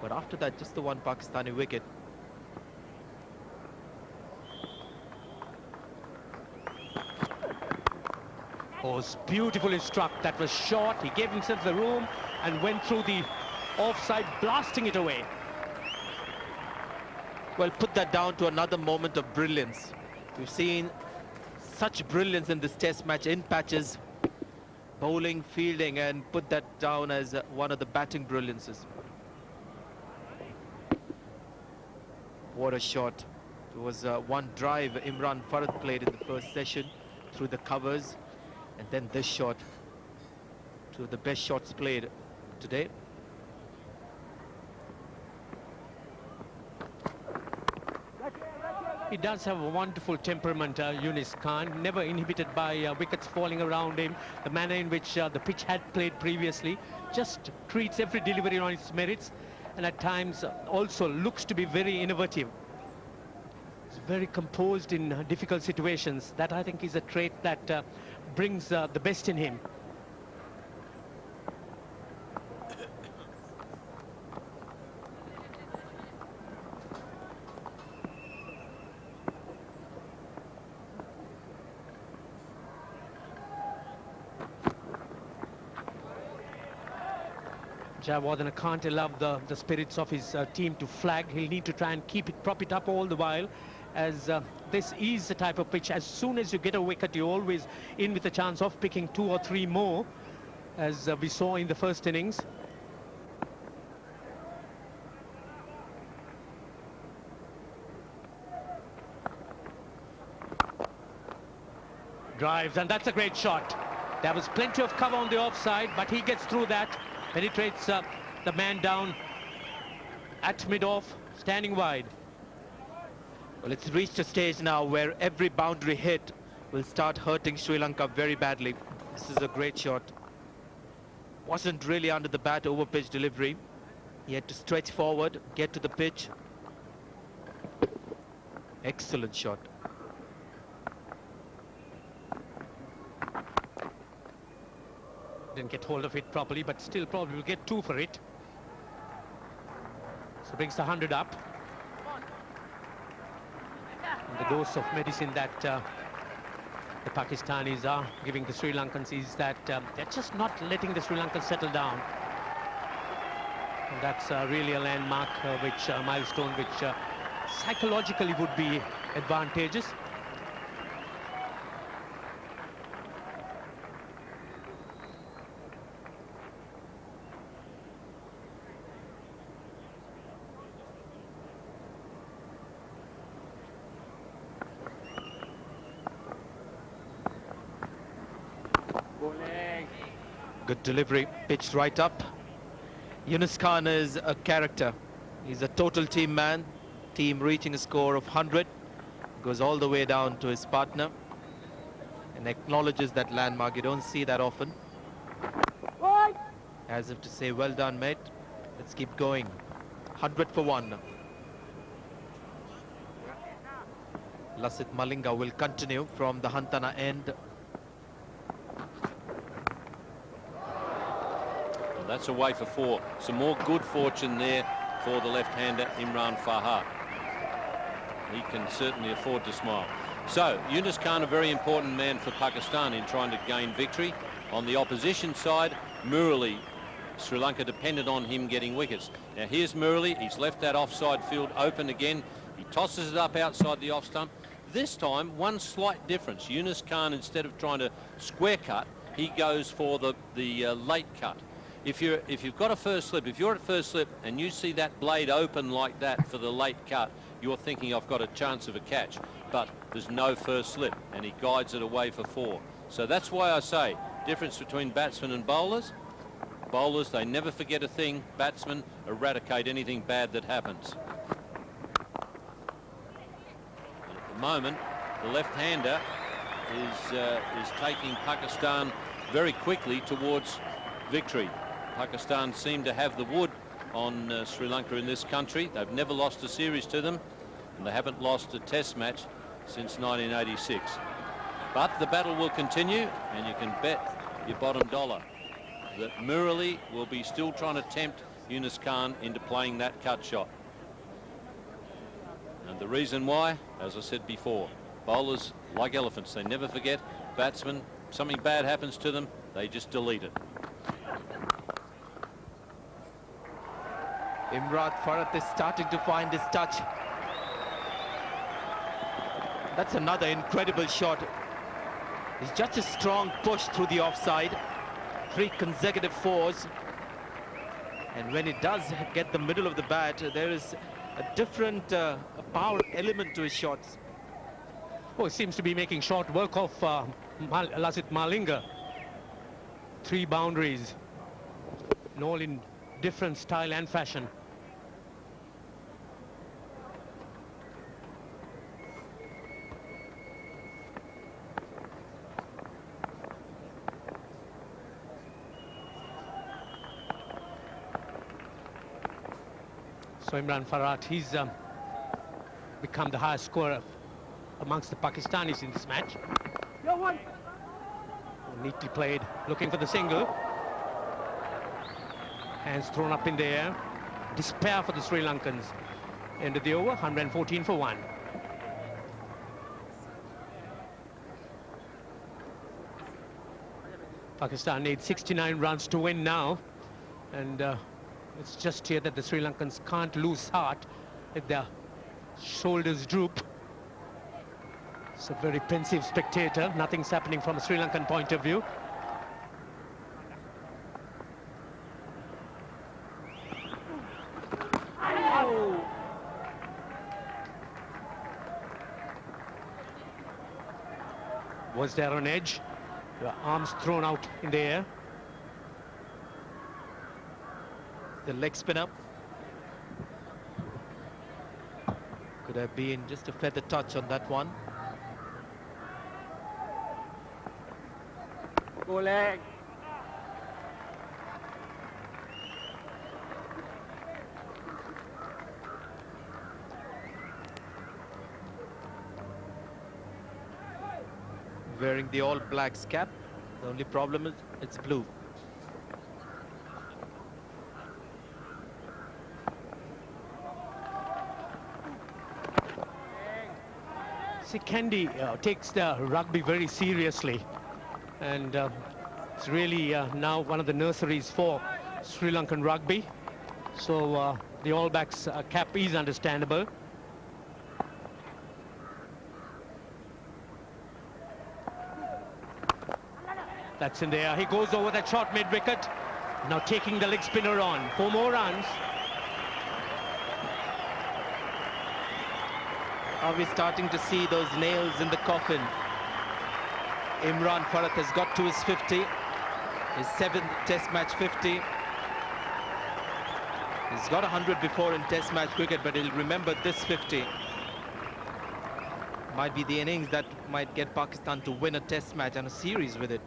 But after that, just the one Pakistani wicket. Oh, it's beautifully struck. That was short. He gave himself the room and went through the offside, blasting it away. Well, put that down to another moment of brilliance. We've seen such brilliance in this test match in patches, bowling, fielding, and put that down as one of the batting brilliances. What a shot. It was one drive Imran Farad played in the first session through the covers, and then this shot, two of the best shots played today. He does have a wonderful temperament, Yunus Khan, never inhibited by wickets falling around him. The manner in which the pitch had played previously, just treats every delivery on its merits, and at times also looks to be very innovative. He's very composed in difficult situations. That, I think, is a trait that brings the best in him. Jayawardene can't allow the spirits of his team to flag. He'll need to try and prop it up all the while, as this is the type of pitch. As soon as you get a wicket, you're always in with a chance of picking 2 or 3 more, as we saw in the first innings. Drives, and that's a great shot. There was plenty of cover on the offside, but he gets through that. Penetrates the man down at mid-off, standing wide. Well, it's reached a stage now where every boundary hit will start hurting Sri Lanka very badly. This is a great shot. Wasn't really under the bat, over pitch delivery. He had to stretch forward, get to the pitch. Excellent shot. Didn't get hold of it properly, but still probably will get 2 for it. So brings the 100 up. And the dose of medicine that the Pakistanis are giving the Sri Lankans is that they're just not letting the Sri Lankans settle down. And that's really a landmark, a milestone which psychologically would be advantageous. Good delivery, pitched right up. Yunus Khan is a character. He's a total team man. Team reaching a score of 100. Goes all the way down to his partner and acknowledges that landmark. You don't see that often. As if to say, well done, mate. Let's keep going. 100 for 1. Lasith Malinga will continue from the Hantana end. That's away for 4. Some more good fortune there for the left-hander Imran Farad. He can certainly afford to smile. So Yunus Khan, a very important man for Pakistan in trying to gain victory. On the opposition side, Murali, Sri Lanka depended on him getting wickets. Now here's Murali. He's left that offside field open again. He tosses it up outside the off stump. This time, one slight difference. Yunus Khan, instead of trying to square cut, he goes for the late cut. If you've got a first slip, if you're at first slip and you see that blade open like that for the late cut, you're thinking I've got a chance of a catch. But there's no first slip, and he guides it away for 4. So that's why I say difference between batsmen and bowlers. Bowlers, they never forget a thing. Batsmen eradicate anything bad that happens. And at the moment, the left-hander is taking Pakistan very quickly towards victory. Pakistan seem to have the wood on Sri Lanka in this country. They've never lost a series to them, and they haven't lost a test match since 1986. But the battle will continue, and you can bet your bottom dollar that Murali will be still trying to tempt Yunus Khan into playing that cut shot. And the reason why, as I said before, bowlers like elephants, they never forget. Batsmen, something bad happens to them, they just delete it. Imran Farhat is starting to find his touch. That's another incredible shot. It's just a strong push through the offside. 3 consecutive fours. And when it does get the middle of the bat, there is a different power element to his shots. Oh, he seems to be making short work of Lasith Malinga. 3 boundaries, and all in different style and fashion. So Imran Farhat, he's become the highest scorer amongst the Pakistanis in this match. Neatly played, looking for the single. Hands thrown up in the air. Despair for the Sri Lankans. End of the over, 114 for 1. Pakistan needs 69 runs to win now, and it's just here that the Sri Lankans can't lose heart if their shoulders droop. It's a very pensive spectator. Nothing's happening from a Sri Lankan point of view. Oh. Was there an edge? The arms thrown out in the air. The leg spinner. Could have been just a feather touch on that one. Go leg. Wearing the All Blacks cap. The only problem is it's blue. See, Kandy takes the rugby very seriously, and it's really now one of the nurseries for Sri Lankan rugby. So the All Blacks cap is understandable. That's in there. He goes over that shot mid-wicket. Now taking the leg spinner on. 4 more runs. Are we starting to see those nails in the coffin? Imran Farhat has got to his 50. His 7th test match 50. He's got 100 before in test match cricket, but he'll remember this 50. Might be the innings that might get Pakistan to win a test match and a series with it.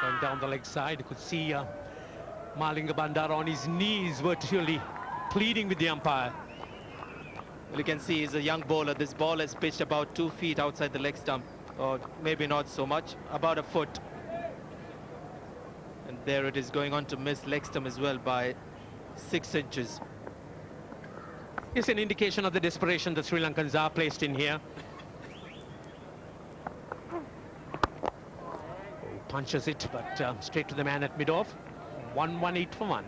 Going down the leg side, you could see Malinga Bandara on his knees, virtually pleading with the umpire. Well, you can see he's a young bowler. This ball has pitched about 2 feet outside the leg stump, or maybe not so much, about a foot. And there it is, going on to miss leg stump as well by 6 inches. It's an indication of the desperation the Sri Lankans are placed in here. Punches it, but straight to the man at mid-off. 118 for 1.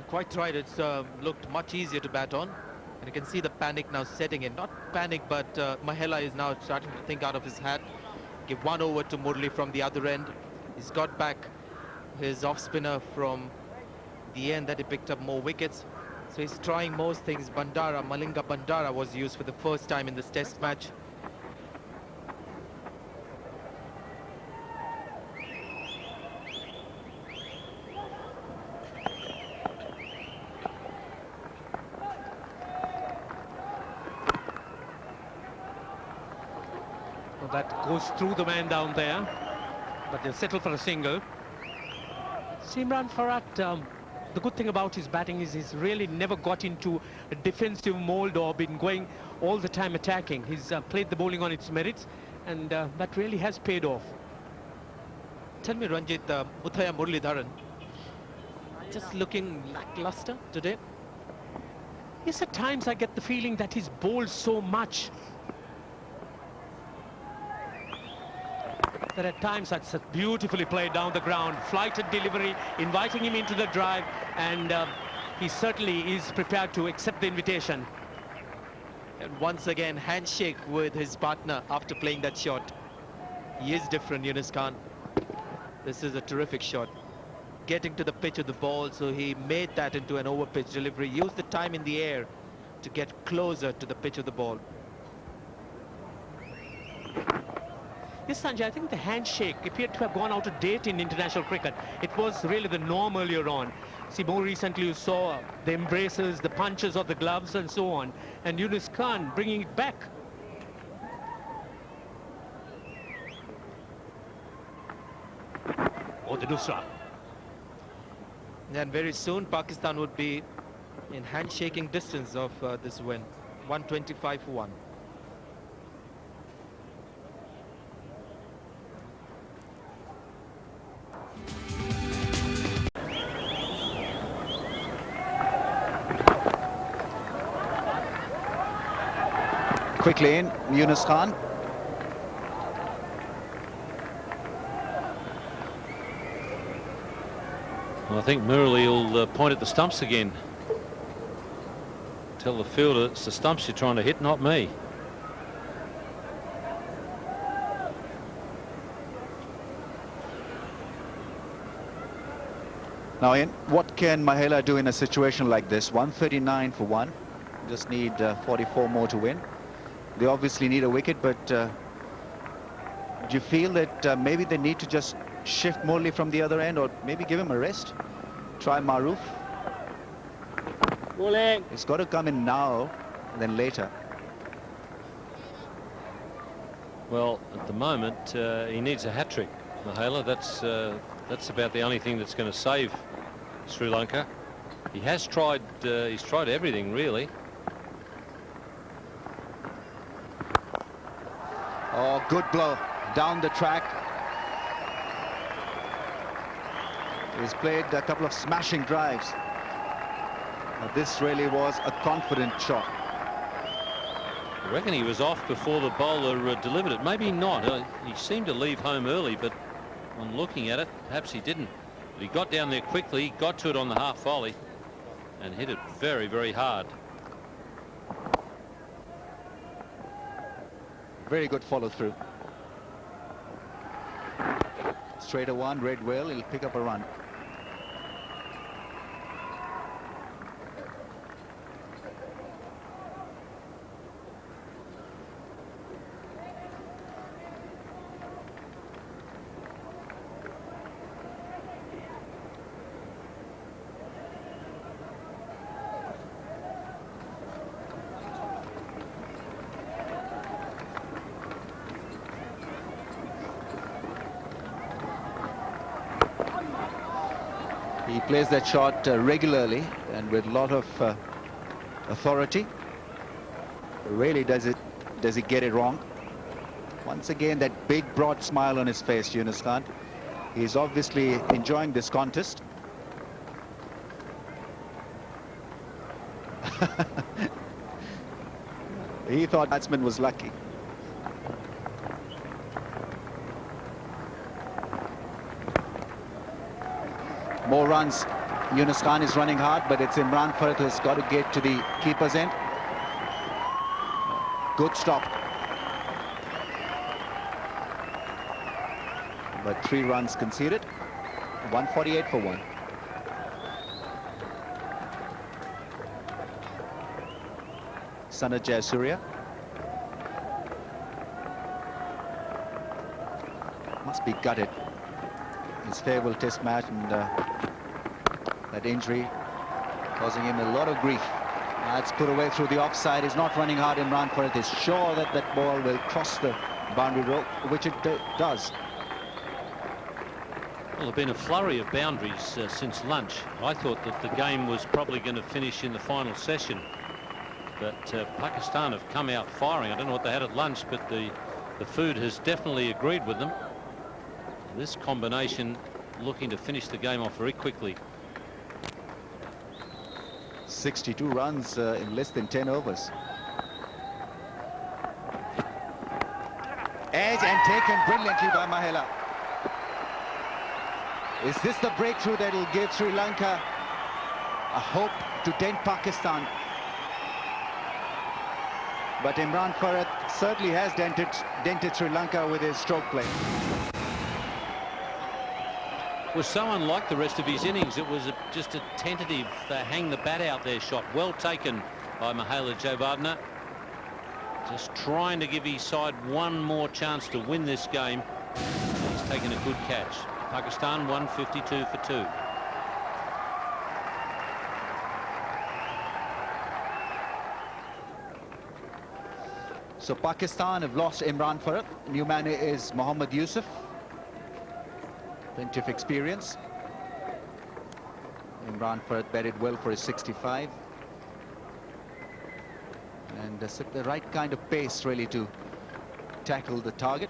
Quite right, it's looked much easier to bat on. And you can see the panic now setting in. Not panic, but Mahela is now starting to think out of his hat. give one over to Murli from the other end. He's got back his off-spinner from the end that he picked up more wickets. So he's trying most things. Malinga Bandara was used for the first time in this test match. Well, that goes through the man down there, but they'll settle for a single. Simran Farhat, the good thing about his batting is he's really never got into a defensive mold or been going all the time attacking. He's played the bowling on its merits, and that really has paid off. Tell me, Ranjit, Muttiah Muralitharan just looking lackluster today. Yes, at times I get the feeling that he's bowled so much that at times that's beautifully played down the ground, flighted delivery, inviting him into the drive, and he certainly is prepared to accept the invitation. And once again, handshake with his partner after playing that shot. He is different, Yunus Khan. This is a terrific shot. Getting to the pitch of the ball, so he made that into an over-pitch delivery. Used the time in the air to get closer to the pitch of the ball. Yes, Sanjay, I think the handshake appeared to have gone out of date in international cricket. It was really the norm earlier on. See, more recently you saw the embraces, the punches of the gloves and so on. And Yunus Khan bringing it back. Oh, the Dusra. And very soon Pakistan would be in handshaking distance of this win. 125 for 1. Quickly in, Yunus Khan. Well, I think Murali will point at the stumps again. Tell the fielder it's the stumps you're trying to hit, not me. Now, Ian, what can Mahela do in a situation like this? 139 for 1. Just need 44 more to win. They obviously need a wicket, but do you feel that maybe they need to just shift Murli from the other end, or maybe give him a rest? Try Maruf. Bowling. It's got to come in now and then later. Well, at the moment, he needs a hat-trick, Mahela. That's about the only thing that's going to save Sri Lanka. He has tried, he's tried everything, really. Oh, good blow down the track. He's played a couple of smashing drives. Now, this really was a confident shot. I reckon he was off before the bowler delivered it. Maybe not. He seemed to leave home early, but on looking at it, perhaps he didn't. But he got down there quickly, got to it on the half volley, and hit it very, very hard. Very good follow through. Straight a one, read well, he'll pick up a run. He plays that shot regularly and with a lot of authority. Really does he get it wrong? Once again, that big broad smile on his face, Yunus Khan. He's obviously enjoying this contest. He thought batsman was lucky. More runs. Yunus Khan is running hard, but it's Imran Farhat who's got to get to the keeper's end. Good stop. but 3 runs conceded. 148 for 1. Sana Jayasuriya. Must be gutted. His farewell test match, and that injury causing him a lot of grief. That's put away through the offside. He's not running hard in run for it. He's sure that that ball will cross the boundary rope, which it does. Well, there have been a flurry of boundaries since lunch. I thought that the game was probably going to finish in the final session, but Pakistan have come out firing. I don't know what they had at lunch, but the food has definitely agreed with them. This combination looking to finish the game off very quickly. 62 runs in less than 10 overs. Edge and taken brilliantly by Mahela. Is this the breakthrough that will give Sri Lanka a hope to dent Pakistan? But Imran Farhat certainly has dented Sri Lanka with his stroke play. Was so unlike the rest of his innings. It was just a tentative hang the bat out there shot. Well taken by Mahela Jayawardene. Just trying to give his side one more chance to win this game. He's taken a good catch. Pakistan 152 for 2. So Pakistan have lost Imran Farhat. New man is Mohammad Asif. Plenty of experience. Imran Farhat batted well for his 65. And set the right kind of pace really to tackle the target.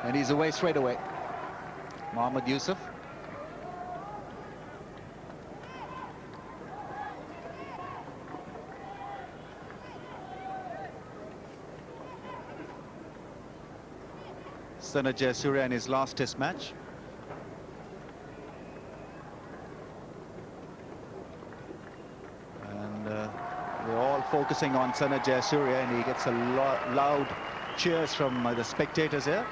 And he's away straight away. Mohammad Asif. Sana Jayasuriya in his last test match. And we're all focusing on Sana Jayasuriya, and he gets a loud cheers from the spectators here.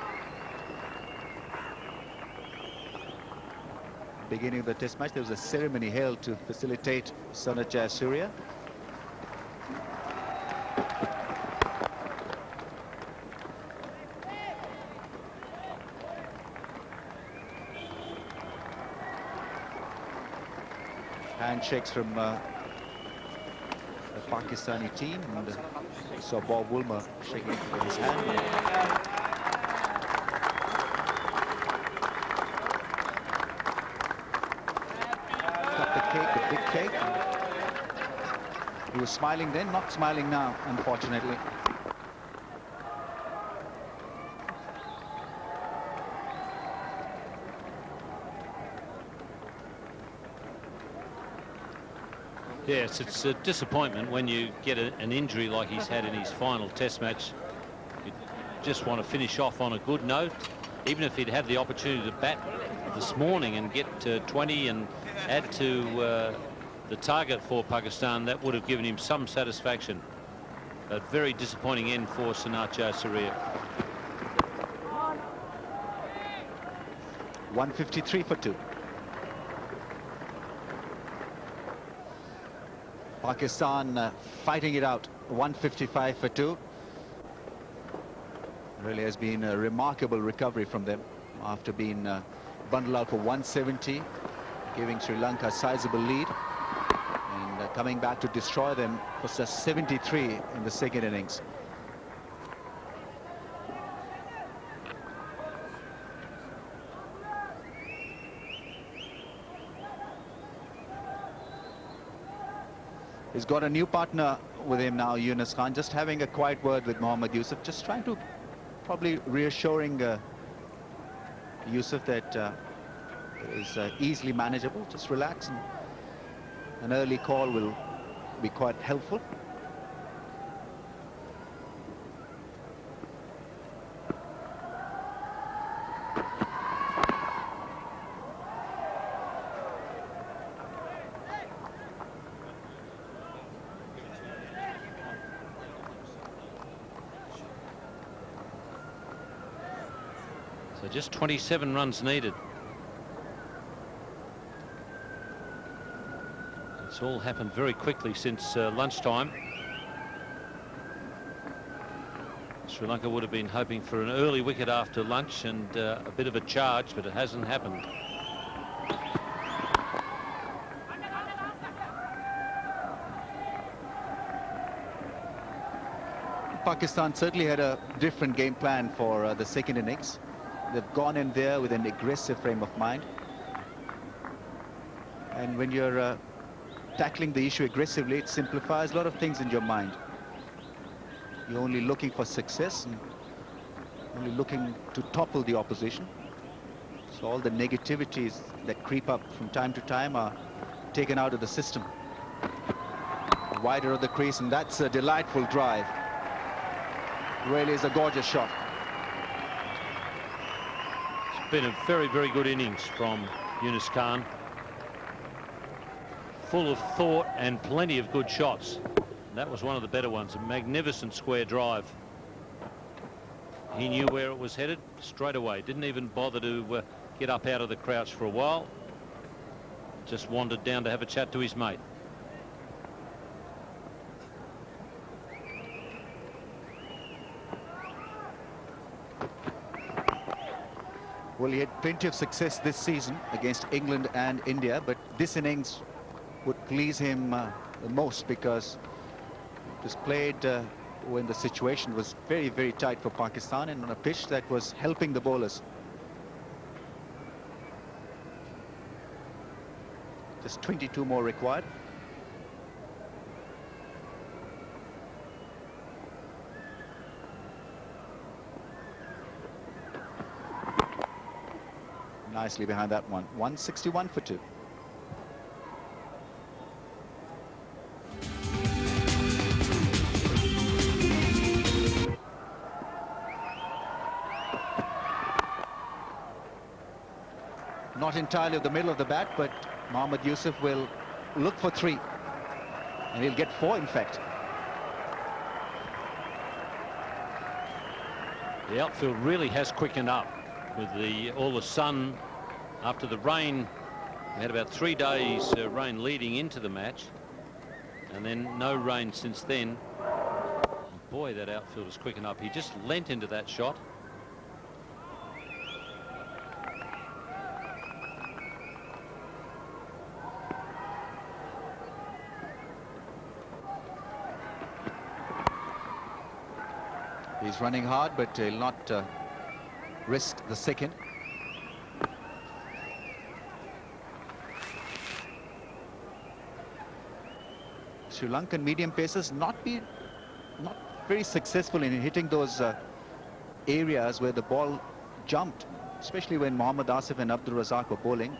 Beginning of the test match, there was a ceremony held to facilitate Sana Jayasuriya. Handshakes from the Pakistani team, and saw Bob Woolmer shaking his hand. Got the cake, the big cake. He was smiling then, not smiling now, unfortunately. Yes, it's a disappointment when you get an injury like he's had in his final test match. You just want to finish off on a good note. Even if he'd had the opportunity to bat this morning and get 20 and add to the target for Pakistan, that would have given him some satisfaction. A very disappointing end for Sana Jayasuriya. 153 for 2. Pakistan fighting it out. 155 for 2. Really has been a remarkable recovery from them after being bundled out for 170, giving Sri Lanka a sizable lead, and coming back to destroy them for just 73 in the second innings. He's got a new partner with him now, Yunus Khan, just having a quiet word with Mohammad Asif, just trying to probably reassuring Asif that it is easily manageable. Just relax, and an early call will be quite helpful. So just 27 runs needed. It's all happened very quickly since lunchtime. Sri Lanka would have been hoping for an early wicket after lunch and a bit of a charge, but it hasn't happened. Pakistan certainly had a different game plan for the second innings. They've gone in there with an aggressive frame of mind. And when you're tackling the issue aggressively, it simplifies a lot of things in your mind. You're only looking for success and only looking to topple the opposition. So all the negativities that creep up from time to time are taken out of the system. Wider of the crease, and that's a delightful drive. Really is a gorgeous shot. It's been a very, very good innings from Yunus Khan. Full of thought and plenty of good shots. That was one of the better ones, a magnificent square drive. He knew where it was headed straight away. Didn't even bother to get up out of the crouch for a while. Just wandered down to have a chat to his mate. Well, he had plenty of success this season against England and India, but this innings would please him the most because it was played when the situation was very, very tight for Pakistan and on a pitch that was helping the bowlers. Just 22 more required. Nicely behind that one. 161 for 2. Not entirely of the middle of the bat, but Mohammad Yusuf will look for 3. And he'll get 4, in fact. The outfield really has quickened up with all the sun after the rain. We had about 3 days rain leading into the match, and then no rain since then. And boy, that outfield is quickened up. He just leant into that shot. He's running hard, but he'll not risk the second. Sri Lankan medium pacers not very successful in hitting those areas where the ball jumped, especially when Mohammad Asif and Abdul Razak were bowling.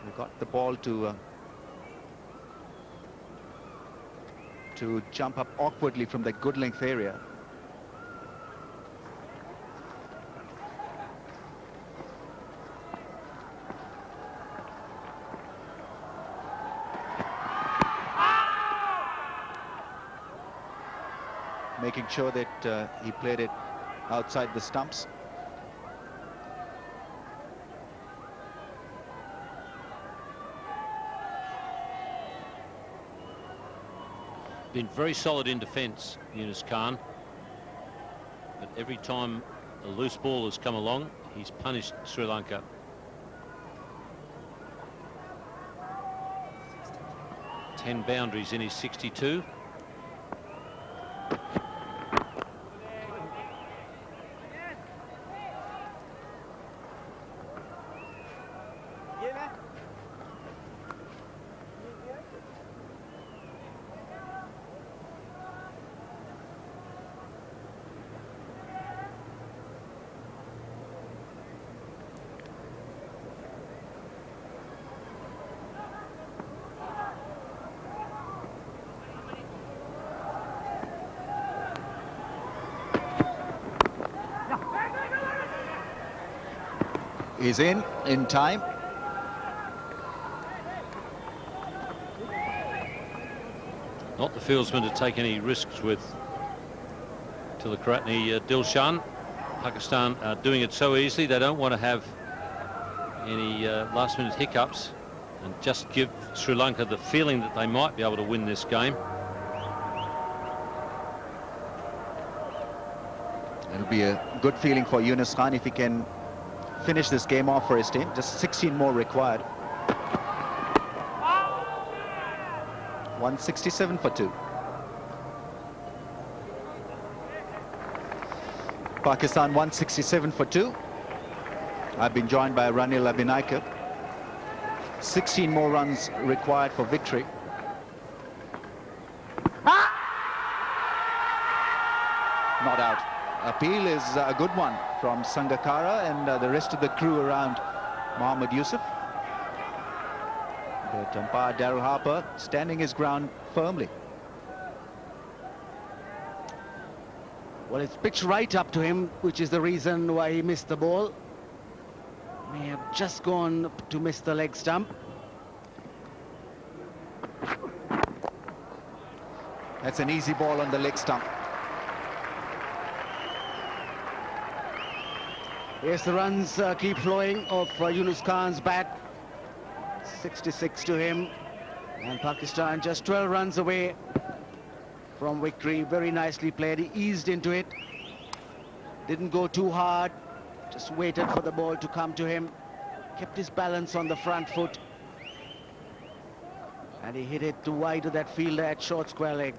They got the ball to jump up awkwardly from the good length area. Making sure that he played it outside the stumps. Been very solid in defence, Yunus Khan. But every time a loose ball has come along, he's punished Sri Lanka. Ten boundaries in his 62. He's in time. Not the fieldsman to take any risks with Tilakaratne Dilshan. Pakistan are doing it so easily. They don't want to have any last-minute hiccups and just give Sri Lanka the feeling that they might be able to win this game. It'll be a good feeling for Yunus Khan if he can finish this game off for his team. Just 16 more required. 167 for 2. Pakistan 167 for 2. I've been joined by Ranil Abhinaikar. 16 more runs required for victory. Not out. Appeal is a good one from Sangakkara and the rest of the crew around Mohammad Yusuf. But umpire Daryl Harper standing his ground firmly. Well, it's pitched right up to him, which is the reason why he missed the ball. May have just gone to miss the leg stump. That's an easy ball on the leg stump. Yes, the runs keep flowing off Yunus Khan's bat. 66 to him. And Pakistan just 12 runs away from victory. Very nicely played. He eased into it. Didn't go too hard. Just waited for the ball to come to him. Kept his balance on the front foot. And he hit it to wide of that fielder at short square leg.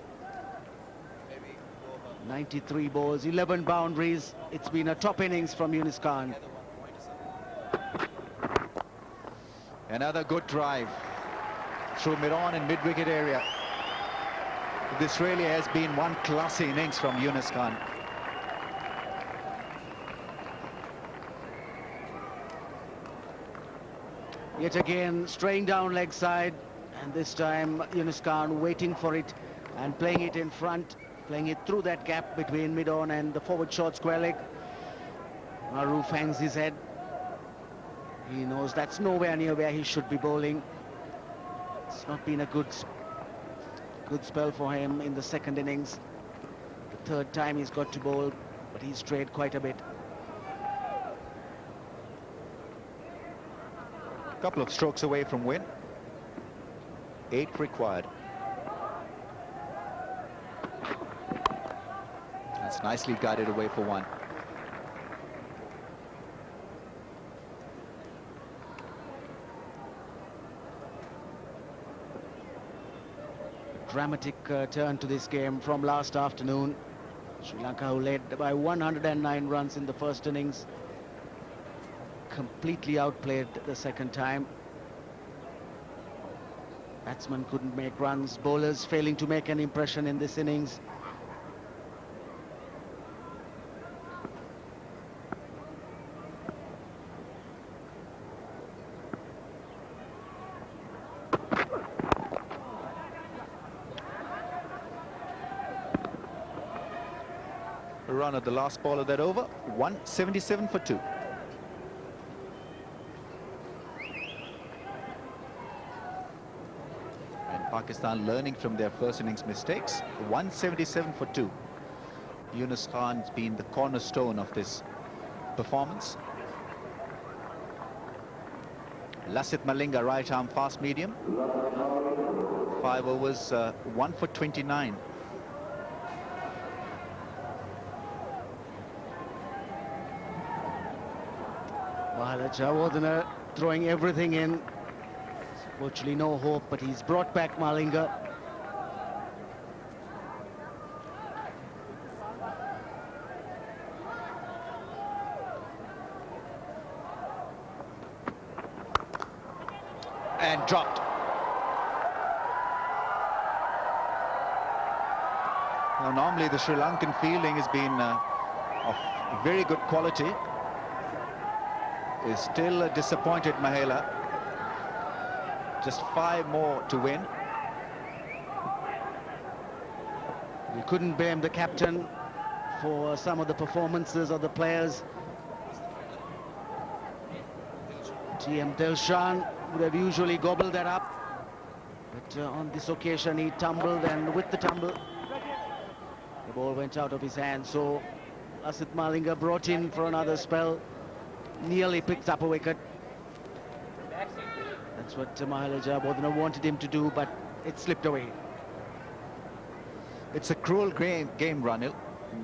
93 balls, 11 boundaries. It's been a top innings from Yunus Khan. Another good drive through mid-on and mid-wicket area. This really has been one classy innings from Yunus Khan. Yet again, straying down leg side, and this time Yunus Khan waiting for it and playing it in front, playing it through that gap between mid-on and the forward short square leg. Maroof hangs his head. He knows that's nowhere near where he should be bowling. It's not been a good spell for him in the second innings. The third time he's got to bowl, but he's strayed quite a bit. Couple of strokes away from win. 8 required. That's nicely guided away for 1. Dramatic turn to this game from last afternoon. Sri Lanka, who led by 109 runs in the first innings, completely outplayed the second time. Batsmen couldn't make runs, bowlers failing to make an impression in this innings. A run at the last ball of that over. 177 for 2. Pakistan learning from their first innings mistakes. 177 for 2. Yunus Khan's been the cornerstone of this performance. Lasith Malinga, right arm fast medium. 5 overs, 1 for 29. Jawardena throwing everything in. Virtually no hope, but he's brought back Malinga. And dropped. Now, normally the Sri Lankan fielding has been of very good quality. Is still disappointed, Mahela. Just 5 more to win. We couldn't blame the captain for some of the performances of the players. TM Dilshan would have usually gobbled that up, but on this occasion he tumbled, and with the tumble the ball went out of his hand. So Lasith Malinga brought in for another spell. Nearly picked up a wicket. That's what Mahela Jayawardene wanted him to do, but it slipped away. It's a cruel game, Ranil,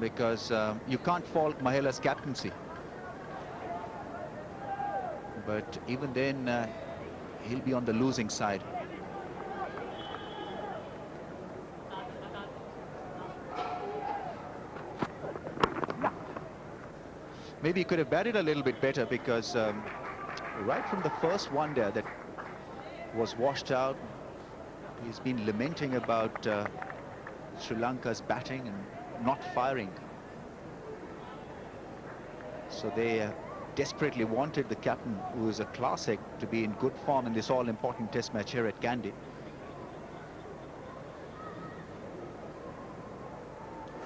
because you can't fault Mahela's captaincy. But even then, he'll be on the losing side. Maybe he could have batted a little bit better, because right from the first one there that was washed out, he's been lamenting about Sri Lanka's batting and not firing. So they desperately wanted the captain, who is a classic, to be in good form in this all-important test match here at Kandy.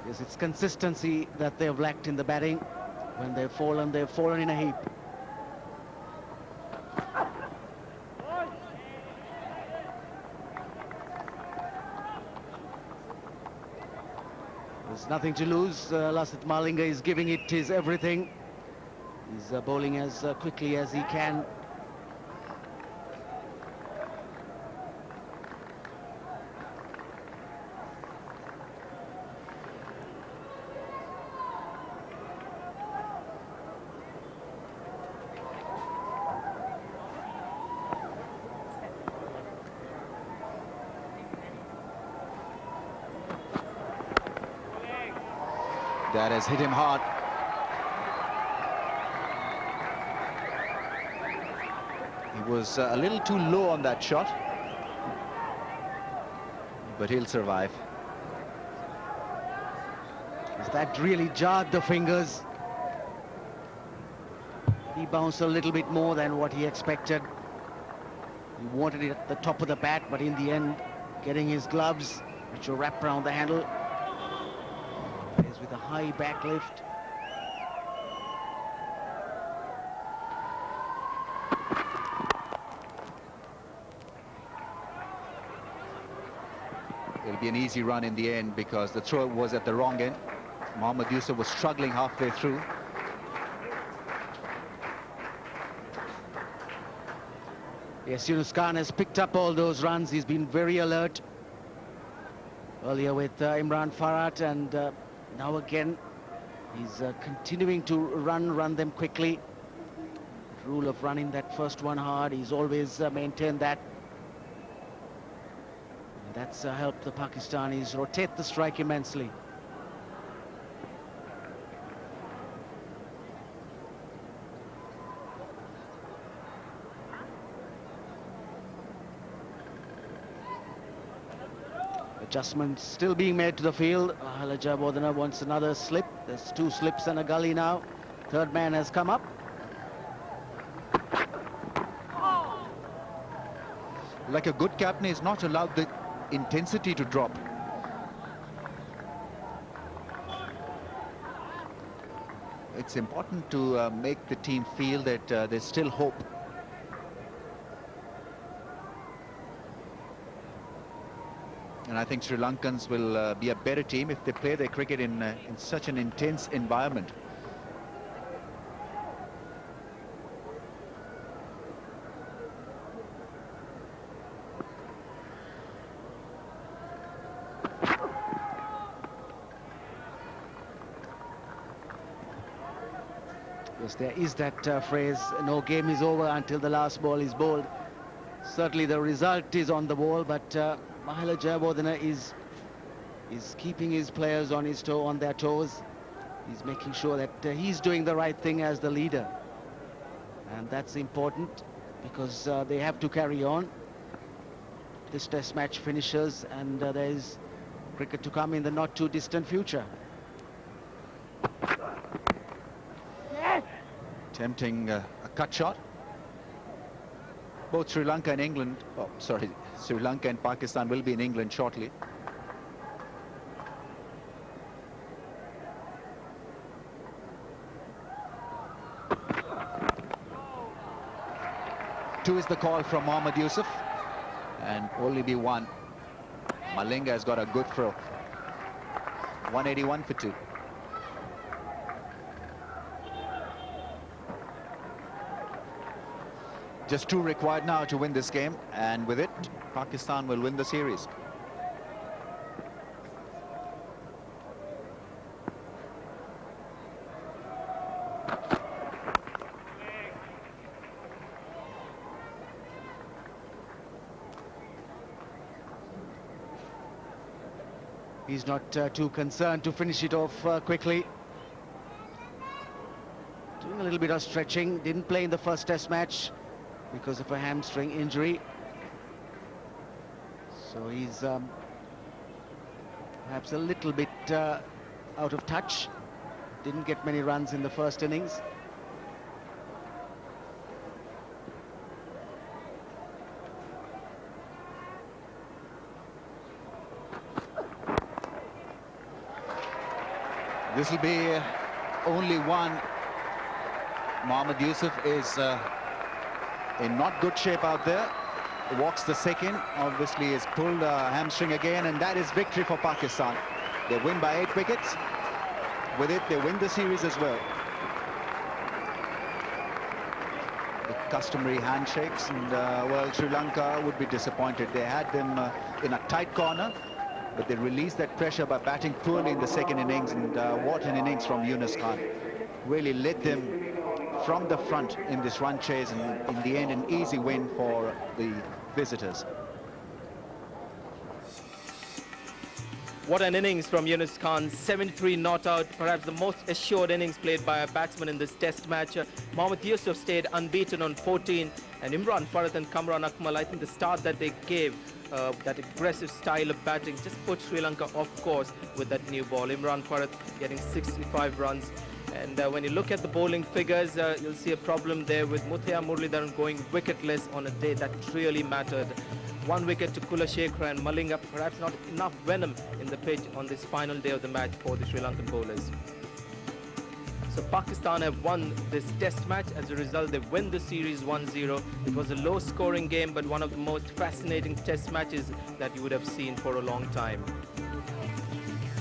Yes, it's consistency that they've lacked in the batting. When they've fallen in a heap. There's nothing to lose. Lasith Malinga is giving it his everything. He's bowling as quickly as he can. That has hit him hard. He was a little too low on that shot, but he'll survive. That really jarred the fingers. He bounced a little bit more than what he expected. He wanted it at the top of the bat, but in the end, getting his gloves, which were wrapped around the handle, is with a high back lift. It'll be an easy run in the end, because the throw was at the wrong end. Mohammad Yusuf was struggling halfway through. Yes, Yunus Khan has picked up all those runs. He's been very alert. Earlier with Imran Farhat, and now again he's continuing to run them quickly. Rule of running that first one hard, he's always maintained that. And that's helped the Pakistanis rotate the strike immensely. Adjustments still being made to the field. Mahela Jayawardene wants another slip. There's 2 slips and a gully now. Third man has come up. Like a good captain, is not allowed the intensity to drop. It's important to make the team feel that there's still hope. And I think Sri Lankans will be a better team if they play their cricket in such an intense environment. Yes, there is that phrase, no game is over until the last ball is bowled. Certainly the result is on the ball, but Mahela Jayawardene is keeping his players on their toes. He's making sure that he's doing the right thing as the leader. And that's important, because they have to carry on. This test match finishes, and there is cricket to come in the not too distant future. Attempting a cut shot. Both Sri Lanka and England, Sri Lanka and Pakistan will be in England shortly. Two is the call from Mohammad Yusuf, and only be 1. Malinga has got a good throw. 181 for 2. Just 2 required now to win this game, and with it, Pakistan will win the series. He's not too concerned to finish it off quickly. Doing a little bit of stretching. Didn't play in the first test match because of a hamstring injury. So he's perhaps a little bit out of touch. Didn't get many runs in the first innings. This will be only one. Mohammad Yusuf is in not good shape out there. Walks the second. Obviously has pulled a hamstring again, and that is victory for Pakistan. They win by 8 wickets. With it, they win the series as well. The customary handshakes, and well, Sri Lanka would be disappointed. They had them in a tight corner, but they released that pressure by batting poorly in the second innings, and what an innings from Yunus Khan. Really led them from the front in this run chase, and in the end an easy win for the visitors. What an innings from Yunus Khan, 73 not out, perhaps the most assured innings played by a batsman in this test match. Mohammad Yusuf stayed unbeaten on 14, and Imran Farhat and Kamran Akmal, I think the start that they gave, that aggressive style of batting, just put Sri Lanka off course with that new ball. Imran Farhat getting 65 runs. And when you look at the bowling figures, you'll see a problem there with Muttiah Muralitharan going wicketless on a day that really mattered. 1 wicket to Kulashekara and Malinga, perhaps not enough venom in the pitch on this final day of the match for the Sri Lankan bowlers. So Pakistan have won this test match. As a result, they win the series 1-0. It was a low-scoring game, but one of the most fascinating test matches that you would have seen for a long time.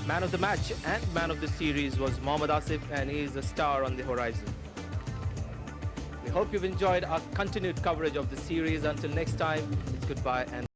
Man of the match and man of the series was Mohammad Asif, and he is a star on the horizon. We hope you've enjoyed our continued coverage of the series. Until next time, it's goodbye and